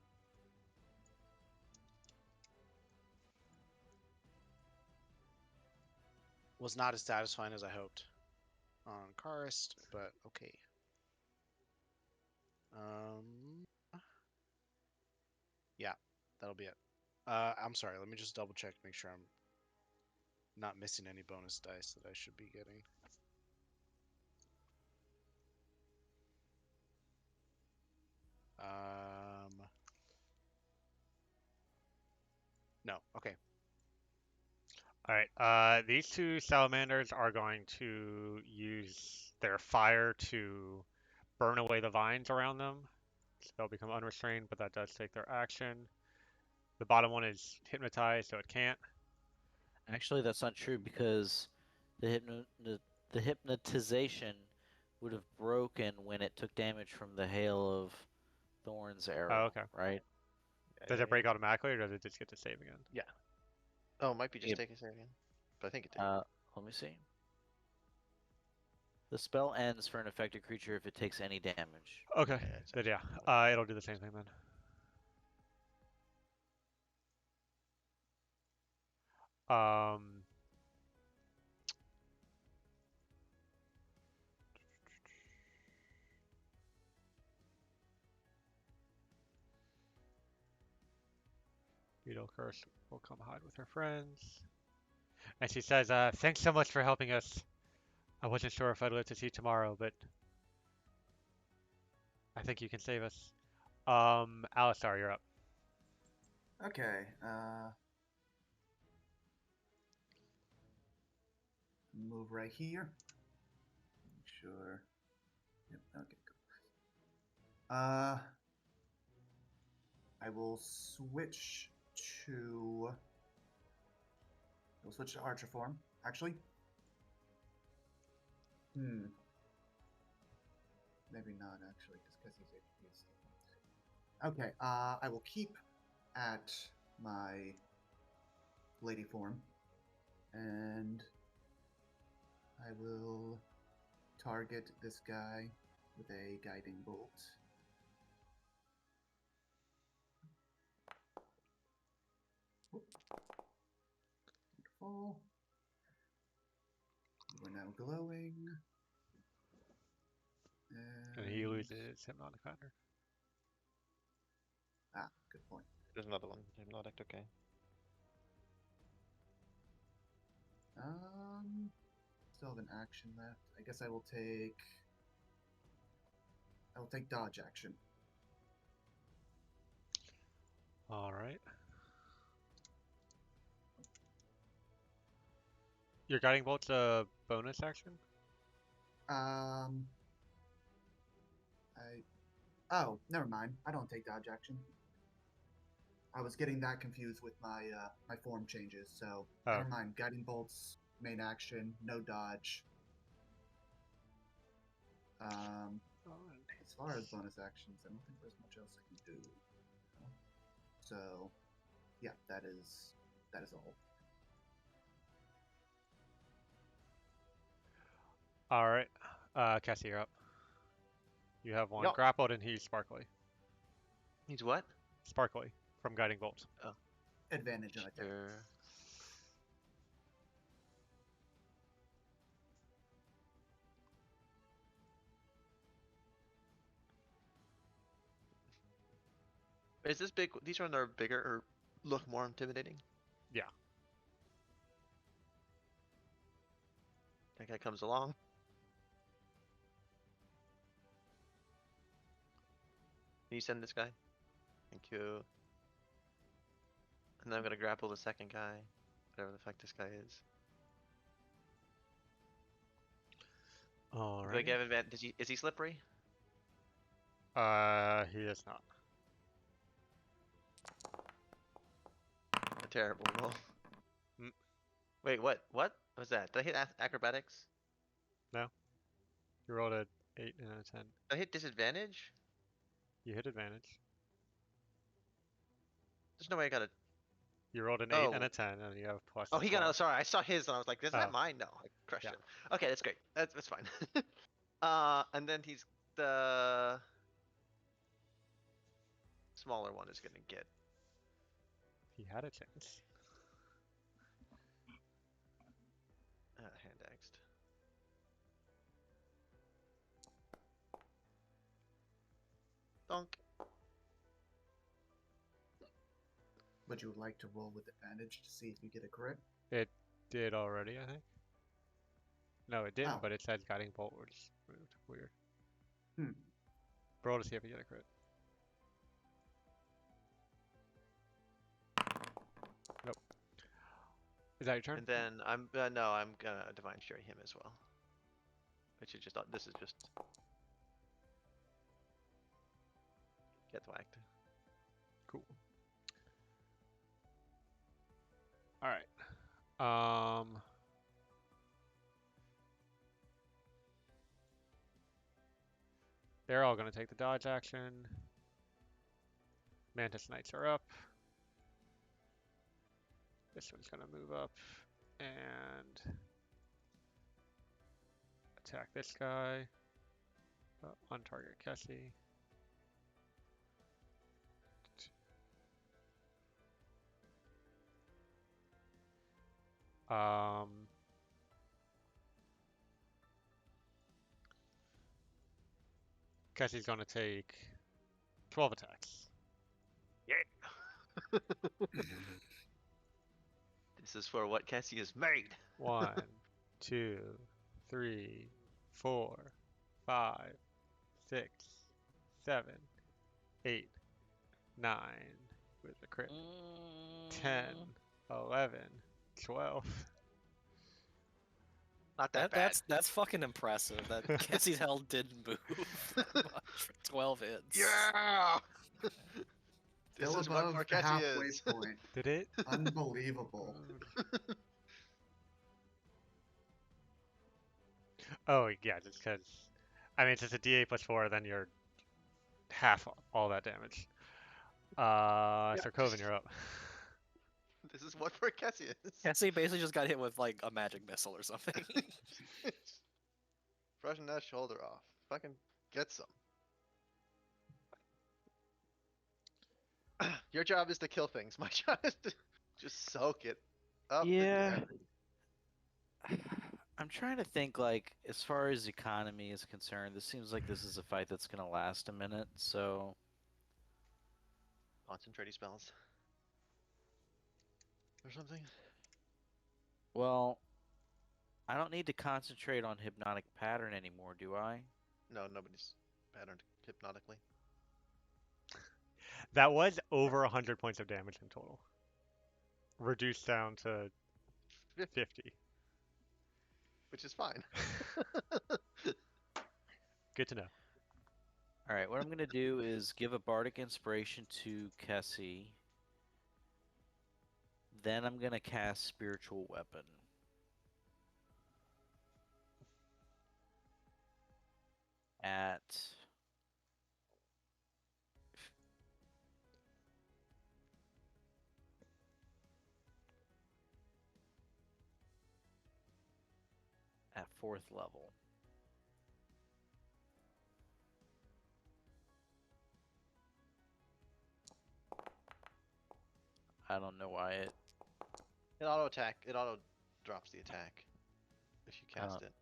Was not as satisfying as I hoped on Karst, but okay. Yeah, that'll be it. I'm sorry, let me just double check to make sure I'm not missing any bonus dice that I should be getting. No, okay. All right. These 2 salamanders are going to use their fire to burn away the vines around them. So they'll become unrestrained, but that does take their action. The bottom one is hypnotized, so it can't. Actually, that's not true because the hypnotization would have broken when it took damage from the hail of thorns arrow. Oh, okay. Right? Does it break automatically, or does it just get to save again? Yeah. Oh, it might be just Yep. taking a second, but I think it did. Let me see. The spell ends for an affected creature if it takes any damage. Okay. Yeah, it's Then yeah, it'll do the same thing then. Beetle Curse will come hide with her friends. And she says, thanks so much for helping us. I wasn't sure if I'd live to see tomorrow, but I think you can save us. Alistar, you're up. Okay. Move right here. Make sure. Yep. Okay. Cool. I will switch to. We'll switch to Archer form. Actually. Maybe not actually, just because he's. Okay. I will keep at my lady form, and I will target this guy with a guiding bolt. Wonderful. We're now glowing. And he loses Hypnotic Pattern. Ah, good point. There's another one. Hypnotic, okay. Still have an action left. I guess I will take. I will take dodge action. All right. Your Guiding Bolt's a bonus action? Oh, never mind. I don't take dodge action. I was getting that confused with my my form changes, so never mind. Guiding bolts, main action, no dodge. As far as bonus actions, I don't think there's much else I can do. So, yeah, that is all. All right. Cassie, you're up. You have one Yup. grappled and he's sparkly. He's what? Sparkly from guiding bolt. Oh, Advantage on attack. sure. Is this big? These ones are bigger or look more intimidating? Yeah. That guy comes along. Can you send this guy? Thank you. And then I'm gonna grapple the second guy, whatever the fuck this guy is. All Do I right. give advantage? Is he slippery? He is not. A terrible roll. Mm. Wait, what? What was that? Did I hit acrobatics? You rolled a 8 and a 10. Did I hit disadvantage? You hit advantage. There's no way I got a. You rolled an 8 Oh. and a 10, and you have plus. Oh, he got. 12. Oh, sorry. I saw his and I was like, "Isn't that Oh. mine?" No, I crushed Yeah. him. Okay, that's great. That's fine. And then he's the smaller one is gonna get. He had a chance. Hand axed. Donk. Would you like to roll with advantage to see if you get a crit? It did already, I think. No, it didn't, Oh. but it says guiding bolt was moved. Weird. Hmm. Roll to see if you get a crit. Nope. Is that your turn? And then I'm no, I'm gonna divine fury him as well. Which is just this is just get whacked. Cool. All right. They're all gonna take the dodge action. Mantis Knights are up. This one's gonna move up and attack this guy. On target Kessie. Kessie's gonna take 12 attacks. Yeah. This is for what Cassie is made. 1, 2, 3, 4, 5, 6, 7, 8, 9 with a crit. 10, 11, 12. Not that bad. That's fucking impressive. That Kessie's health didn't move that much for 12 hits. Yeah. This Still is what above more the Cassie halfway is. point. Did it? Unbelievable. Oh, yeah, just because. I mean, it's just a d8 plus 4, then you're half all that damage. So Coven, you're up. This is what more Cassie is. Cassie basically just got hit with like a magic missile or something. Brushing that shoulder off. Fucking get some. Your job is to kill things. My job is to just soak it up. in the Yeah. air. I'm trying to think, like, as far as economy is concerned, this seems like this is a fight that's going to last a minute, so... Concentrating spells. Or something. Well, I don't need to concentrate on hypnotic pattern anymore, do I? No, nobody's patterned hypnotically. That was over 100 points of damage in total. Reduced down to 50. Which is fine. Good to know. Alright, what I'm going to do is give a bardic inspiration to Kessie. Then I'm going to cast Spiritual Weapon. At... at 4th level. I don't know why it. It auto attack. It auto drops the attack if you I cast don't. it,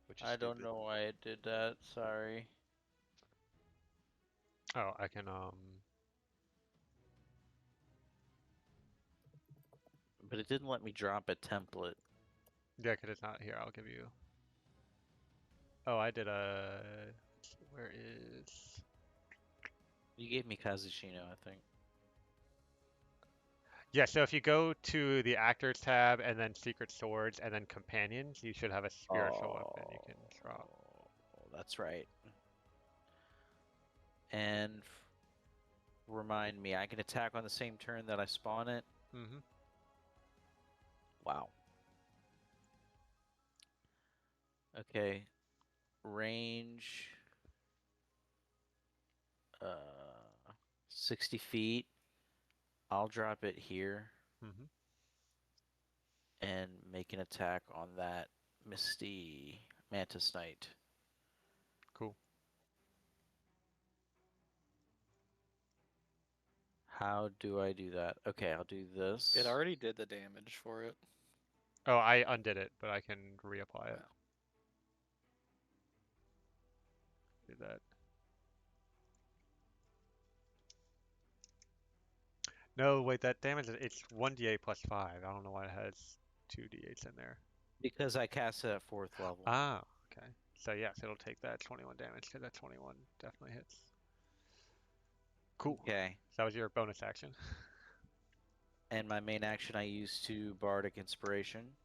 which is I don't stupid. know why it did that. Sorry. Oh, I can But it didn't let me drop a template. yeah, 'cause it's not here. I'll give you. Oh, I did a. Where is? You gave me Kazushino, I think. Yeah, so if you go to the actors tab and then secret swords and then companions, you should have a spiritual weapon you can drop. Oh, that's right. And remind me, I can attack on the same turn that I spawn it. Mm-hmm. Wow. Okay. Range. 60 feet. I'll drop it here Mm-hmm. and make an attack on that Misty Mantis Knight. Cool. How do I do that? Okay, I'll do this. It already did the damage for it. Oh, I undid it, but I can reapply it. Wow. Do that. No, wait, that damage it's 1d8 plus 5. I don't know why it has 2d8s in there. Because I cast it at 4th level. Ah, okay. So yes, it'll take that 21 damage because that 21 definitely hits. Cool. Okay. So that was your bonus action. And my main action I use to Bardic Inspiration.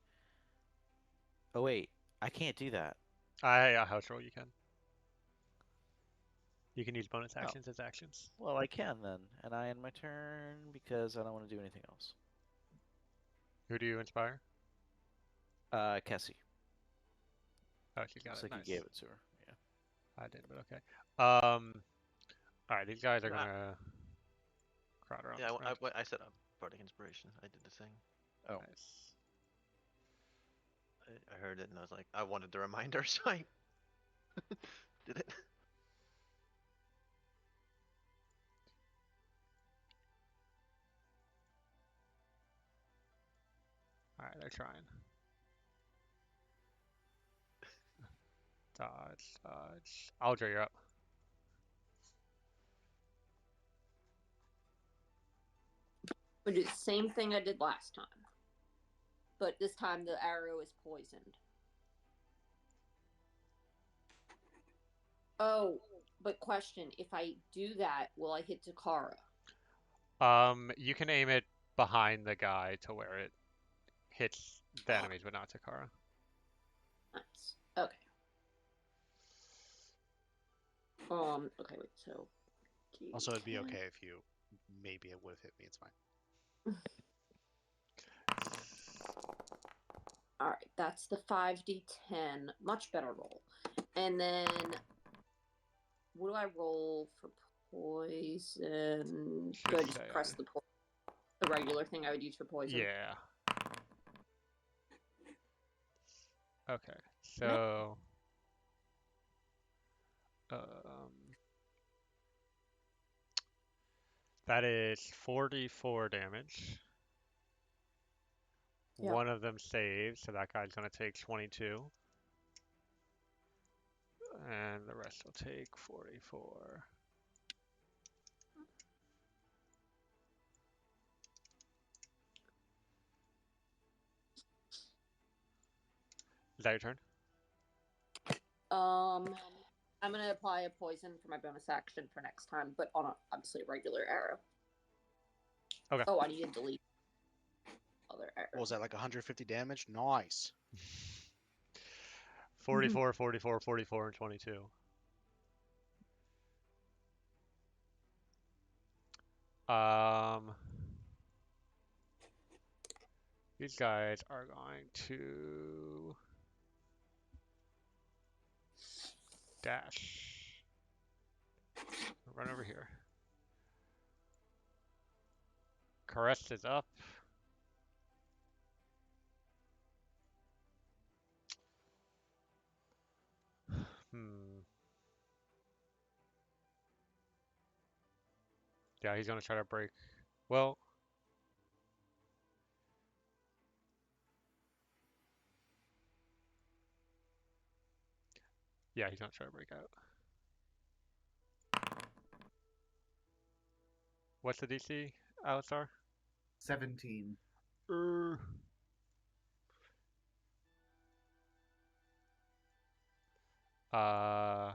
Oh wait, I can't do that. House roll you can. You can use bonus Oh. actions as actions. Well, I can then, and I end my turn because I don't want to do anything else. Who do you inspire? Cassie. Oh, she got Looks it. like Nice. you gave it to her. Yeah. I did, but okay. All right, these guys are gonna crowd around. Yeah, this guy. I set up Bardic Inspiration. I did the thing. Oh. Nice. I heard it and I was like, I wanted the reminder, so I did it. All right, they're trying. Dodge, dodge. Aldra, you're up. I do the same thing I did last time, but this time the arrow is poisoned. Oh, but question: if I do that, will I hit Takara? You can aim it behind the guy to where it hits the enemies, but not Takara. Nice. Okay. Okay, wait. So. Also, it'd be okay if you maybe it would have hit me. It's fine. All right, that's the 5d10. Much better roll. And then, what do I roll for poison? Do I just press the regular thing I would use for poison? Yeah. Okay, so that is 44 damage. Yeah. One of them saves, so that guy's gonna take 22. And the rest will take 44. Is that your turn? I'm gonna apply a poison for my bonus action for next time, but on obviously a regular arrow. Okay. Oh, I need to delete other arrow. What was that, like 150 damage? Nice. 44, 44, 44, and 22. These guys are going to dash. Run over here. Caress is up. Yeah, he's gonna try to break. Well, Yeah, he's gonna try to break out. What's the DC, Alistar? 17. Uh, uh,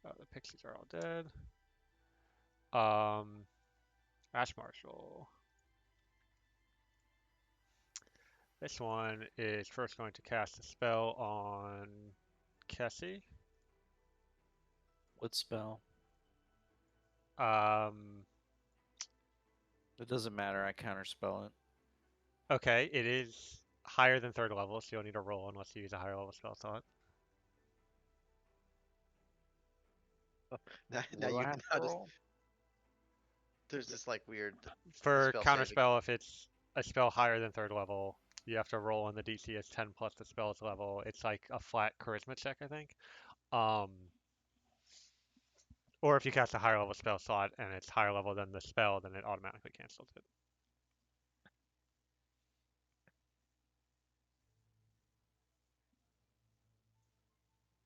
oh, the pixies are all dead. Ash Marshal. This one is first going to cast a spell on Kessie. What spell? Um, It doesn't matter. I counterspell it. okay, it is higher than 3rd level, so you'll need a roll unless you use a higher level spell slot. Now What do I you have now to just roll? there's this like weird For spell saving. counterspell, if it's a spell higher than 3rd level, you have to roll and the DC is 10 plus the spell's level. It's like a flat charisma check, I think. Um, or if you cast a higher level spell slot and it's higher level than the spell, then it automatically cancels it.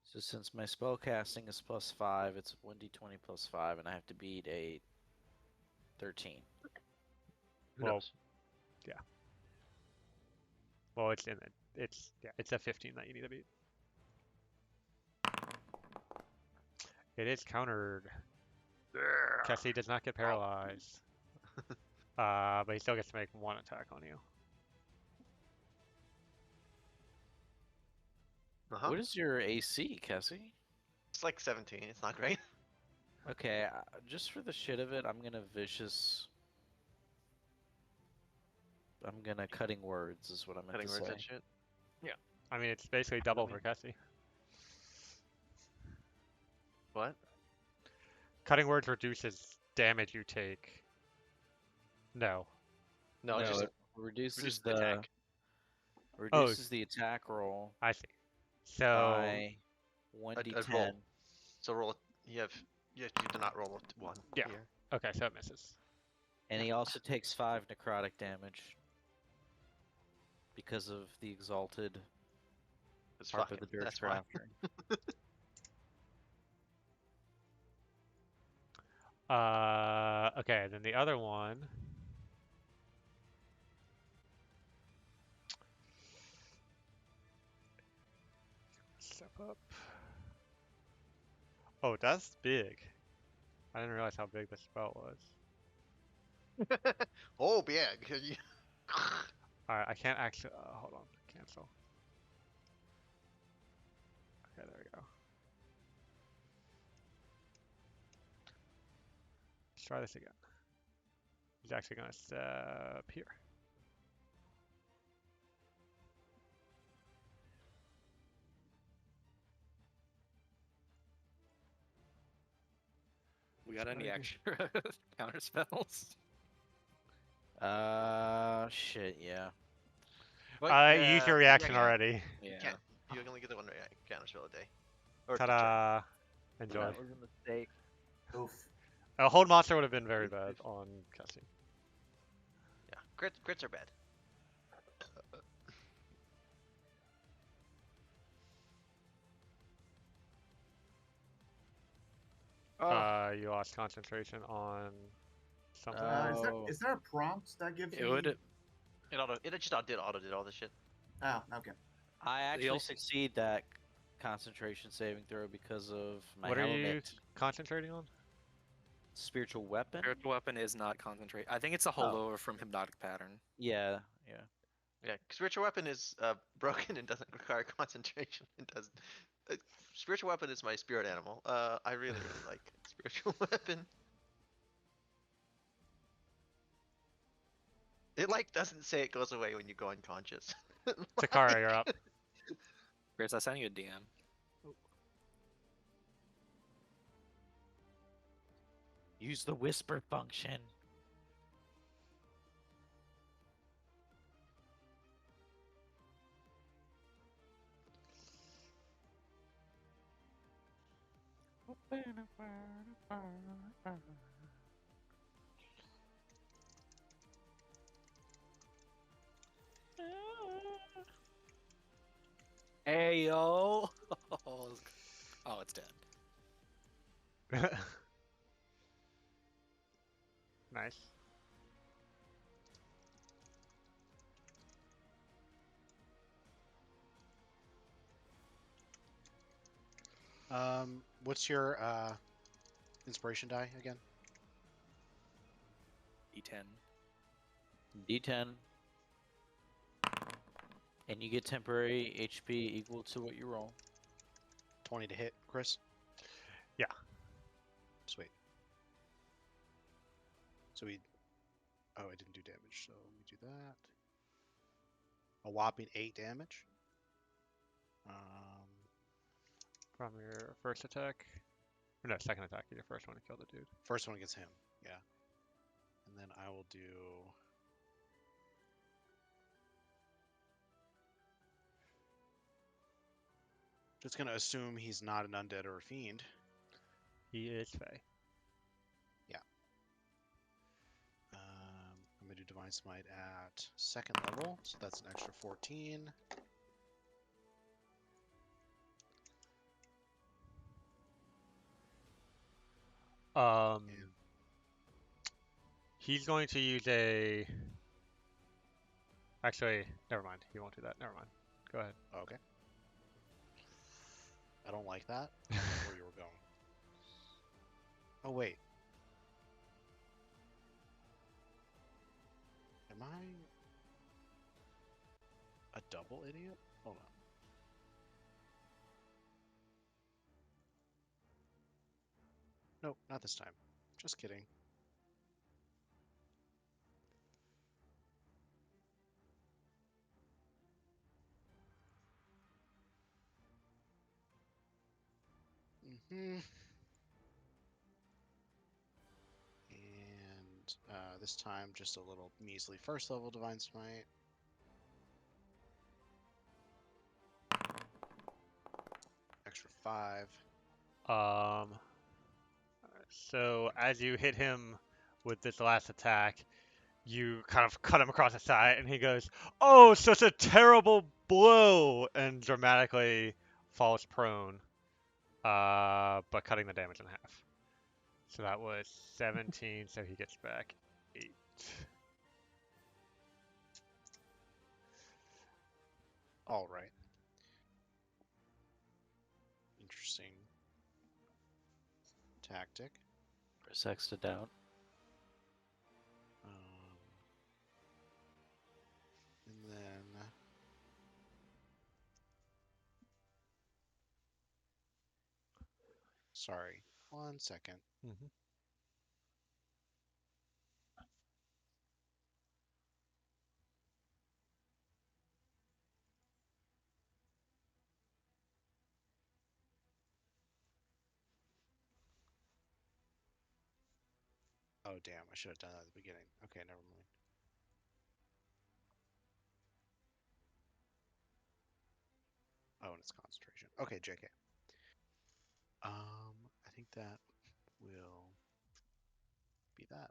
So since my spell casting is +5, it's 1d20 +5, and I have to beat a 13. Who Well, knows? yeah. Well, it's in it. It's a 15 that you need to beat. It is countered. Kessie does not get paralyzed. But he still gets to make 1 attack on you. What is your AC, Cassie? It's like 17. It's not great. Okay, just for the shit of it, I'm gonna vicious. I'm gonna cutting words is what I meant Cutting to words say. and shit. Yeah. I mean, it's basically double for Kessie. What? Cutting words reduces damage you take. No. No, it's No, just it reduces reduces the attack. reduces the attack roll I see. So by A 1d10. roll. So roll. You do not roll a 1 yeah. here. Okay, so it misses. And he also takes 5 necrotic damage because of the exalted It's Harp of fucking. the Dirge That's why. Crafter. Okay, then the other one. Step up. Oh, that's big. I didn't realize how big the spell was. Oh, yeah. Alright, I can't actually. Hold on. Cancel. Okay, there we go. Let's try this again. He's actually going to step here. We got any extra counter spells? Shit, yeah. You used your reaction already. You Yeah. can't. You can only get the one counter spell a day. Or Ta-da! Enjoy. That was a mistake. Oof. A hold monster would have been very bad on Cassie. Yeah, crits are bad. You lost concentration on something. Is there a prompt that gives It me? would. It just did all this shit. Oh, okay. I actually also- succeed that concentration saving throw because of my What are you helmet. concentrating on? Spiritual weapon? Spiritual weapon is not concentrate. I think it's a holdover from hypnotic pattern. Yeah. Yeah, spiritual weapon is broken and doesn't require concentration. It doesn't. Spiritual weapon is my spirit animal. I really like spiritual weapon. It like doesn't say it goes away when you go unconscious. Takara, you're up. Chris, I sent you a DM. Use the whisper function. Hey yo! Oh, it's dead. Nice. What's your inspiration die again? D10. D10. And you get temporary HP equal to what you roll. 20 to hit, Chris. Yeah. Sweet. So we. Oh, I didn't do damage, so let me do that. A whopping 8 damage. From your first attack. Or no, second attack. Your first one to kill the dude. First one against him, yeah. And then I will do. Just gonna assume he's not an undead or a fiend. He is Fey. Yeah. I'm gonna do Divine Smite at second level, so that's an extra 14. Um, And he's going to use a. Actually, never mind. He won't do that. Never mind. Go ahead. okay. I don't like that. I don't know where you were going. Oh wait. Am I a double idiot? Hold on. Nope, not this time. Just kidding. And this time, just a little measly first level Divine Smite. Extra 5. So as you hit him with this last attack, you kind of cut him across the side, and he goes, "Oh, such a terrible blow!" and dramatically falls prone, but cutting the damage in half. So that was 17, so he gets back 8. All right. Interesting tactic. Chris X'd out. And then sorry, 1 second. Mm-hmm. Oh damn, I should have done that at the beginning. Okay, never mind. Oh, and it's concentration. Okay, JK. I think that will be that.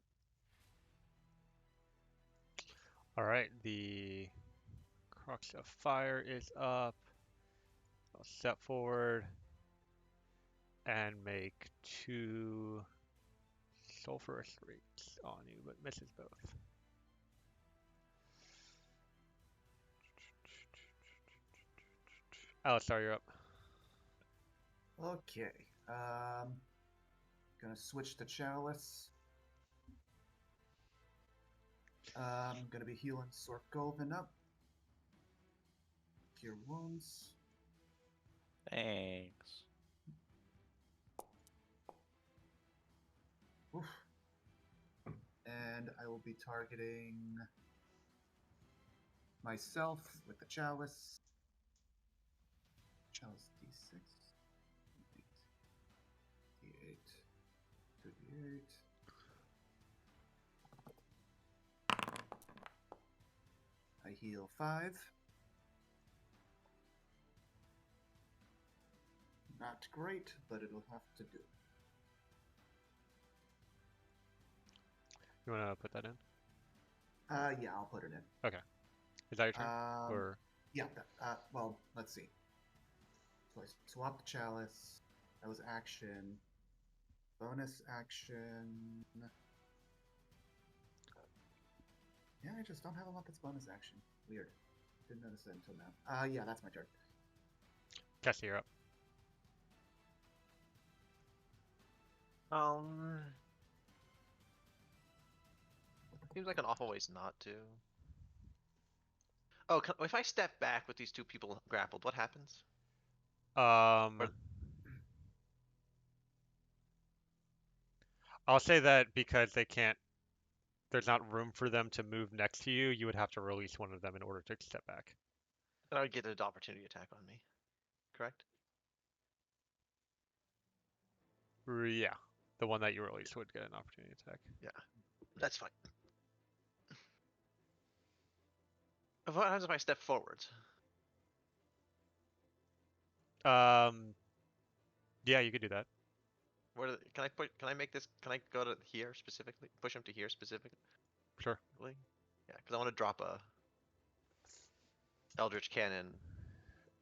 All right, the Crux of Fire is up. I'll step forward and make 2 sulfurous rates on you, but misses both. Alistar, you're up. Okay. Gonna switch to Chalice. Gonna be healing Sork Golden up. Cure wounds. Thanks. Oof. And I will be targeting myself with the Chalice. Chalice D6. D8. 2D8. I heal 5. Not great, but it'll have to do. You want to put that in? Yeah, I'll put it in. Okay. Is that your turn? Or Yeah. Well, let's see. So I swap the chalice. That was action. Bonus action. Yeah, I just don't have a lot that's bonus action. Weird. Didn't notice it until now. Yeah, that's my turn. Cassie, you're up. Seems like an awful ways not to. Oh, if I step back with these two people grappled, what happens? Or, I'll say that because they can't, there's not room for them to move next to you, you would have to release one of them in order to step back. I would get an opportunity attack on me, correct? Yeah, the one that you released would get an opportunity attack. Yeah, that's fine. What happens if I step forwards? Yeah, you could do that. Where can I put? Can I make this? Can I go to here specifically? Push him to here specifically? Sure. Yeah, because I want to drop a Eldritch Cannon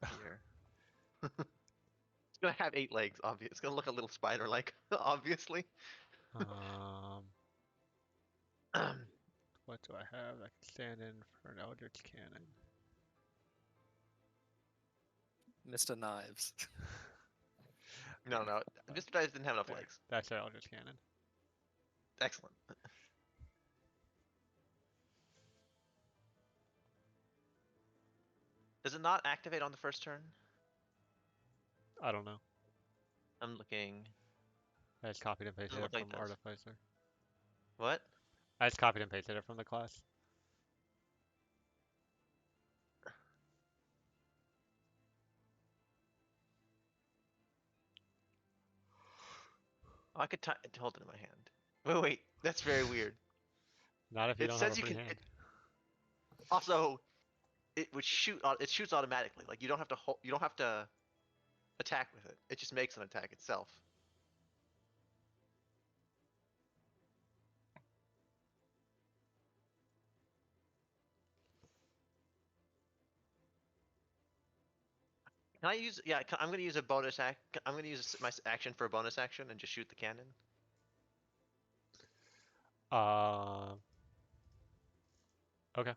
here. It's gonna have 8 legs, obviously. It's gonna look a little spider-like, obviously. What do I have that can stand in for an Eldritch Cannon? Mr. Knives. No, Mr. Dice didn't have enough There. legs. That's our Eldritch Cannon. Excellent. Does it not activate on the first turn? I don't know. I'm looking. I just copied and pasted Doesn't it look like from this. Artificer. What? I just copied and pasted it from the class. Oh, I could hold it in my hand. Wait, that's very weird. Not if you It don't have a says you free can. hand. Also, it would shoot. It shoots automatically. Like you don't have to hold. You don't have to attack with it. It just makes an attack itself. Can I use? Yeah, I'm gonna use a bonus act. I'm gonna use my action for a bonus action and just shoot the cannon. Okay.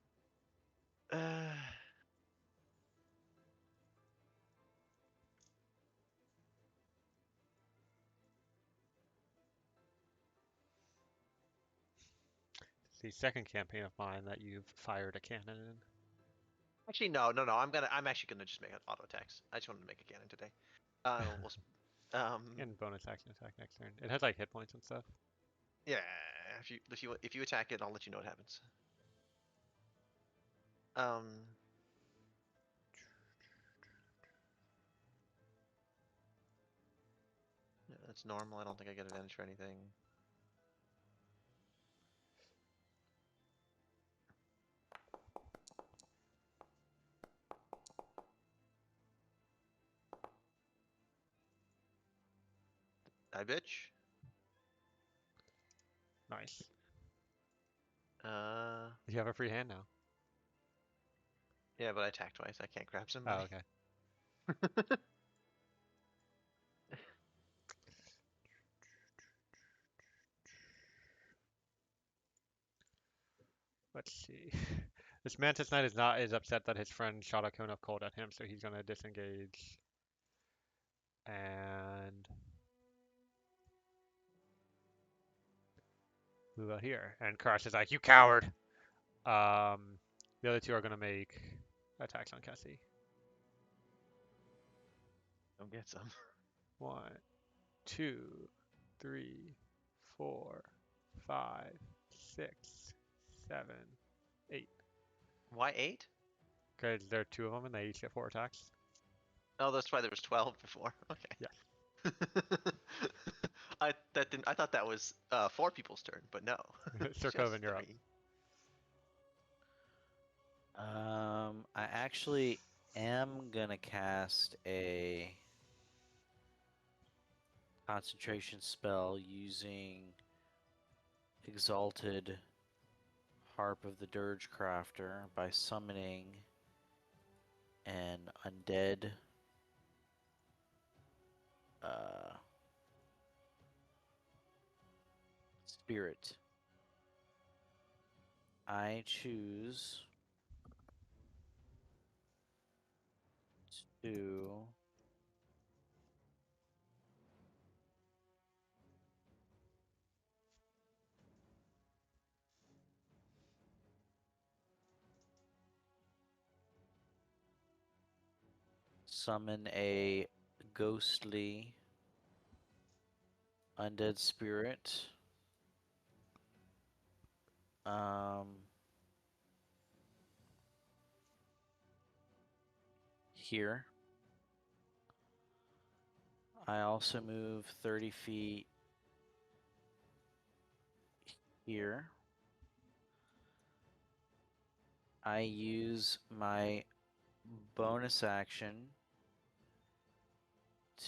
It's the second campaign of mine that you've fired a cannon in. Actually, no. I'm actually gonna just make an auto attacks. I just wanted to make a cannon today. And bonus action attack next turn. It has like hit points and stuff. Yeah. If you attack it, I'll let you know what happens. Yeah, that's normal. I don't think I get advantage for anything. Die, bitch. Nice. You have a free hand now. Yeah, but I attacked twice. I can't grab somebody. Oh, okay. Let's see. This Mantis Knight is upset that his friend shot a cone of cold at him, so he's gonna disengage. And move out here. And Karash is like, "You coward!" The other two are gonna make attacks on Cassie. Don't get some. 1, 2, 3, 4, 5, 6, 7, 8. Why 8? Because there are 2 of them and they each get 4 attacks. Oh, that's why there was 12 before. Okay. Yeah. I thought that was 4 people's turn, but no. Sir Coven, you're up. I actually am gonna cast a concentration spell using Exalted Harp of the Dirge Crafter by summoning an undead spirit. I choose to summon a ghostly undead spirit. Here. I also move 30 feet here. I use my bonus action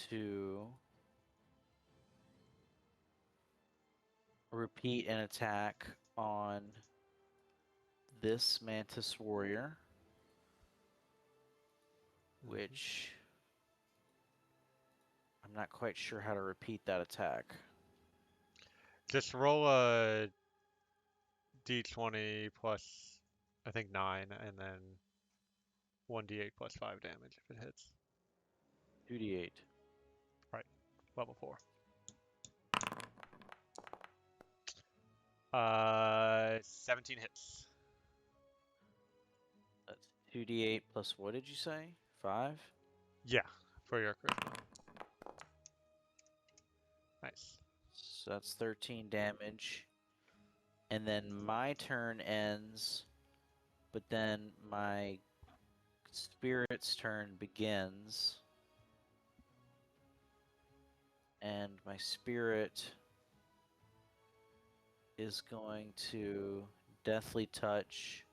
to repeat an attack on this Mantis Warrior, which I'm not quite sure how to repeat that attack. Just roll a d20 plus, I think 9, and then 1d8 plus 5 damage if it hits. 2d8. Right, level 4. 17 hits. That's 2d8 plus what did you say? 5? Yeah, for your charisma. Nice. So that's 13 damage. And then my turn ends, but then my spirit's turn begins. And my spirit is going to deathly touch.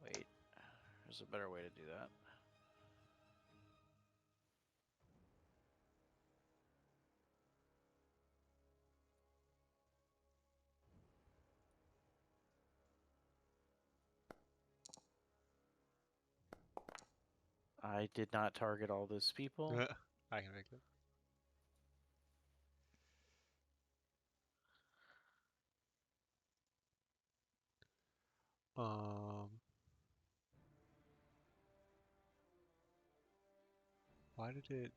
Wait, there's a better way to do that. I did not target all those people. I can fix it. Why did it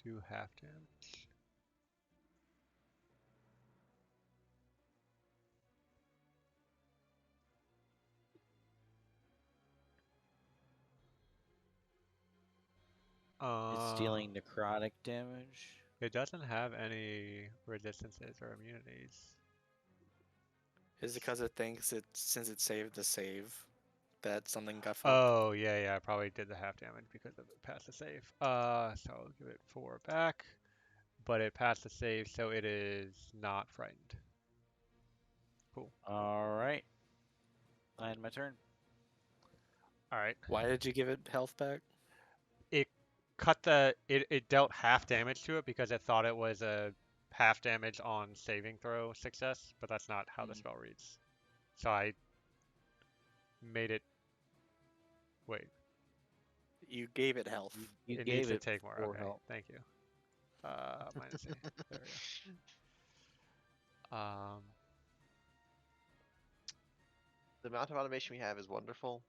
do half damage? It's dealing necrotic damage. It doesn't have any resistances or immunities. Is it because it thinks since it saved the save that something got fucked? Oh, yeah, I probably did the half damage because of it passed the save. So I'll give it 4 back, but it passed the save, so it is not frightened. Cool. Alright. I end my turn. Alright. Why did you give it health back? It dealt half damage to it because it thought it was a half damage on saving throw success, but that's not how the spell reads. So I made it. Wait. You gave it health. You It gave needs to it take more. 4 Okay, health. thank you. Minus A. There we go. The amount of automation we have is wonderful.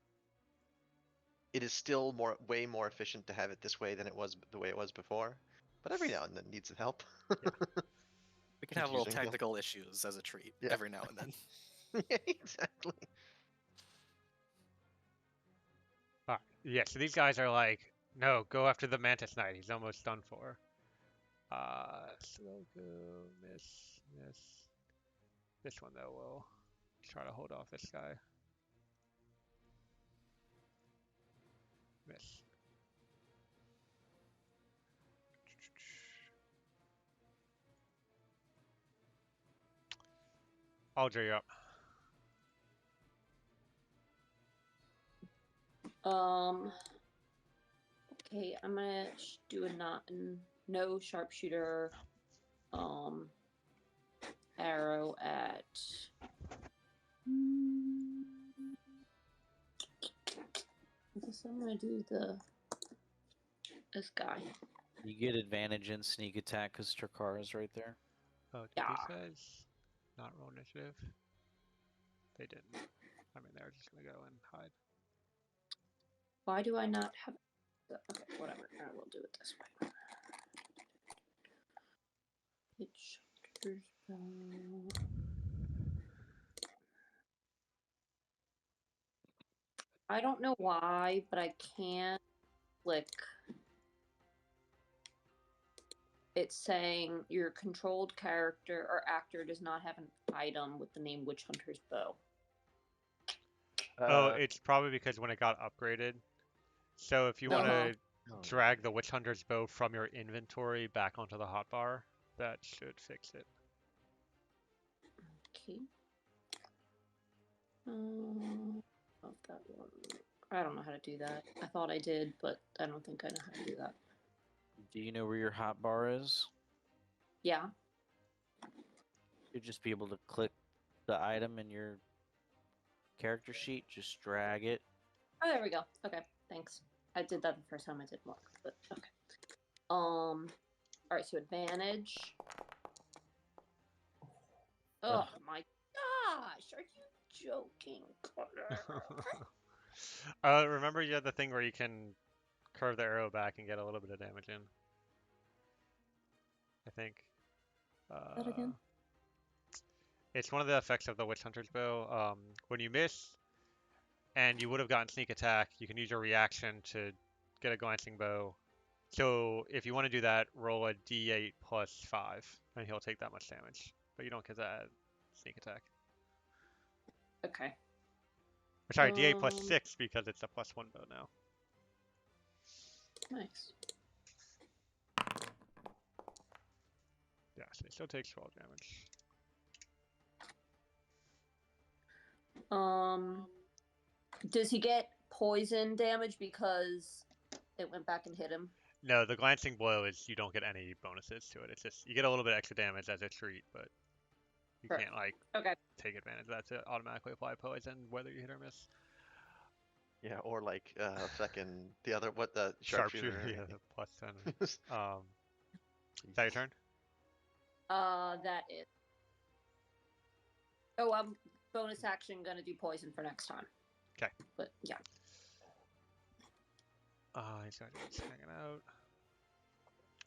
It is still way more efficient to have it this way than it was the way it was before. But every now and then needs some help. Yeah. We can have little Confusing, technical issues as a treat every now and then. Yeah, exactly. Alright. Yeah, so these guys are like, no, go after the Mantis Knight. He's almost done for. So they'll go miss. This one though will try to hold off this guy. Miss. Aldra, you're up. Okay, I'm gonna do no sharpshooter arrow at I guess I'm gonna do the This guy. You get advantage in sneak attack because Trakar is right there. Oh, did Yeah. these guys not roll initiative? They didn't. I mean, they're just gonna go and hide. Why do I not have? Okay, whatever. I will do it this way. I don't know why, but I can't click. It's saying your controlled character or actor does not have an item with the name Witch Hunter's Bow. Oh, it's probably because when it got upgraded. So if you want to drag the Witch Hunter's Bow from your inventory back onto the hotbar, that should fix it. Okay. That one. I don't know how to do that. I thought I did, but I don't think I know how to do that. Do you know where your hotbar is? Yeah. You'd just be able to click the item in your character sheet, just drag it. Oh, there we go. Okay, thanks. I did that the first time I did work, but okay. All right, so advantage. Oh my gosh, are you joking, Connor? Remember you had the thing where you can curve the arrow back and get a little bit of damage in. I think. That again? It's one of the effects of the Witch Hunter's Bow. When you miss, and you would have gotten sneak attack, you can use your reaction to get a glancing bow. So if you want to do that, roll a d8 plus 5, and he'll take that much damage. But you don't get that sneak attack. Okay. Sorry, d8 plus 6 because it's a +1 bow now. Nice. Yeah, so he still takes 12 damage. Does he get poison damage because it went back and hit him? No, the glancing blow is you don't get any bonuses to it. It's just you get a little bit extra damage as a treat, but you can't like take advantage of that to automatically apply poison whether you hit or miss. Yeah, or like fucking the other the sharpshooter. Yeah, the +10. Is that your turn? That is. Oh, I'm bonus action gonna do poison for next time. Okay. But yeah. He's just hanging out.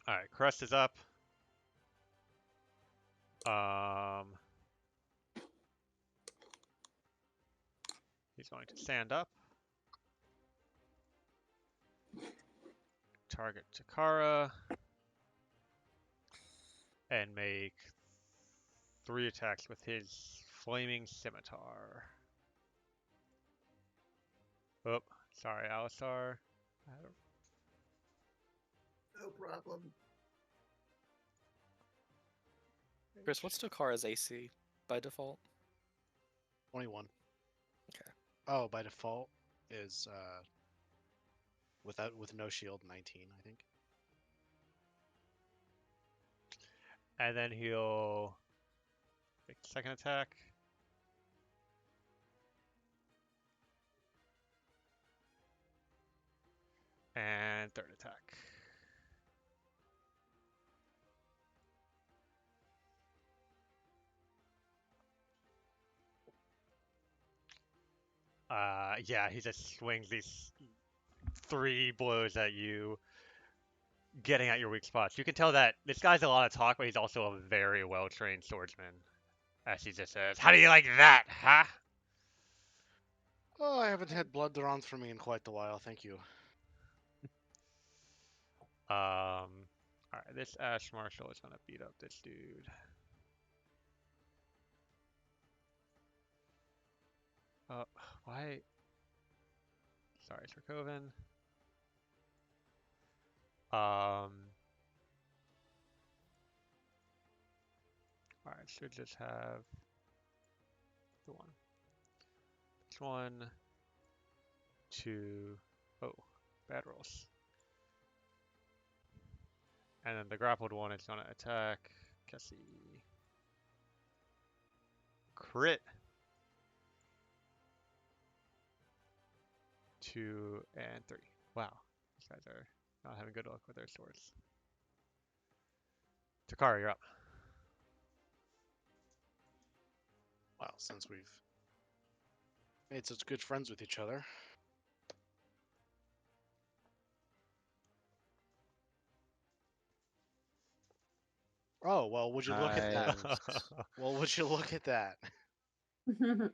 Alright, Crust is up. He's going to stand up. Target Eochora. And make 3 attacks with his flaming scimitar. Oh, sorry, Alistar. No problem. Chris, what's Tokara's AC by default? 21. Okay. Oh, by default is with no shield 19, I think. And then he'll make the second attack. And third attack. Yeah, he just swings these 3 blows at you, getting at your weak spots. You can tell that this guy's a lot of talk, but he's also a very well-trained swordsman. As he just says, "How do you like that, huh?" Oh, I haven't had blood drawn from me in quite a while, thank you. Alright, this Ash Marshal is gonna beat up this dude. Why? Sorry, Terkoven. Alright, should just have the one. This one, 2, oh, bad rolls. And then the grappled one is gonna attack Cassie. Crit. 2 and 3. Wow, these guys are not having good luck with their swords. Takara, you're up. Well, since we've made such good friends with each other. Oh, well, would you look at that? Well, would you look at that? Yeah,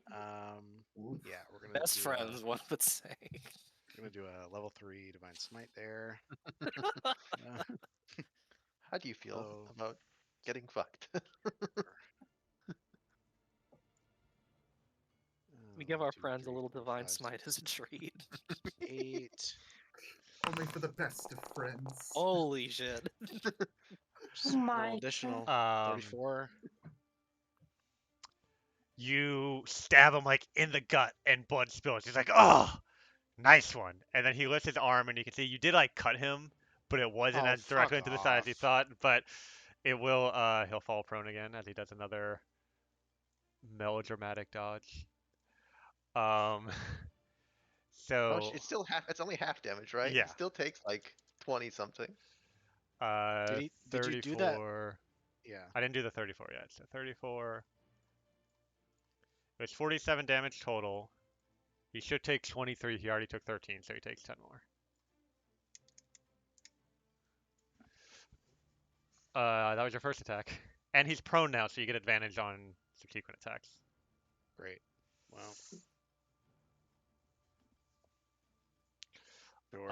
we're gonna Best do friends, one would say. We're gonna do a level 3 divine smite there. How do you feel Oh. about getting fucked? We give our 2, friends a 3, little 4, divine 5, smite 6, as a treat. 8. Only for the best of friends. Holy shit. Just a little additional 34. You stab him like in the gut and blood spills. He's like, oh, nice one. And then he lifts his arm and you can see you did like cut him, but it wasn't Oh, as directly fuck into the side as he off. thought. But it will, he'll fall prone again as he does another melodramatic dodge. Oh, So it's still half. It's only half damage, right? yeah, It still takes like 20 something. Did you do that? 34. Yeah. I didn't do the 34 yet. So 34. It's 47 damage total. He should take 23. He already took 13, so he takes 10 more. That was your first attack. And he's prone now, so you get advantage on subsequent attacks. Great. Well. Sure.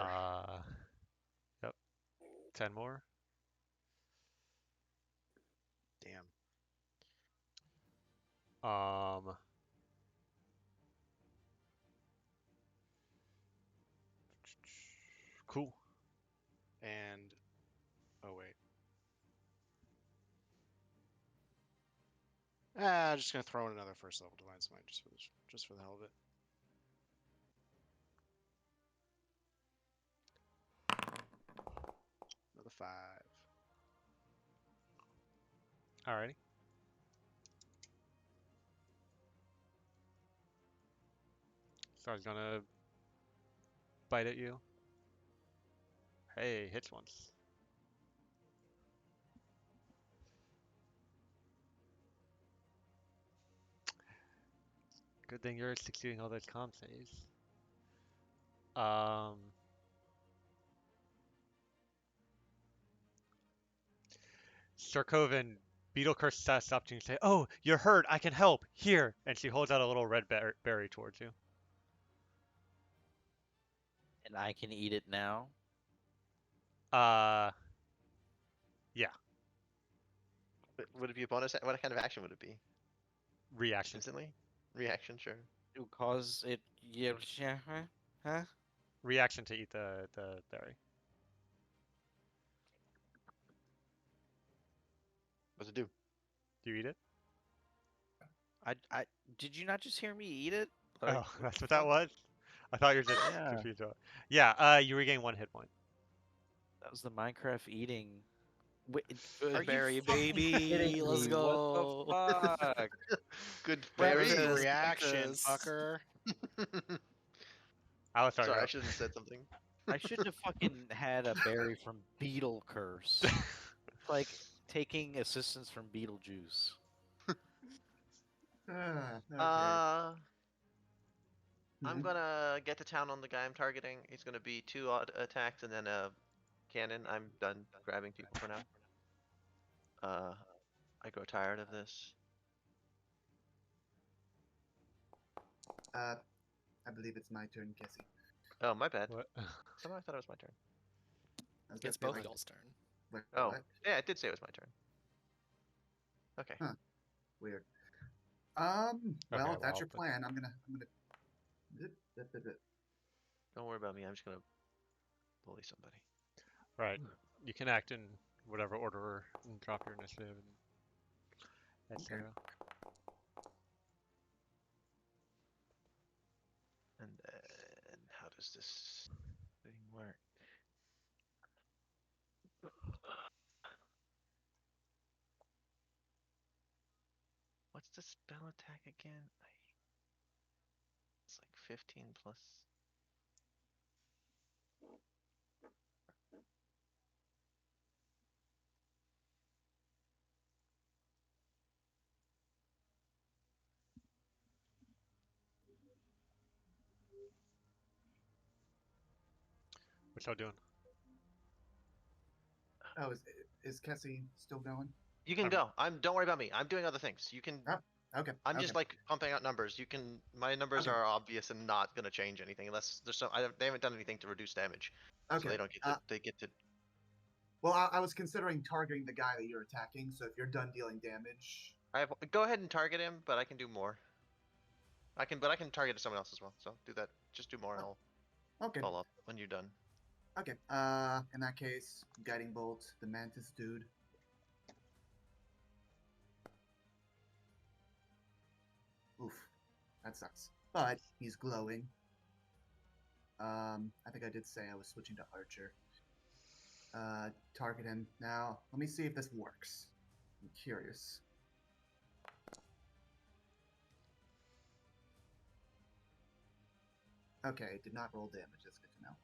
Yep. 10 more. Damn. Cool. And oh wait. I'm just gonna throw in another first level divine smite just for the hell of it. Another 5. Alrighty. So I was gonna bite at you. Hey, hits once. Good thing you're succeeding all those con saves. Sarkovan, Beetle Curse steps up to you and say, "Oh, you're hurt. I can help. Here." And she holds out a little red berry towards you. And I can eat it now. Yeah. Would it be a bonus? What kind of action would it be? Reaction. Instantly? Reaction, sure. To cause it. Yeah. Huh? Reaction to eat the berry. What's it do? Do you eat it? I did you not just hear me eat it? Oh, that's what that was? I thought you were just Yeah. confused about it. Yeah, you regain 1 hit point. That was the Minecraft eating. Wait, Good berry, fucking baby. kidding Let's me? go. What the fuck? Good Berry. berry. Breakfast, Reaction, breakfast. fucker. Sorry, Sorry, I shouldn't have said something. I should have fucking had a berry from Beetle Curse. It's like taking assistance from Beetlejuice. Okay. I'm gonna get to town on the guy I'm targeting. He's gonna be 2 odd attacks and then a cannon. I'm done grabbing people for now. I grow tired of this. I believe it's my turn, Cassie. Oh, my bad. What? Somehow I thought it was my turn. I was gonna It's say, both like, y'all's turn. like, Oh, what? yeah, it did say it was my turn. Okay. Huh. Weird. Well, Okay, if that's your but- plan, I'm gonna. Don't worry about me. I'm just gonna bully somebody. Right. You can act in whatever order and drop your initiative and etc. And then how does this thing work? What's the spell attack again? It's like 15 plus. we're still doing. Oh, is Kessie still going? You can I'm- go. Don't worry about me. I'm doing other things. You can. Oh, okay. I'm okay. just like pumping out numbers. You can. My numbers Okay. are obvious and not gonna change anything unless there's some. They haven't done anything to reduce damage, so Okay. they don't get to. They get to. Well, I was considering targeting the guy that you're attacking. So if you're done dealing damage, Go ahead and target him, but I can do more. I can target someone else as well. So do that. Just do more, and I'll okay. follow up when you're done. Okay. In that case, guiding bolt the mantis dude. Oof, that sucks. But he's glowing. I think I did say I was switching to archer. Target him now. Let me see if this works. I'm curious. Okay, did not roll damage. That's good to know.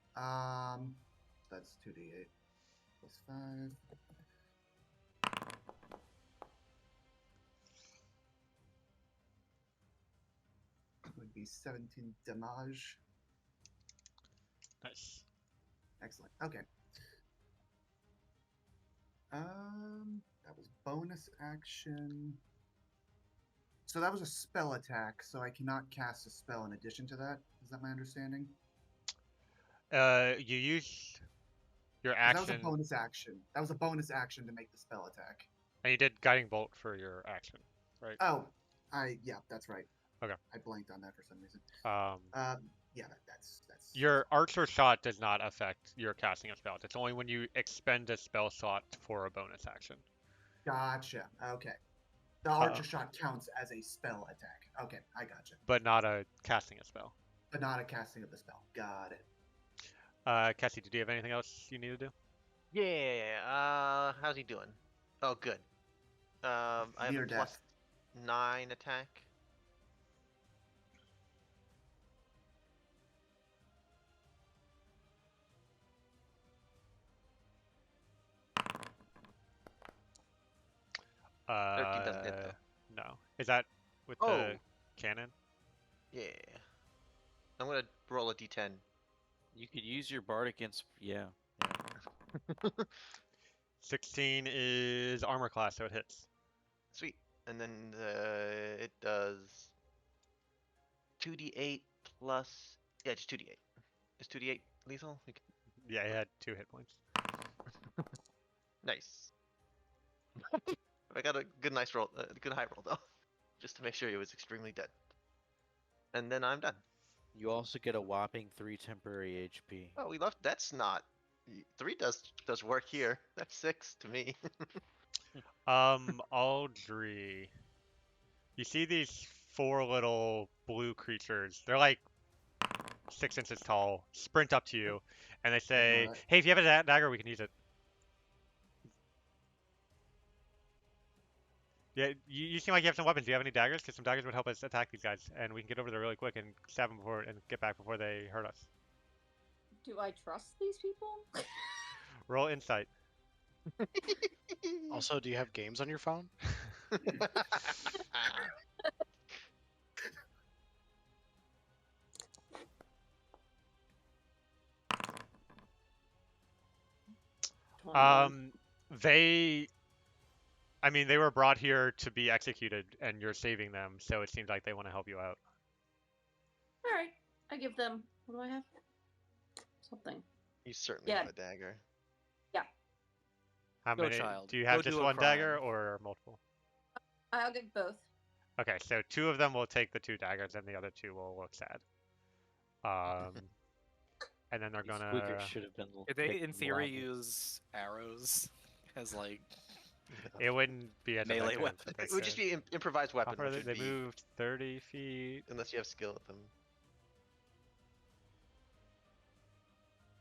That's 2d8 plus 5. Would be 17 damage. Nice. Excellent. Okay. That was bonus action. So that was a spell attack, so I cannot cast a spell in addition to that. Is that my understanding? You use your 'Cause that was a action, bonus action. That was a bonus action to make the spell attack. and you did guiding bolt for your action, right? Oh, yeah, that's right. Okay. I blanked on that for some reason. Yeah, that's. Your archer shot does not affect your casting of spells. It's only when you expend a spell slot for a bonus action. Gotcha. Okay. The archer shot counts as a spell attack. Okay, I gotcha. But not a casting a spell. But not a casting of the spell. Got it. Cassie, did you have anything else you need to do? Yeah. How's he doing? Oh, good. I have Near a death. +9 attack. Uh, 13 doesn't hit though. No. Is that with Oh. the cannon? Yeah. I'm gonna roll a d10. You could use your bardic yeah. 16 is armor class, so it hits. Sweet. And then it does 2d8 plus. Yeah, just 2d8. Is 2d8 lethal? Yeah, he had 2 hit points. Nice. I got a nice roll, good high roll though, just to make sure he was extremely dead. And then I'm done. You also get a whopping 3 temporary HP. Oh, we left. That's not. 3 does work here. That's 6 to me. Audrey. You see these 4 little blue creatures. They're like 6 inches tall, sprint up to you, and they say, Alright. hey, if you have a dagger, we can use it. Yeah, you seem like you have some weapons. Do you have any daggers? Because some daggers would help us attack these guys, and we can get over there really quick and stab them and get back before they hurt us. Do I trust these people? Roll insight. Also, do you have games on your phone? They, I mean, they were brought here to be executed, and you're saving them, so it seems like they want to help you out. All right, I give them. What do I have? Something. You certainly Yeah. have a dagger. Yeah. How Go, many? child. Do you have Go just do a one dagger crime. or multiple? I'll give both. Okay, so 2 of them will take the 2 daggers, and the other 2 will look sad. And then they're These gonna. squeakers should have been. If they, picked in theory, lava. use arrows as like It wouldn't be as melee effective weapons. if they It would just could. be improvised How weapon, far which they would be moved 30 feet. unless you have skill at them.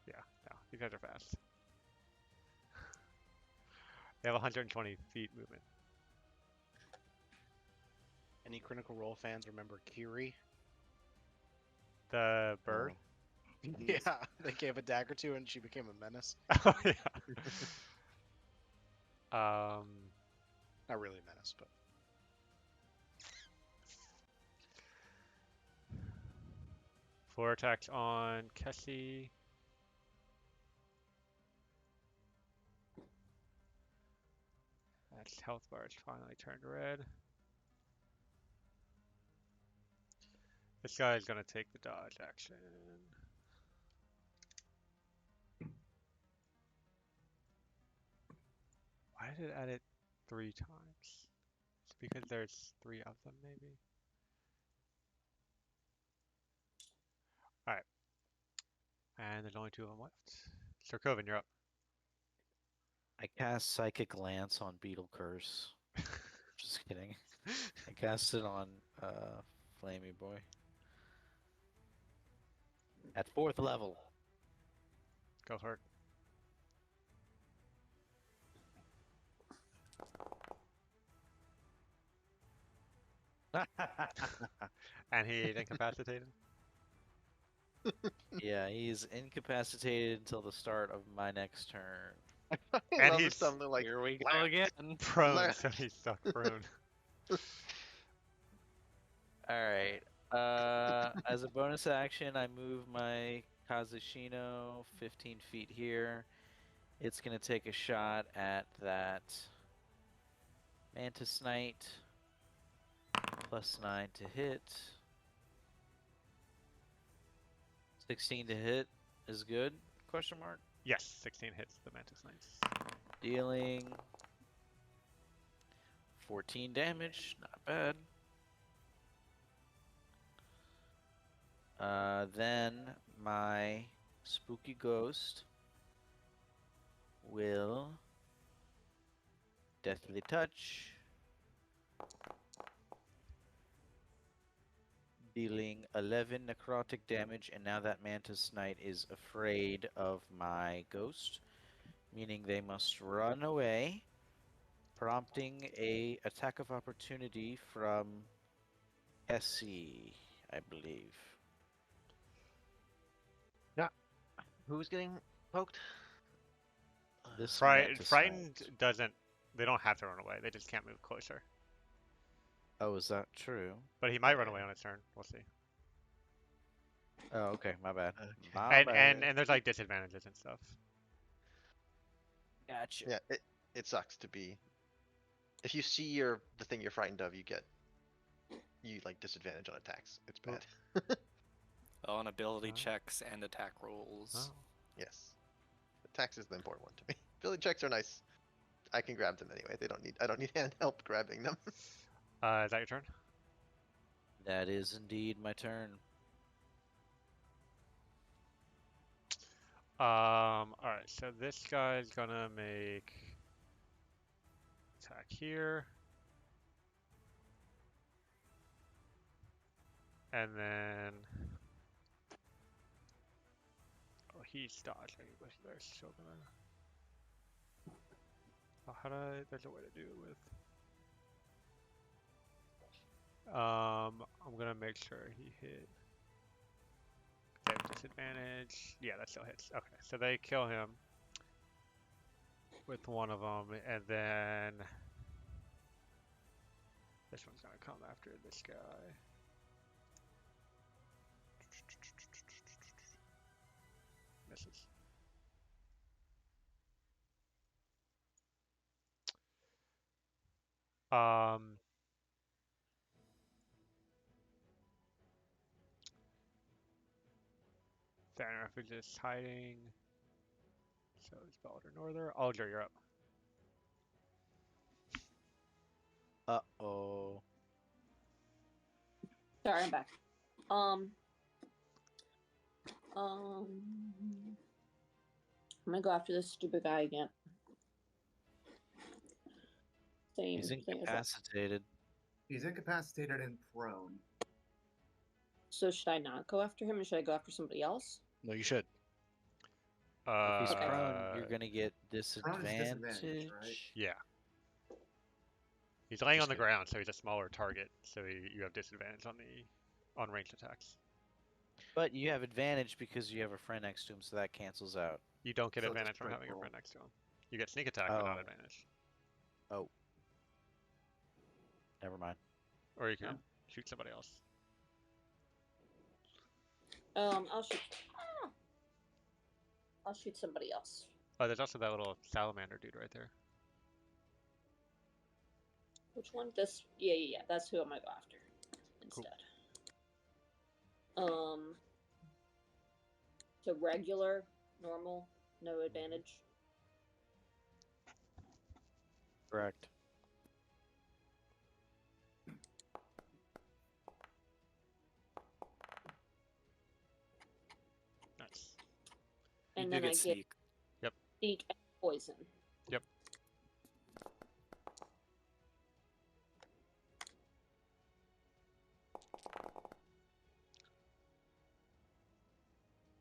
Yeah, no, these guys are fast. They have 120 feet movement. Any Critical Role fans remember Kiri? The bird? Yeah, they gave a dagger to and she became a menace. Oh yeah. Not really a menace, but 4 attacks on Kessie. its health bars finally turned red. This guy is gonna take the dodge action. Why did it add it 3 times? It's because there's 3 of them, maybe. Alright. And there's only 2 of them left. Sir Coven, you're up. I cast Psychic Lance on Beetle Curse. Just kidding. I cast it on Flamey Boy. At 4th level. Go for it. And he's incapacitated? Yeah, he's incapacitated until the start of my next turn. I And love he's something like Here we go again. prone, so he's stuck prone. Alright. As a bonus action, I move my Kazushino 15 feet here. It's going to take a shot at that Mantis Knight. +9 to hit. 16 to hit is good? Question mark. Yes, 16 hits the Mantis Knights. Dealing 14 damage, not bad. Then my spooky ghost will deathly touch, dealing 11 necrotic damage, and now that Mantis Knight is afraid of my ghost, meaning they must run away, prompting a attack of opportunity from Essie, I believe. who's getting poked? This Mantis Frightened Knight. doesn't. They don't have to run away. They just can't move closer. Oh, is that true? But he might run away on his turn. We'll see. Oh, okay, my bad. Okay. My bad. And there's like disadvantages and stuff. Gotcha. Yeah, it sucks to be. If you see the thing you're frightened of, you like disadvantage on attacks. It's bad. On ability Oh. checks and attack rolls. Oh. Yes, attacks is the important one to me. Ability checks are nice. I can grab them anyway. I don't need hand help grabbing them. Is that your turn? That is indeed my turn. Alright, so this guy's gonna make attack here. And then he's dodging, but they're still gonna there's a way to do it with I'm gonna make sure he hit. They have disadvantage. Yeah, that still hits. Okay, so they kill him with one of them, and then this one's gonna come after this guy. Misses. Fanref is just hiding. So it's Balder Norther. Alder, you're up. Uh-oh. Sorry, I'm back. I'm gonna go after this stupid guy again. Same He's thing as that. incapacitated. He's incapacitated and prone. So should I not go after him, or should I go after somebody else? No, you should. If he's Okay. prone, you're gonna get Prone is disadvantage. disadvantage, right? Yeah. He's laying on the Interesting. ground, so he's a smaller target. So you have disadvantage on ranged attacks. But you have advantage because you have a friend next to him, so that cancels out. You don't get So it's advantage from having a purple. friend next to him. You get sneak attack, but not Oh. advantage. Oh. Never mind. Or you can shoot somebody else. I'll shoot somebody else. Oh, there's also that little salamander dude right there. Which one? This? Yeah. That's who I'm gonna go after instead. Cool. So regular, normal, no advantage. Correct. Nice. You And do then I get get sneak. Yep. sneak and poison. Yep.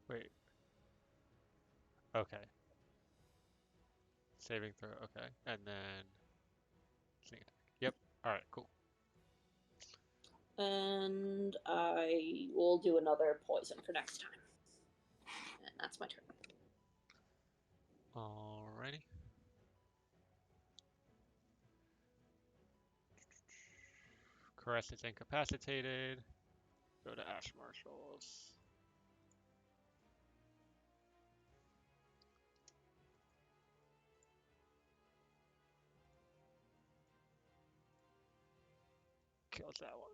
Wait. Okay. Saving throw. Okay. And then sneak attack. Yep. All right. Cool. And I will do another poison for next time. And that's my turn. Alrighty. Caress is incapacitated. Go to Ash Marshals. Kills that one.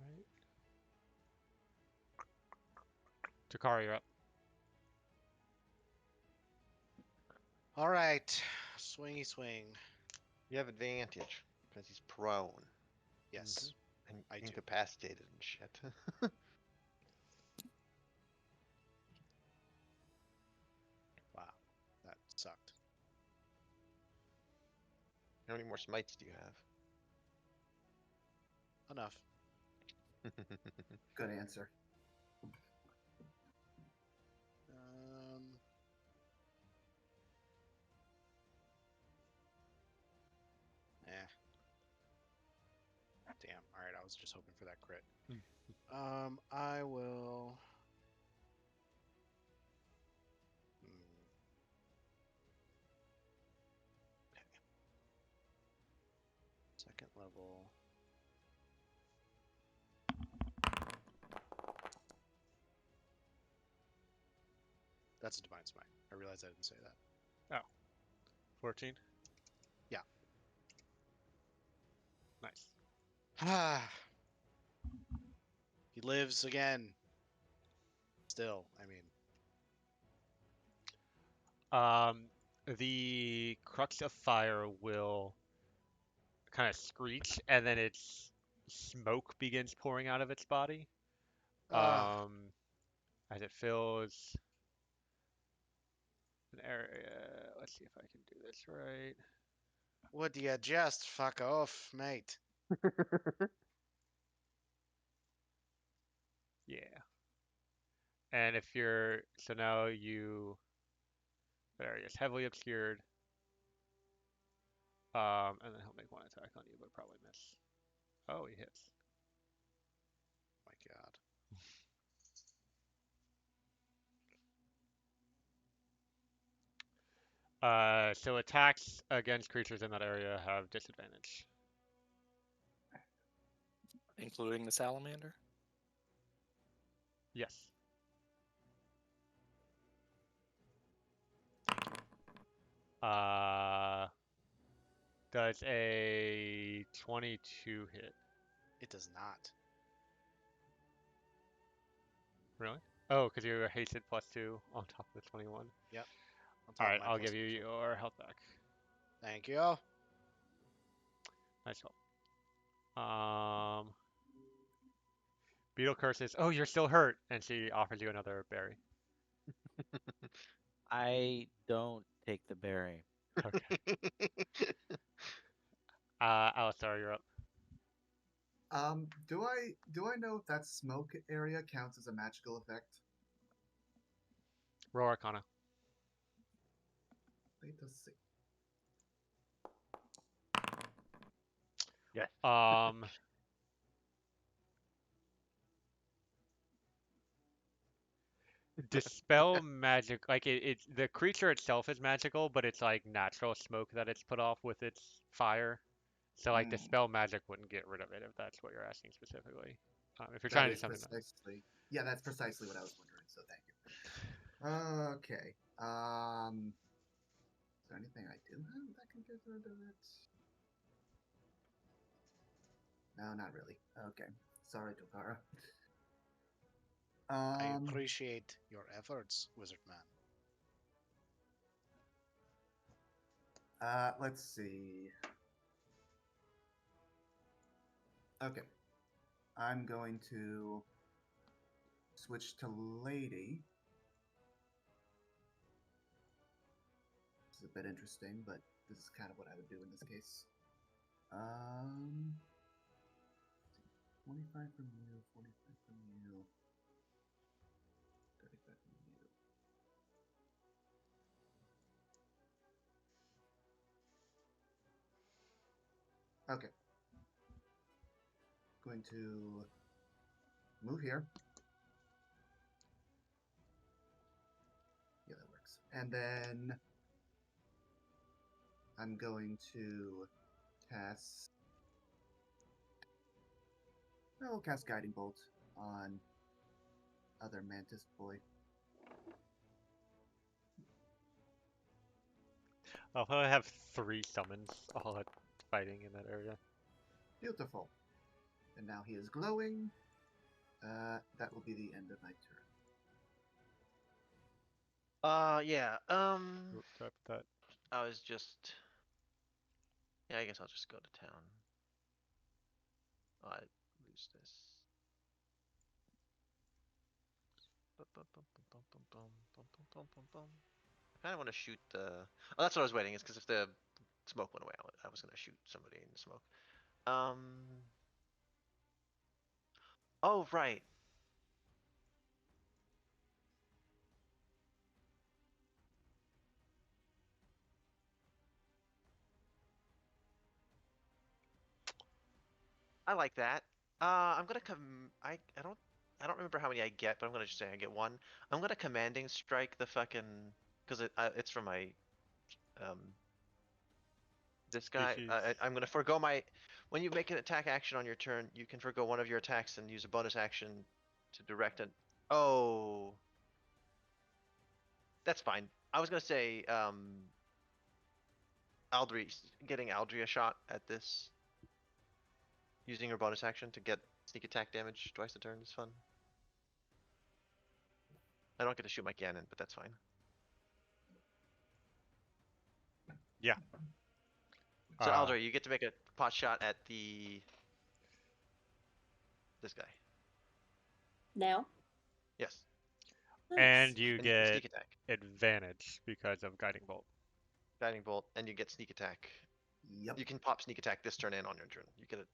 Right. Takari, you're up. All right, swingy swing. You have advantage because he's prone Yes, and I do. incapacitated and shit. Wow, that sucked. How many more smites do you Enough. have? Good answer. Eh. Damn. All right, I was just hoping for that crit. Mm. I will. Okay. Second level. That's a divine smite. I realized I didn't say that. Oh. 14? Yeah. Nice. Ah. He lives again. Still, I mean. The Crux of Fire will kind of screech, and then its smoke begins pouring out of its body. As it fills an area. Let's see if I can do this right. Would you just fuck off, mate? Yeah. And if you're, so now you, that area is heavily obscured. And then he'll make one attack on you, but probably miss. Oh, he hits. My God. So attacks against creatures in that area have disadvantage. Including the salamander? Yes. Does a 22 hit? It does not. Really? Oh, because you're hasted +2 on top of the 21. Yep. All right, I'll give you your health back. Thank you. Nice help. Beetle curses, oh, you're still hurt, and she offers you another berry. I don't take the berry. Okay. Alistar, you're up. Do I know if that smoke area counts as a magical effect? Roll Arcana. Let us see. Yes. Dispel magic, like it's the creature itself is magical, but it's like natural smoke that it's put off with its fire. So like the Hmm. spell magic wouldn't get rid of it if that's what you're asking specifically. If you're That trying to do is something else. precisely. Yeah, that's precisely what I was wondering. So thank you. Okay. Is there anything I do have that can get rid of it? No, not really. Okay. Sorry, Tokara. I appreciate your efforts, Wizard Man. Let's see. Okay. I'm going to switch to Lady. This is a bit interesting, but this is kind of what I would do in this case. 25 from you, 45 from you, 35 from you. Okay. Going to move here. Yeah, that works. And then I'm going to cast. I will cast Guiding Bolt on other Mantis boy. I'll probably have 3 summons all fighting in that area. Beautiful. And now he is glowing. That will be the end of my turn. Yeah. Oop, sorry about that. I was just. Yeah, I guess I'll just go to town. Oh, I lose this. I kind of want to shoot the. Oh, that's what I was waiting. Is because if the smoke went away, I was gonna shoot somebody in the smoke. Oh, right. I like that. I'm gonna come. I don't remember how many I get, but I'm gonna just say I get one. I'm gonna commanding strike the fucking because it's from my um this guy. Species. I'm gonna forego my. When you make an attack action on your turn, you can forego one of your attacks and use a bonus action to direct an. Oh, that's fine. I was gonna say Aldri getting Aldri a shot at this using her bonus action to get sneak attack damage twice a turn is fun. I don't get to shoot my cannon, but that's fine. Yeah. So Aldri, you get to make a pot shot at this guy. Now? Yes. And you And you can get sneak attack. advantage because of Guiding Bolt. Guiding bolt, and you get sneak attack. Yep. You can pop sneak attack this turn and on your turn. You get it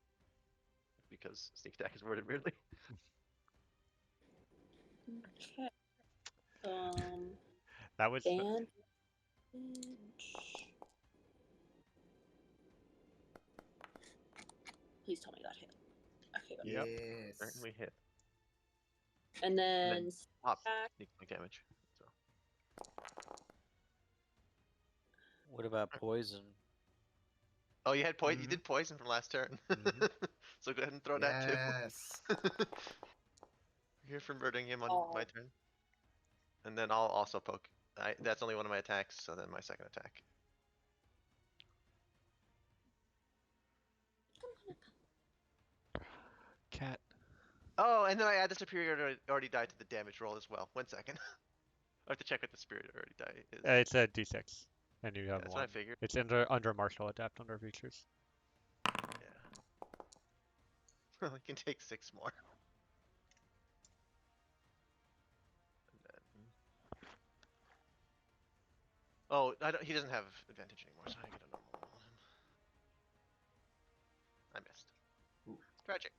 because sneak attack is worded weirdly. Okay. That was. Bandage. Please tell me that hit. Okay, good. Yep. Yes. Certainly hit. And then Pop attack. sneak attack damage. So. What about poison? Oh, you had poison. You did poison from last turn. So go ahead and throw that too. Yes. Here for murdering him on Oh. my turn. And then I'll also poke. That's only one of my attacks, so then my second attack. Cat. Oh, and then I add the superior already died to the damage roll as well. 1 second. I have to check what the superior already die is. It's a d6, and you have That's one. what I figured. It's under martial adapt under features. Yeah. Well, he can take 6 more. And then... Oh, he doesn't have advantage anymore, so I get a normal roll on him. I missed. Ooh. Tragic.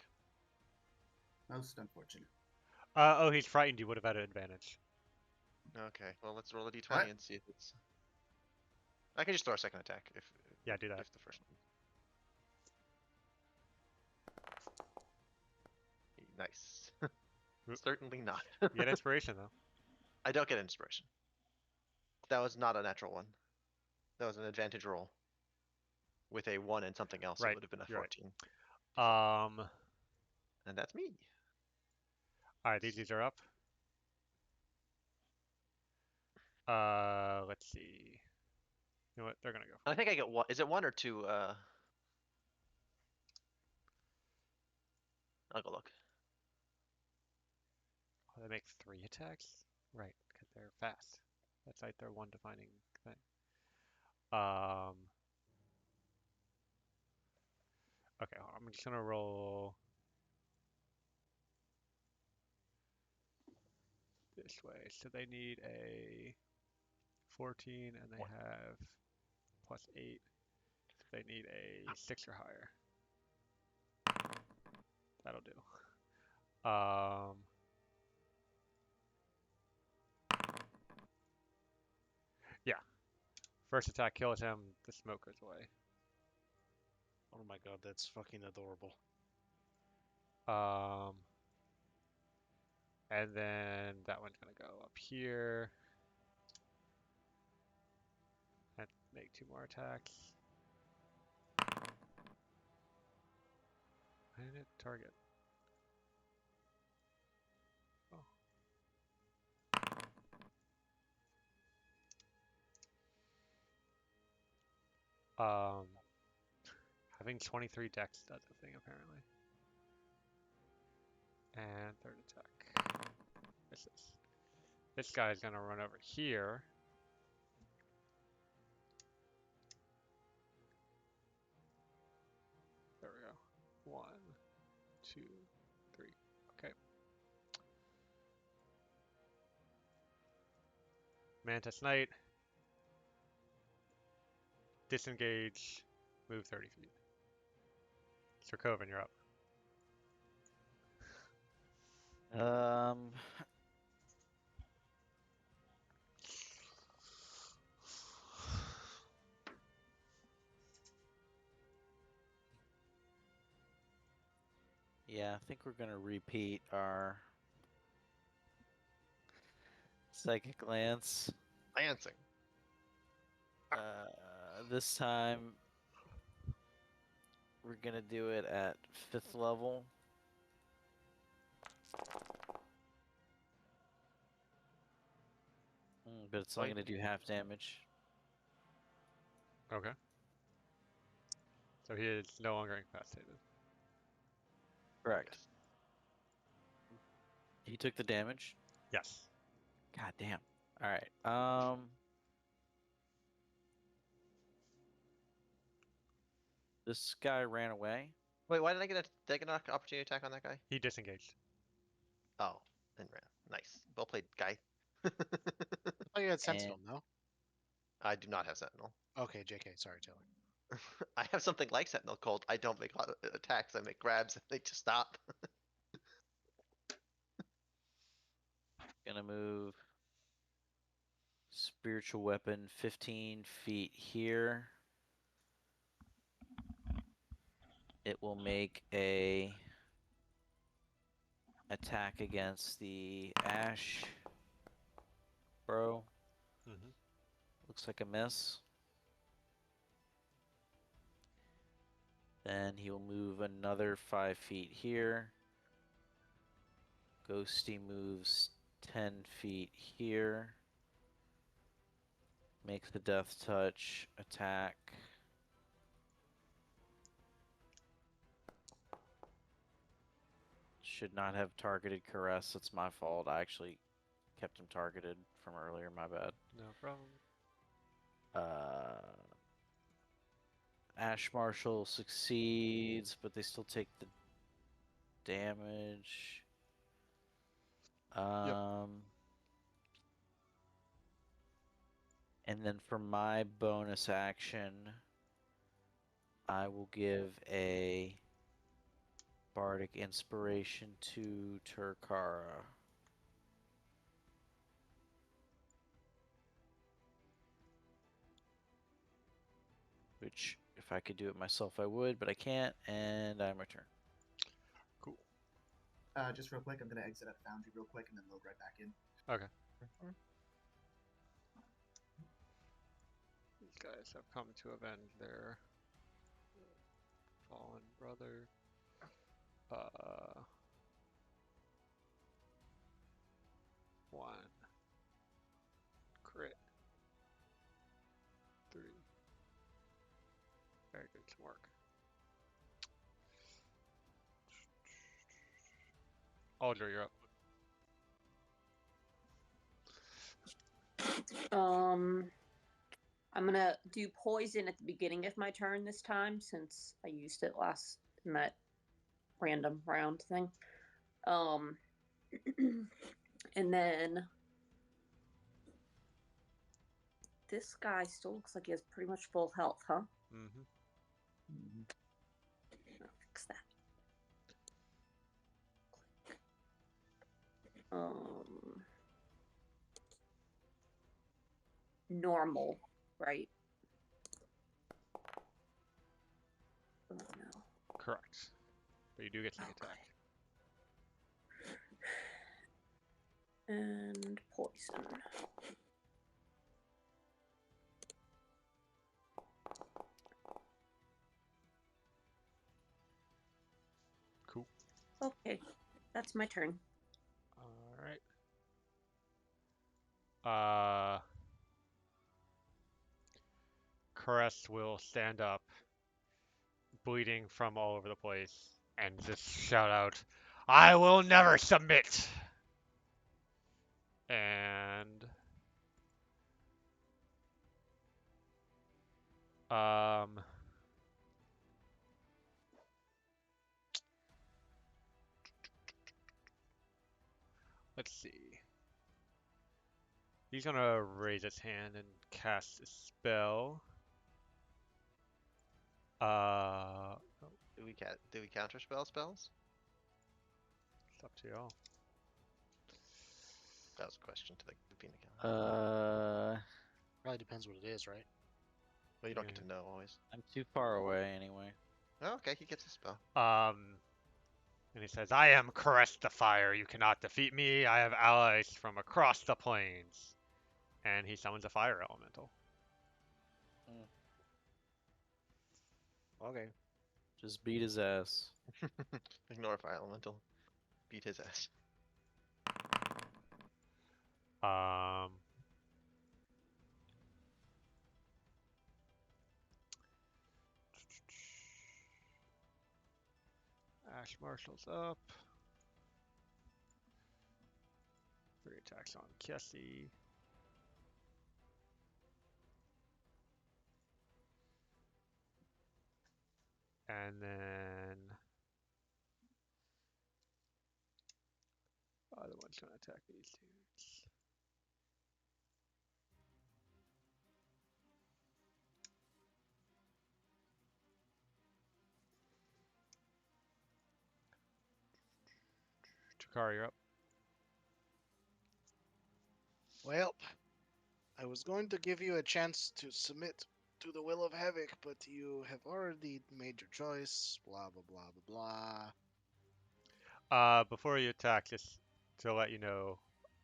Most unfortunate. Oh, he's frightened. You would have had an advantage. Okay, well let's roll a d20 Alright. and see if it's. I can just throw a second attack if. Yeah, do that. If the first one. Nice. Certainly not. You get inspiration though. I don't get inspiration. That was not a natural one. That was an advantage roll. with a 1 and something else, it Right, would have been a you're 14. right. And that's me. All right, these are up. Let's see. You know what? They're gonna go. I think I get 1. Is it 1 or 2? I'll go look. Oh, they make 3 attacks? Right, because they're fast. That's like their one defining thing. Okay, I'm just gonna roll this way. So they need a 14 and they have +8. So they need a 6 or higher. That'll do. Yeah. First attack kills him, the smoke goes away. Oh my god, that's fucking adorable. And then that one's gonna go up here. And make 2 more attacks. Why didn't it target? Oh. Having 23 dex does a thing apparently. And third attack. Misses. This guy's gonna run over here. There we go. 1, 2, 3. Okay. Mantis Knight. Disengage. Move 30 feet. Sir Coven, you're up. Yeah, I think we're gonna repeat our psychic lance. Lancing. This time we're gonna do it at 5th level. But it's only gonna do half damage. Okay. So he is no longer incapacitated. Correct. He took the damage? Yes. God damn. Alright. This guy ran away. Wait, why did I get an opportunity attack on that guy? He disengaged. Oh, and ran. Nice. Well played, guy. Oh, you had Sentinel, no? I do not have Sentinel. Okay, JK. Sorry, Taylor. I have something like Sentinel called I don't make a lot of attacks. I make grabs and they just stop. Gonna move spiritual weapon 15 feet here. It will make a attack against the Ash bro. Mm-hmm. Looks like a miss. Then he'll move another 5 feet here. Ghosty moves 10 feet here. Makes the death touch attack. Should not have targeted Caress. That's my fault. I actually kept him targeted from earlier. My bad. No problem. Ash Marshal succeeds, but they still take the damage. And then for my bonus action, I will give a Bardic Inspiration to Turkara. Which, if I could do it myself, I would, but I can't, and I'm return. Cool. Just real quick, I'm gonna exit at Foundry real quick and then load right back in. Okay. These guys have come to avenge their other. Uh, 1 crit. 3. Very good work. Aldra, you're up. I'm gonna do poison at the beginning of my turn this time since I used it last in that random round thing. And then this guy still looks like he has pretty much full health, huh? Mm-hmm. I'll fix that. Normal, right? Oh no. Correct. But you do get sneak attack. And poison. Cool. Okay, that's my turn. All right. Caress will stand up, bleeding from all over the place, and just shout out, "I will never submit!" And let's see. He's gonna raise his hand and cast a spell. Do we counter spells? It's up to y'all. That was a question to the peanut gallery. Probably depends what it is, right? Well, you don't get to know always. I'm too far away anyway. Oh, okay, he gets a spell. And he says, "I am Caress the Fire. You cannot defeat me. I have allies from across the plains." And he summons a fire elemental. Okay. Just beat his ass. Ignore fire elemental. Beat his ass. Ash Marshall's up. 3 attacks on Kessie. And then the one's gonna attack these dudes. Takari, you're up. Well, I was going to give you a chance to submit to the will of Havoc, but you have already made your choice. Blah blah blah blah blah. Before you attack, just to let you know,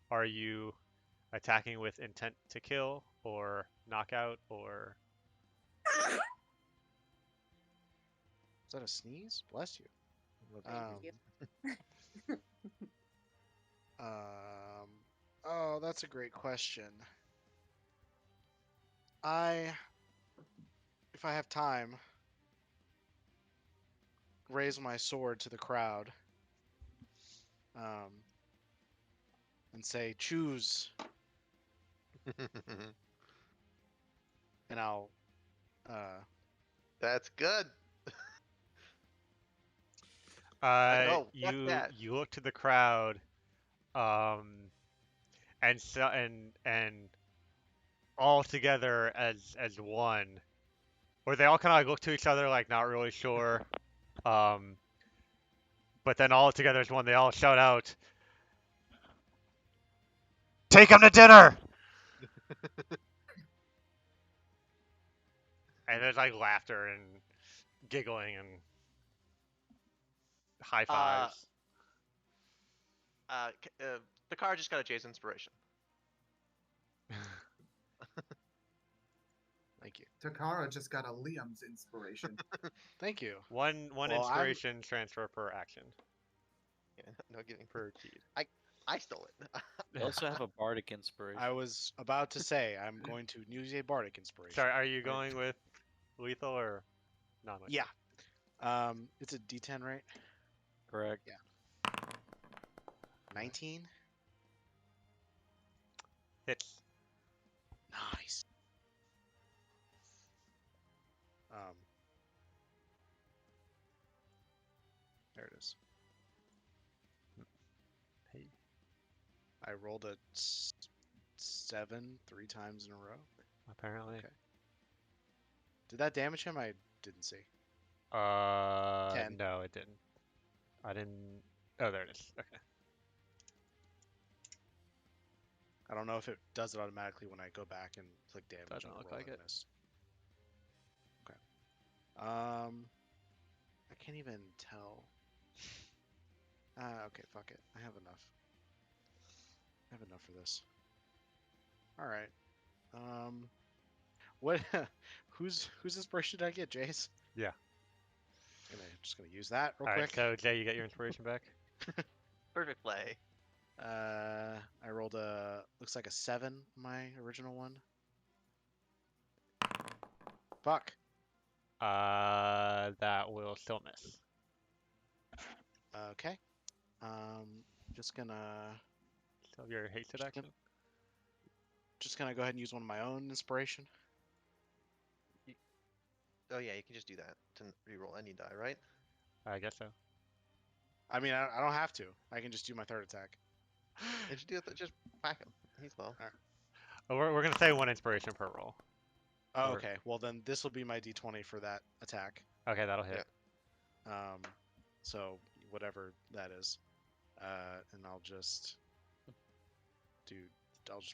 are you attacking with intent to kill or knockout or? Is that a sneeze? Bless you. Oh, that's a great question. If I have time, raise my sword to the crowd, and say, "Choose," and I'll. That's good. You look to the crowd, and all together as one, or they all kind of like look to each other like not really sure, but then all together as one, they all shout out, "Take him to dinner!" And there's like laughter and giggling and high fives. The car just got a Jay's inspiration. Thank you. Takara just got a Liam's inspiration. Thank you. One Well, inspiration transfer per action Yeah, no giving. per key. I stole it. You also have a bardic inspiration. I was about to say I'm going to use a bardic inspiration. Sorry, are you going with lethal or non-lethal? Yeah. It's a D10, right? Correct. Yeah. 19. Hits. Nice. There it is. Hey. I rolled a 7 3 times in a row. Apparently. Okay. Did that damage him? I didn't see. 10. No, it didn't. I didn't. Oh, there it is. Okay. I don't know if it does it automatically when I go back and click damage Doesn't on look roll like and it. miss. Okay. I can't even tell. Okay, fuck it. I have enough. I have enough for this. All right. What? whose inspiration did I get, Jace? Yeah. Just gonna use that real All right. quick. So Jay, you get your inspiration back. Perfect play. I rolled looks like a 7, my original one. Fuck. That will still miss. Okay. Just gonna So your hasted action. just gonna go ahead and use one of my own inspiration. Oh yeah, you can just do that to reroll any die, right? I guess so. I mean, I don't have to. I can just do my third attack. If you do it, just whack him. He's low. Oh, we're gonna say one inspiration per roll. Oh, Or- okay. Well, then this will be my d20 for that attack. Okay, that'll hit. So whatever that is, and I'll just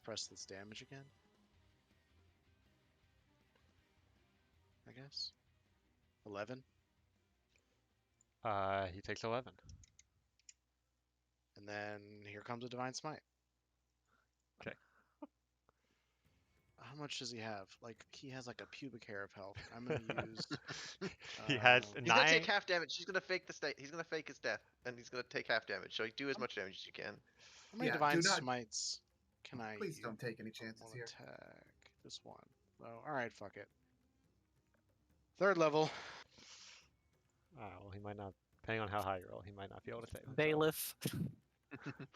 press this damage again. I guess. 11, He takes 11. and then here comes a divine smite. Okay. How much does he have? Like he has like a pubic hair of health. I'm gonna use. He has He's gonna take 9. half damage. He's gonna fake the state. He's gonna fake his death, and he's gonna take half damage. So you do as much damage as you can. How many Yeah, divine do not- smites can I Please use? don't take any on chances one here. attack. This one. Oh, all right. Fuck it. Third level. Well, he might not. Depending on how high you roll, he might not be able to save himself. Bailiff. 4.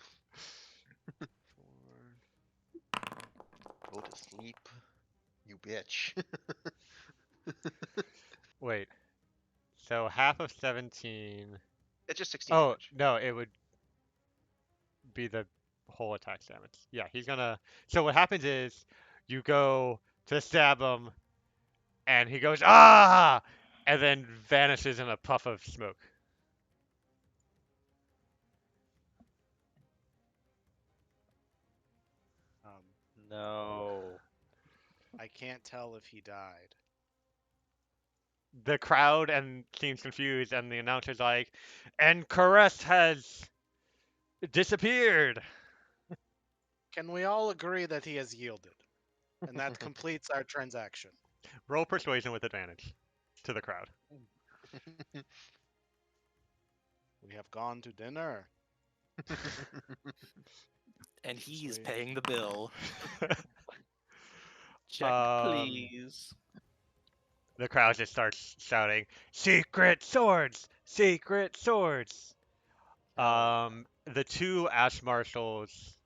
Go to sleep, you bitch. Wait. So half of 17. It's just 16 Oh damage. no, it would be the whole attack damage. Yeah, he's gonna. So what happens is you go to stab him, and he goes ah, and then vanishes in a puff of smoke. No. I can't tell if he died. The crowd and seems confused, and the announcer's like, "And Caress has disappeared." Can we all agree that he has yielded? And that completes our transaction. Roll persuasion with advantage to the crowd. We have gone to dinner. And he's Sweet. paying the bill. Check, please. The crowd just starts shouting, "Secret swords! Secret swords!" The two ash marshals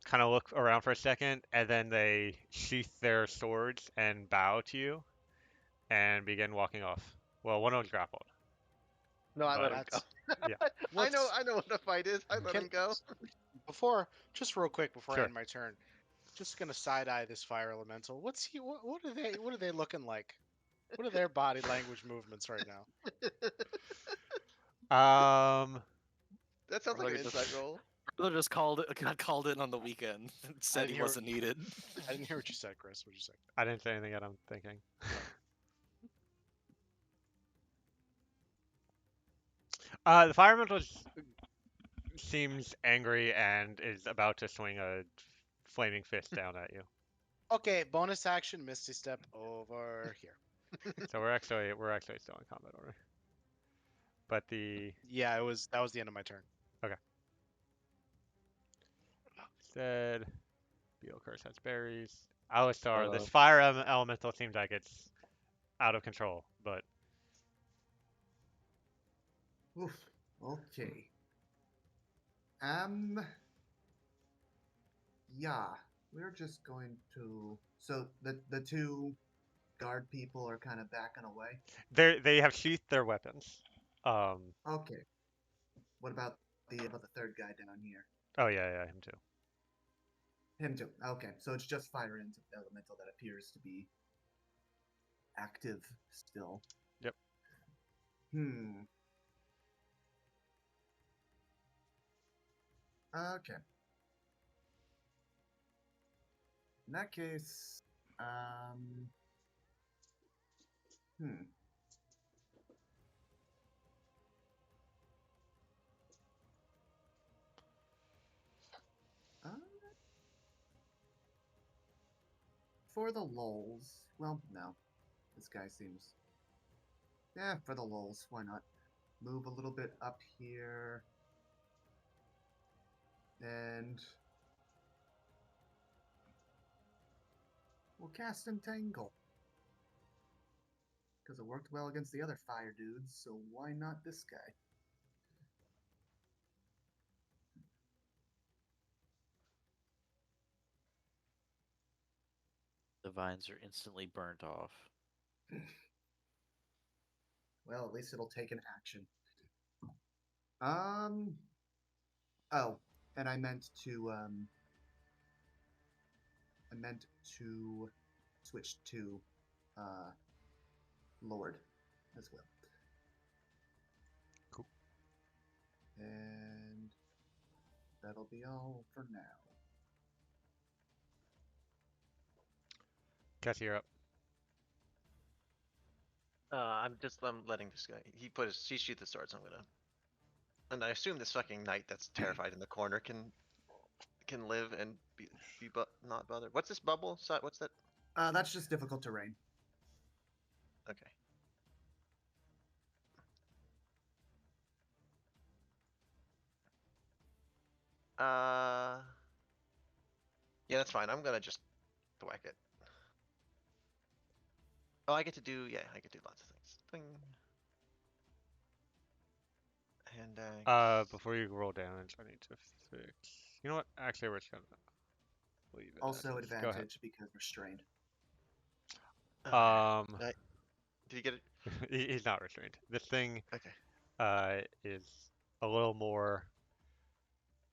kind of look around for a second, and then they sheath their swords and bow to you, and begin walking off. Well, one of them's grappled. No, I let But him go. yeah. I know what the fight is. I let him go. Just real quick before Sure. I end my turn, just gonna side eye this fire elemental. What are they looking like? What are their body language movements right now? That sounds like an insight roll. Brother just got called in on the weekend and said he wasn't needed. I didn't hear what you said, Chris. What did you say? I didn't say anything yet. I'm thinking. The fireman seems angry and is about to swing a flaming fist down at you. Okay, bonus action, Misty Step over here. So we're actually still in combat order. But the Yeah, that was the end of my turn. okay. Said Eochora has berries. Alistar, this fire elemental seems like it's out of control, but Oof. Okay. Yeah, we're just going to. So the two guard people are kind of backing away. they have sheathed their weapons. Okay. What about the third guy down here? Oh yeah, him too. Him too. Okay, so it's just fire elemental that appears to be active still. Yep. Okay. In that case, Uh, for the lulz, well, no. This guy seems. Yeah, for the lulz, why not? Move a little bit up here. And we'll cast Entangle. Because it worked well against the other fire dudes, so why not this guy? The vines are instantly burnt off. Well, at least it'll take an action. Oh, and I meant to switch to Lord as well. Cool. And that'll be all for now. Cassie, you're up. I'm letting this guy. He shoot the swords. I'm gonna. And I assume this fucking knight that's terrified in the corner can live and be not bothered. What's this bubble? What's that? That's just difficult terrain. Okay. Yeah, that's fine. I'm gonna just thwack it. Oh, I get to do lots of things. Ding. And Before you roll damage, I need to fix. You know what? Actually, we're just gonna leave it. Also as is. Go ahead. advantage because restrained. Did you get it? He's not restrained. This thing Okay. Is a little more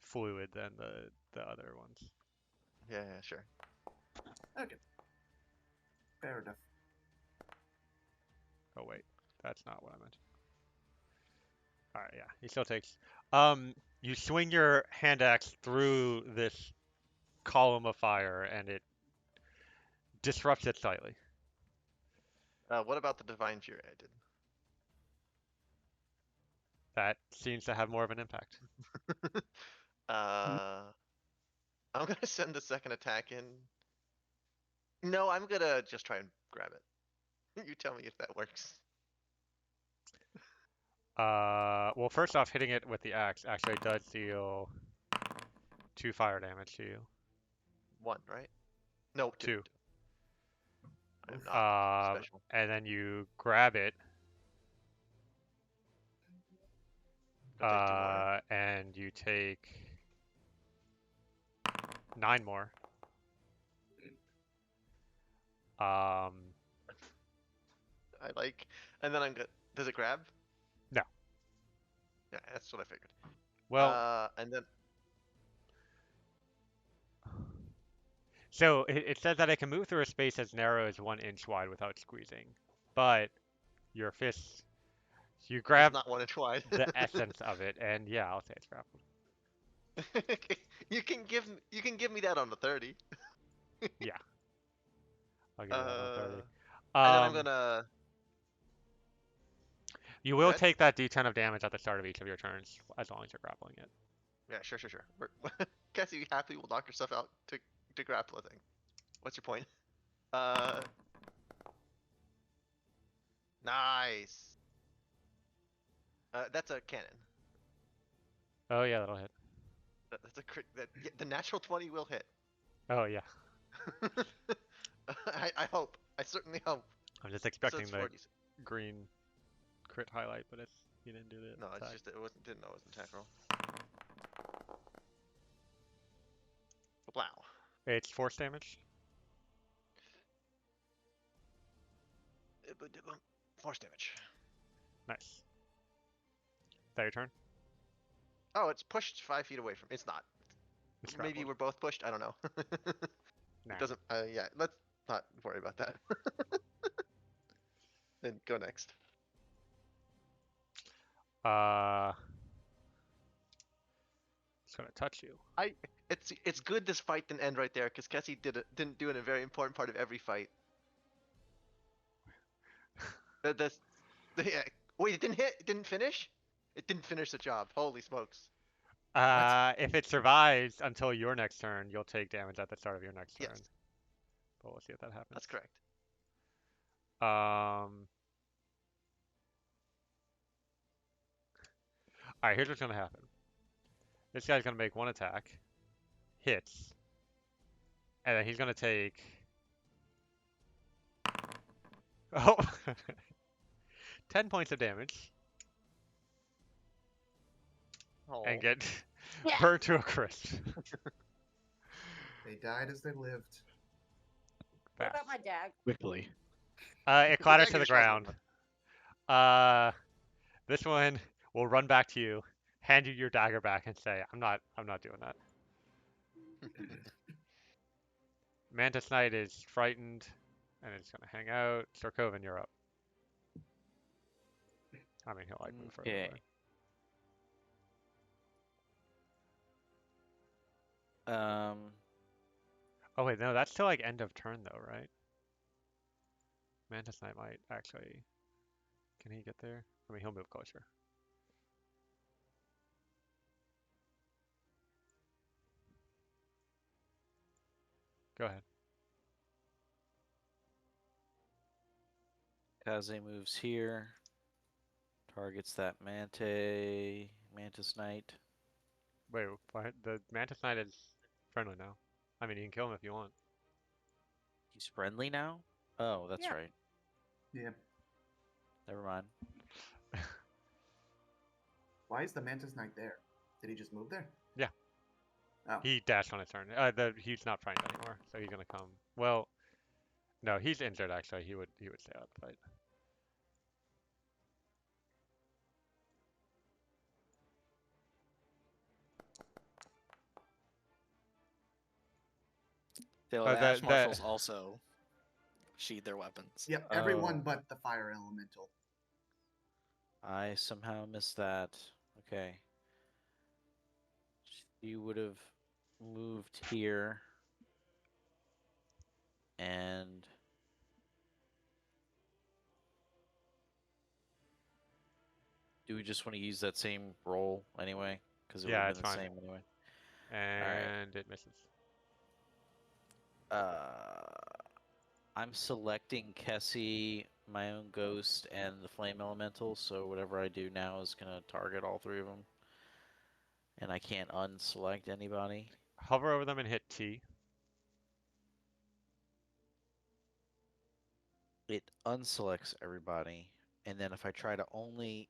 fluid than the other ones. Yeah, sure. Okay. Fair enough. Oh wait, that's not what I meant. All right, yeah, he still takes. You swing your hand axe through this column of fire, and it disrupts it slightly. What about the divine fury I did? That seems to have more of an impact. I'm gonna send the second attack in. No, I'm gonna just try and grab it. You tell me if that works. Well, first off, hitting it with the axe actually does deal 2 fire damage to you. 1, right? No, 2. 2. I'm not special. And then you grab it. And you take 9 more. And then I'm good. Does it grab? No. Yeah, that's what I figured. Well, and then. So it says that it can move through a space as narrow as 1 inch wide without squeezing, but your fist, you grab not 1 inch wide. the essence of it, and yeah, I'll say it's grappled. You can give me that on the 30. Yeah. I'll give you that on 30. And then I'm gonna. You will take that d10 of damage at the start of each of your turns, as long as you're grappling it. Yeah, sure. Cassie, you happy? We'll knock yourself out to grapple a thing. What's your point? Nice. That's a cannon. Oh yeah, that'll hit. That's a crit. Yeah, the natural 20 will hit. Oh yeah. I hope. I certainly hope. I'm just So expecting it's the 40. green crit highlight, but it's you didn't do the No, it's attack. just it wasn't. Didn't know it was an attack roll. Wow. It's force damage. Force damage. Nice. Is that your turn? Oh, it's pushed 5 feet away from. It's not. It's Maybe grappled. we're both pushed. I don't know. Nah. It doesn't. Yeah. Let's not worry about that. Then go next. It's gonna touch you. It's good this fight didn't end right there because Kessie didn't do it in a very important part of every fight. That's yeah. Wait, it didn't hit. It didn't finish. It didn't finish the job. Holy smokes. If it survives until your next turn, you'll take damage at the start of your next turn. Yes, But we'll see if that happens. that's correct. Alright, here's what's gonna happen. This guy's gonna make one attack, hits, and then he's gonna take. Oh, 10 points of damage Oh. and get Yeah. burned to a crisp. They died as they lived. What Fast. about my dagger? Quickly. It clatters to dagger the shot ground. This one will run back to you, hand you your dagger back, and say, I'm not doing that." Mantis Knight is frightened, and it's gonna hang out. Sarkovan, you're up. I mean, he'll like move further Okay. away. Oh wait, no, that's till like end of turn though, right? Mantis Knight might actually. Can he get there? I mean, he'll move closer. Go ahead. Kaze moves here. Targets that Mantis Knight. Wait, what? The Mantis Knight is friendly now. I mean, you can kill him if you want. He's friendly now? Oh, that's Yeah. right. Yeah. Never mind. Why is the Mantis Knight there? Did he just move there? Yeah. Oh. He dashed on his turn. He's not frightened anymore, so he's gonna come. Well, no, he's injured actually. He would stay out of the fight. The Oh, Ash Marshals also sheathe their weapons. Yep, everyone Oh. but the fire elemental. I somehow missed that. Okay. She would have moved here. And do we just want to use that same roll anyway? Because it would Yeah, have it's been the fine. same anyway. And it misses. I'm selecting Kessie, my own ghost, and the flame elemental. So whatever I do now is gonna target all three of them, and I can't unselect anybody. Hover over them and hit T. It unselects everybody, and then if I try to only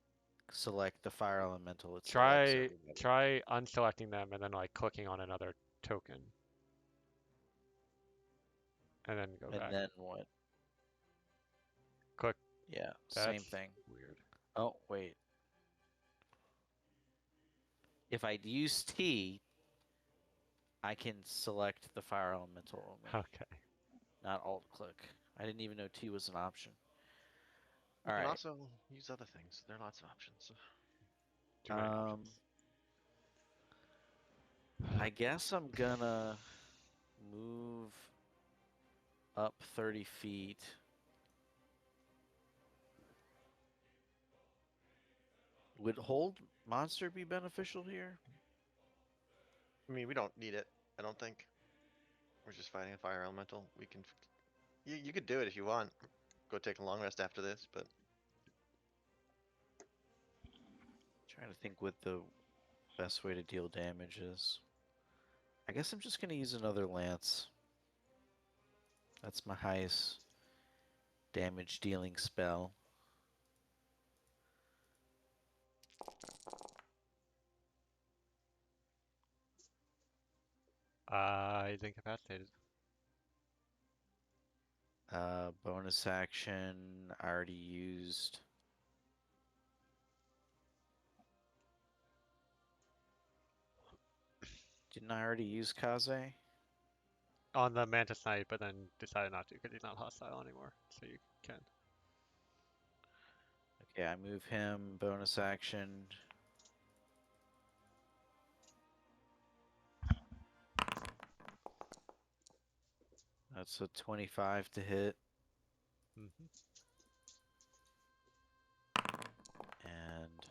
select the fire elemental, it selects everybody. Try unselecting them and then like clicking on another token. And then go And back. then what? Click. Yeah, That's same thing. Weird. Oh, wait. If I use T, I can select the fire elemental only, Okay. not alt click. I didn't even know T was an option. You All can right. also use other things. There are lots of options. Too many options. I guess I'm gonna move up 30 feet. Would hold monster be beneficial here? I mean, we don't need it. I don't think. We're just fighting a fire elemental. We can. You could do it if you want. Go take a long rest after this, but Trying to think what the best way to deal damage is. I guess I'm just gonna use another lance. That's my highest damage dealing spell. He's incapacitated. Bonus action. I already used. Didn't I already use Kaze? On the Mantis Knight, but then decided not to because he's not hostile anymore. So you can. Okay, I move him. Bonus action. That's a 25 to hit. Mm-hmm. And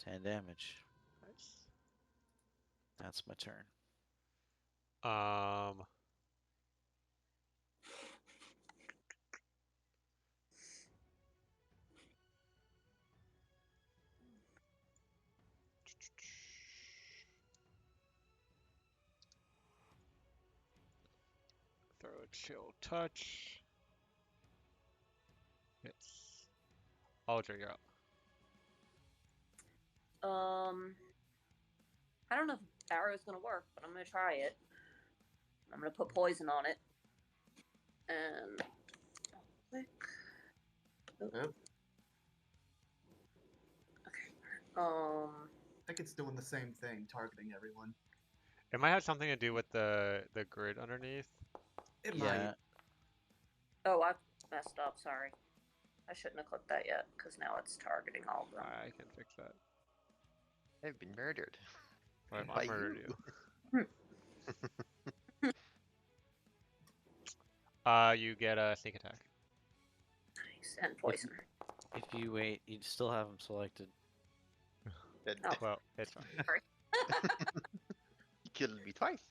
10 damage. Nice. That's my turn. Throw a chill touch. Hits. Aldra, you're up. I don't know if arrow's gonna work, but I'm gonna try it. I'm gonna put poison on it. And click. Oh. Yep. Okay. I think it's doing the same thing, targeting everyone. It might have something to do with the grid underneath. It Yeah. might. Oh, I messed up. Sorry. I shouldn't have clicked that yet, because now it's targeting all of them. I can fix that. I've been murdered. I've By murdered you. you. You get a sneak attack. Nice. And poison. If you wait, you'd still have him selected. Oh. Well, it's fine. Sorry. You killed me twice.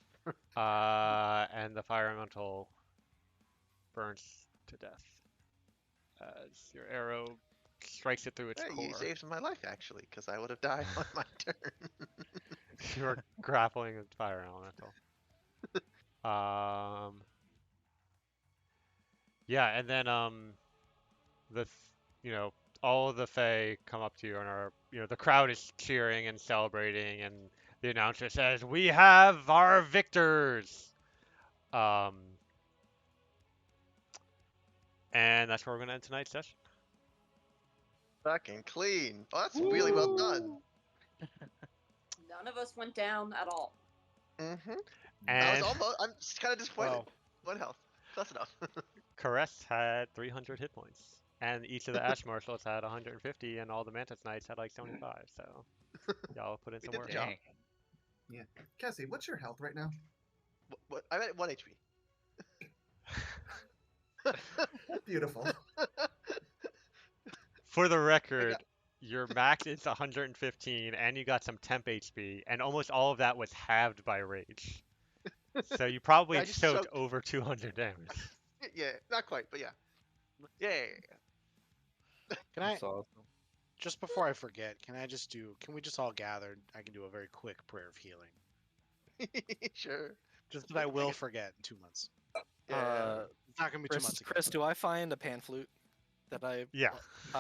And the fire elemental burns to death as your arrow strikes it through its Hey, core. you saved my life actually, because I would have died on my turn. You're grappling with fire elemental. Yeah, and then all of the Fae come up to you and are, the crowd is cheering and celebrating, and the announcer says, "We have our victors." And that's where we're gonna end tonight's session. Fucking clean. Oh, that's really well done. None of us went down at all. Mm-hmm. And I'm just kind of disappointed. well, 1 health. That's enough. Caress had 300 hit points, and each of the Ash Marshals had 150, and all the Mantis Knights had like 75. So y'all put in We some did work. the job. Yeah. Cassie, what's your health right now? What? I'm at 1 HP. Beautiful. For the record, your max is 115, and you got some temp HP, and almost all of that was halved by rage. So you probably I just soaked soaked. over 200 damage. Yeah, not quite, but yeah. Yeah. Can I, That's awesome. just before I forget, can we just all gather? I can do a very quick prayer of healing. Sure. Just that I will forget in 2 months. Yeah. It's not gonna be 2 months ago. Chris, do I find a pan flute that I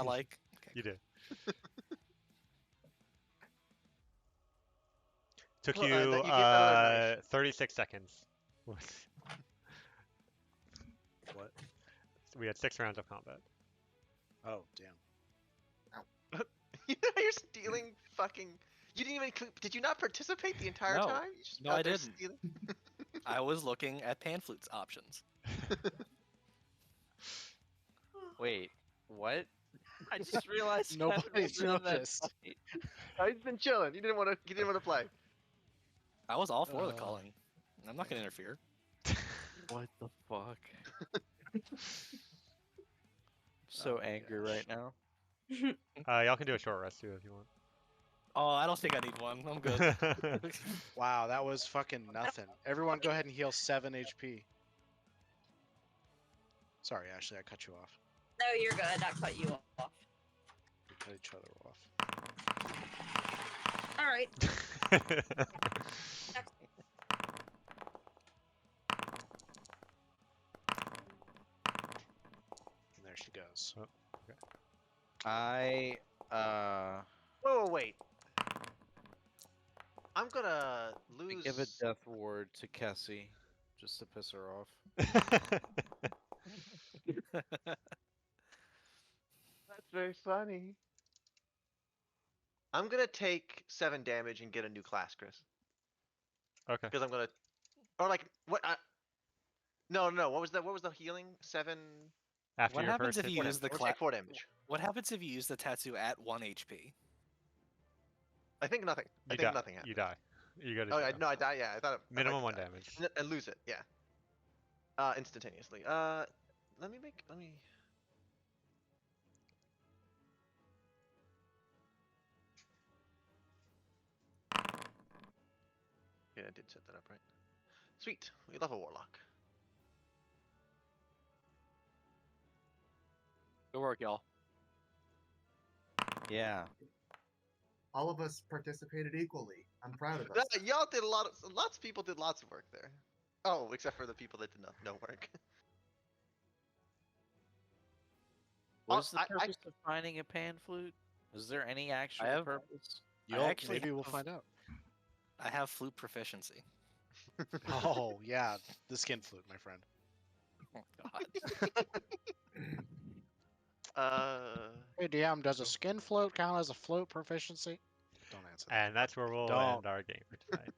like? Okay. You did. Took Well, you that you get another knife. 36 seconds. What? We had 6 rounds of combat. Oh, damn. You know you're stealing fucking. You didn't even. Did you not participate the entire No. time? You just No, out I there didn't. stealing? I was looking at pan flutes options. Wait, what? I just realized Nobody's noticed. Oh, he's been chilling. You didn't want to. You didn't want to play. I was all for the calling. I'm not gonna interfere. What the fuck? So Oh my angry gosh. right now. Y'all can do a short rest too if you want. Oh, I don't think I need one. I'm good. Wow, that was fucking nothing. Everyone go ahead and heal 7 HP. Sorry, Ashley, I cut you off. No, you're good. I cut you off. We cut each other off. All right. And there she goes. Oh, okay. I Whoa, wait. I'm gonna I lose. give a death ward to Kessie just to piss her off. That's very funny. I'm gonna take 7 damage and get a new class, Chris. Okay. Because I'm gonna, or like what? No. What was that? What was the healing? 7. After What your happens first if hit. you 4 use damage. the We'll class? take 4 damage. What happens if you use the tattoo at 1 HP? I think nothing. I You think die. nothing happens. You die. You go to Oh, zero. no, I die. Yeah, I thought I might Minimum 1 die. damage. And lose it. Yeah. Instantaneously. Let me. Yeah, I did set that up right. Sweet. We love a warlock. Good work, y'all. Yeah. All of us participated equally. I'm proud of us. Y'all did lots of people did lots of work there. Oh, except for the people that did no work. What is the I purpose of finding a pan flute? Is there any actual have- purpose? actually Maybe we'll have- find out. I have flute proficiency. Oh yeah, the skin flute, my friend. Oh God. Hey DM, does a skin float count as a float proficiency? Don't answer that. And that's where we'll Don't. end our game for tonight.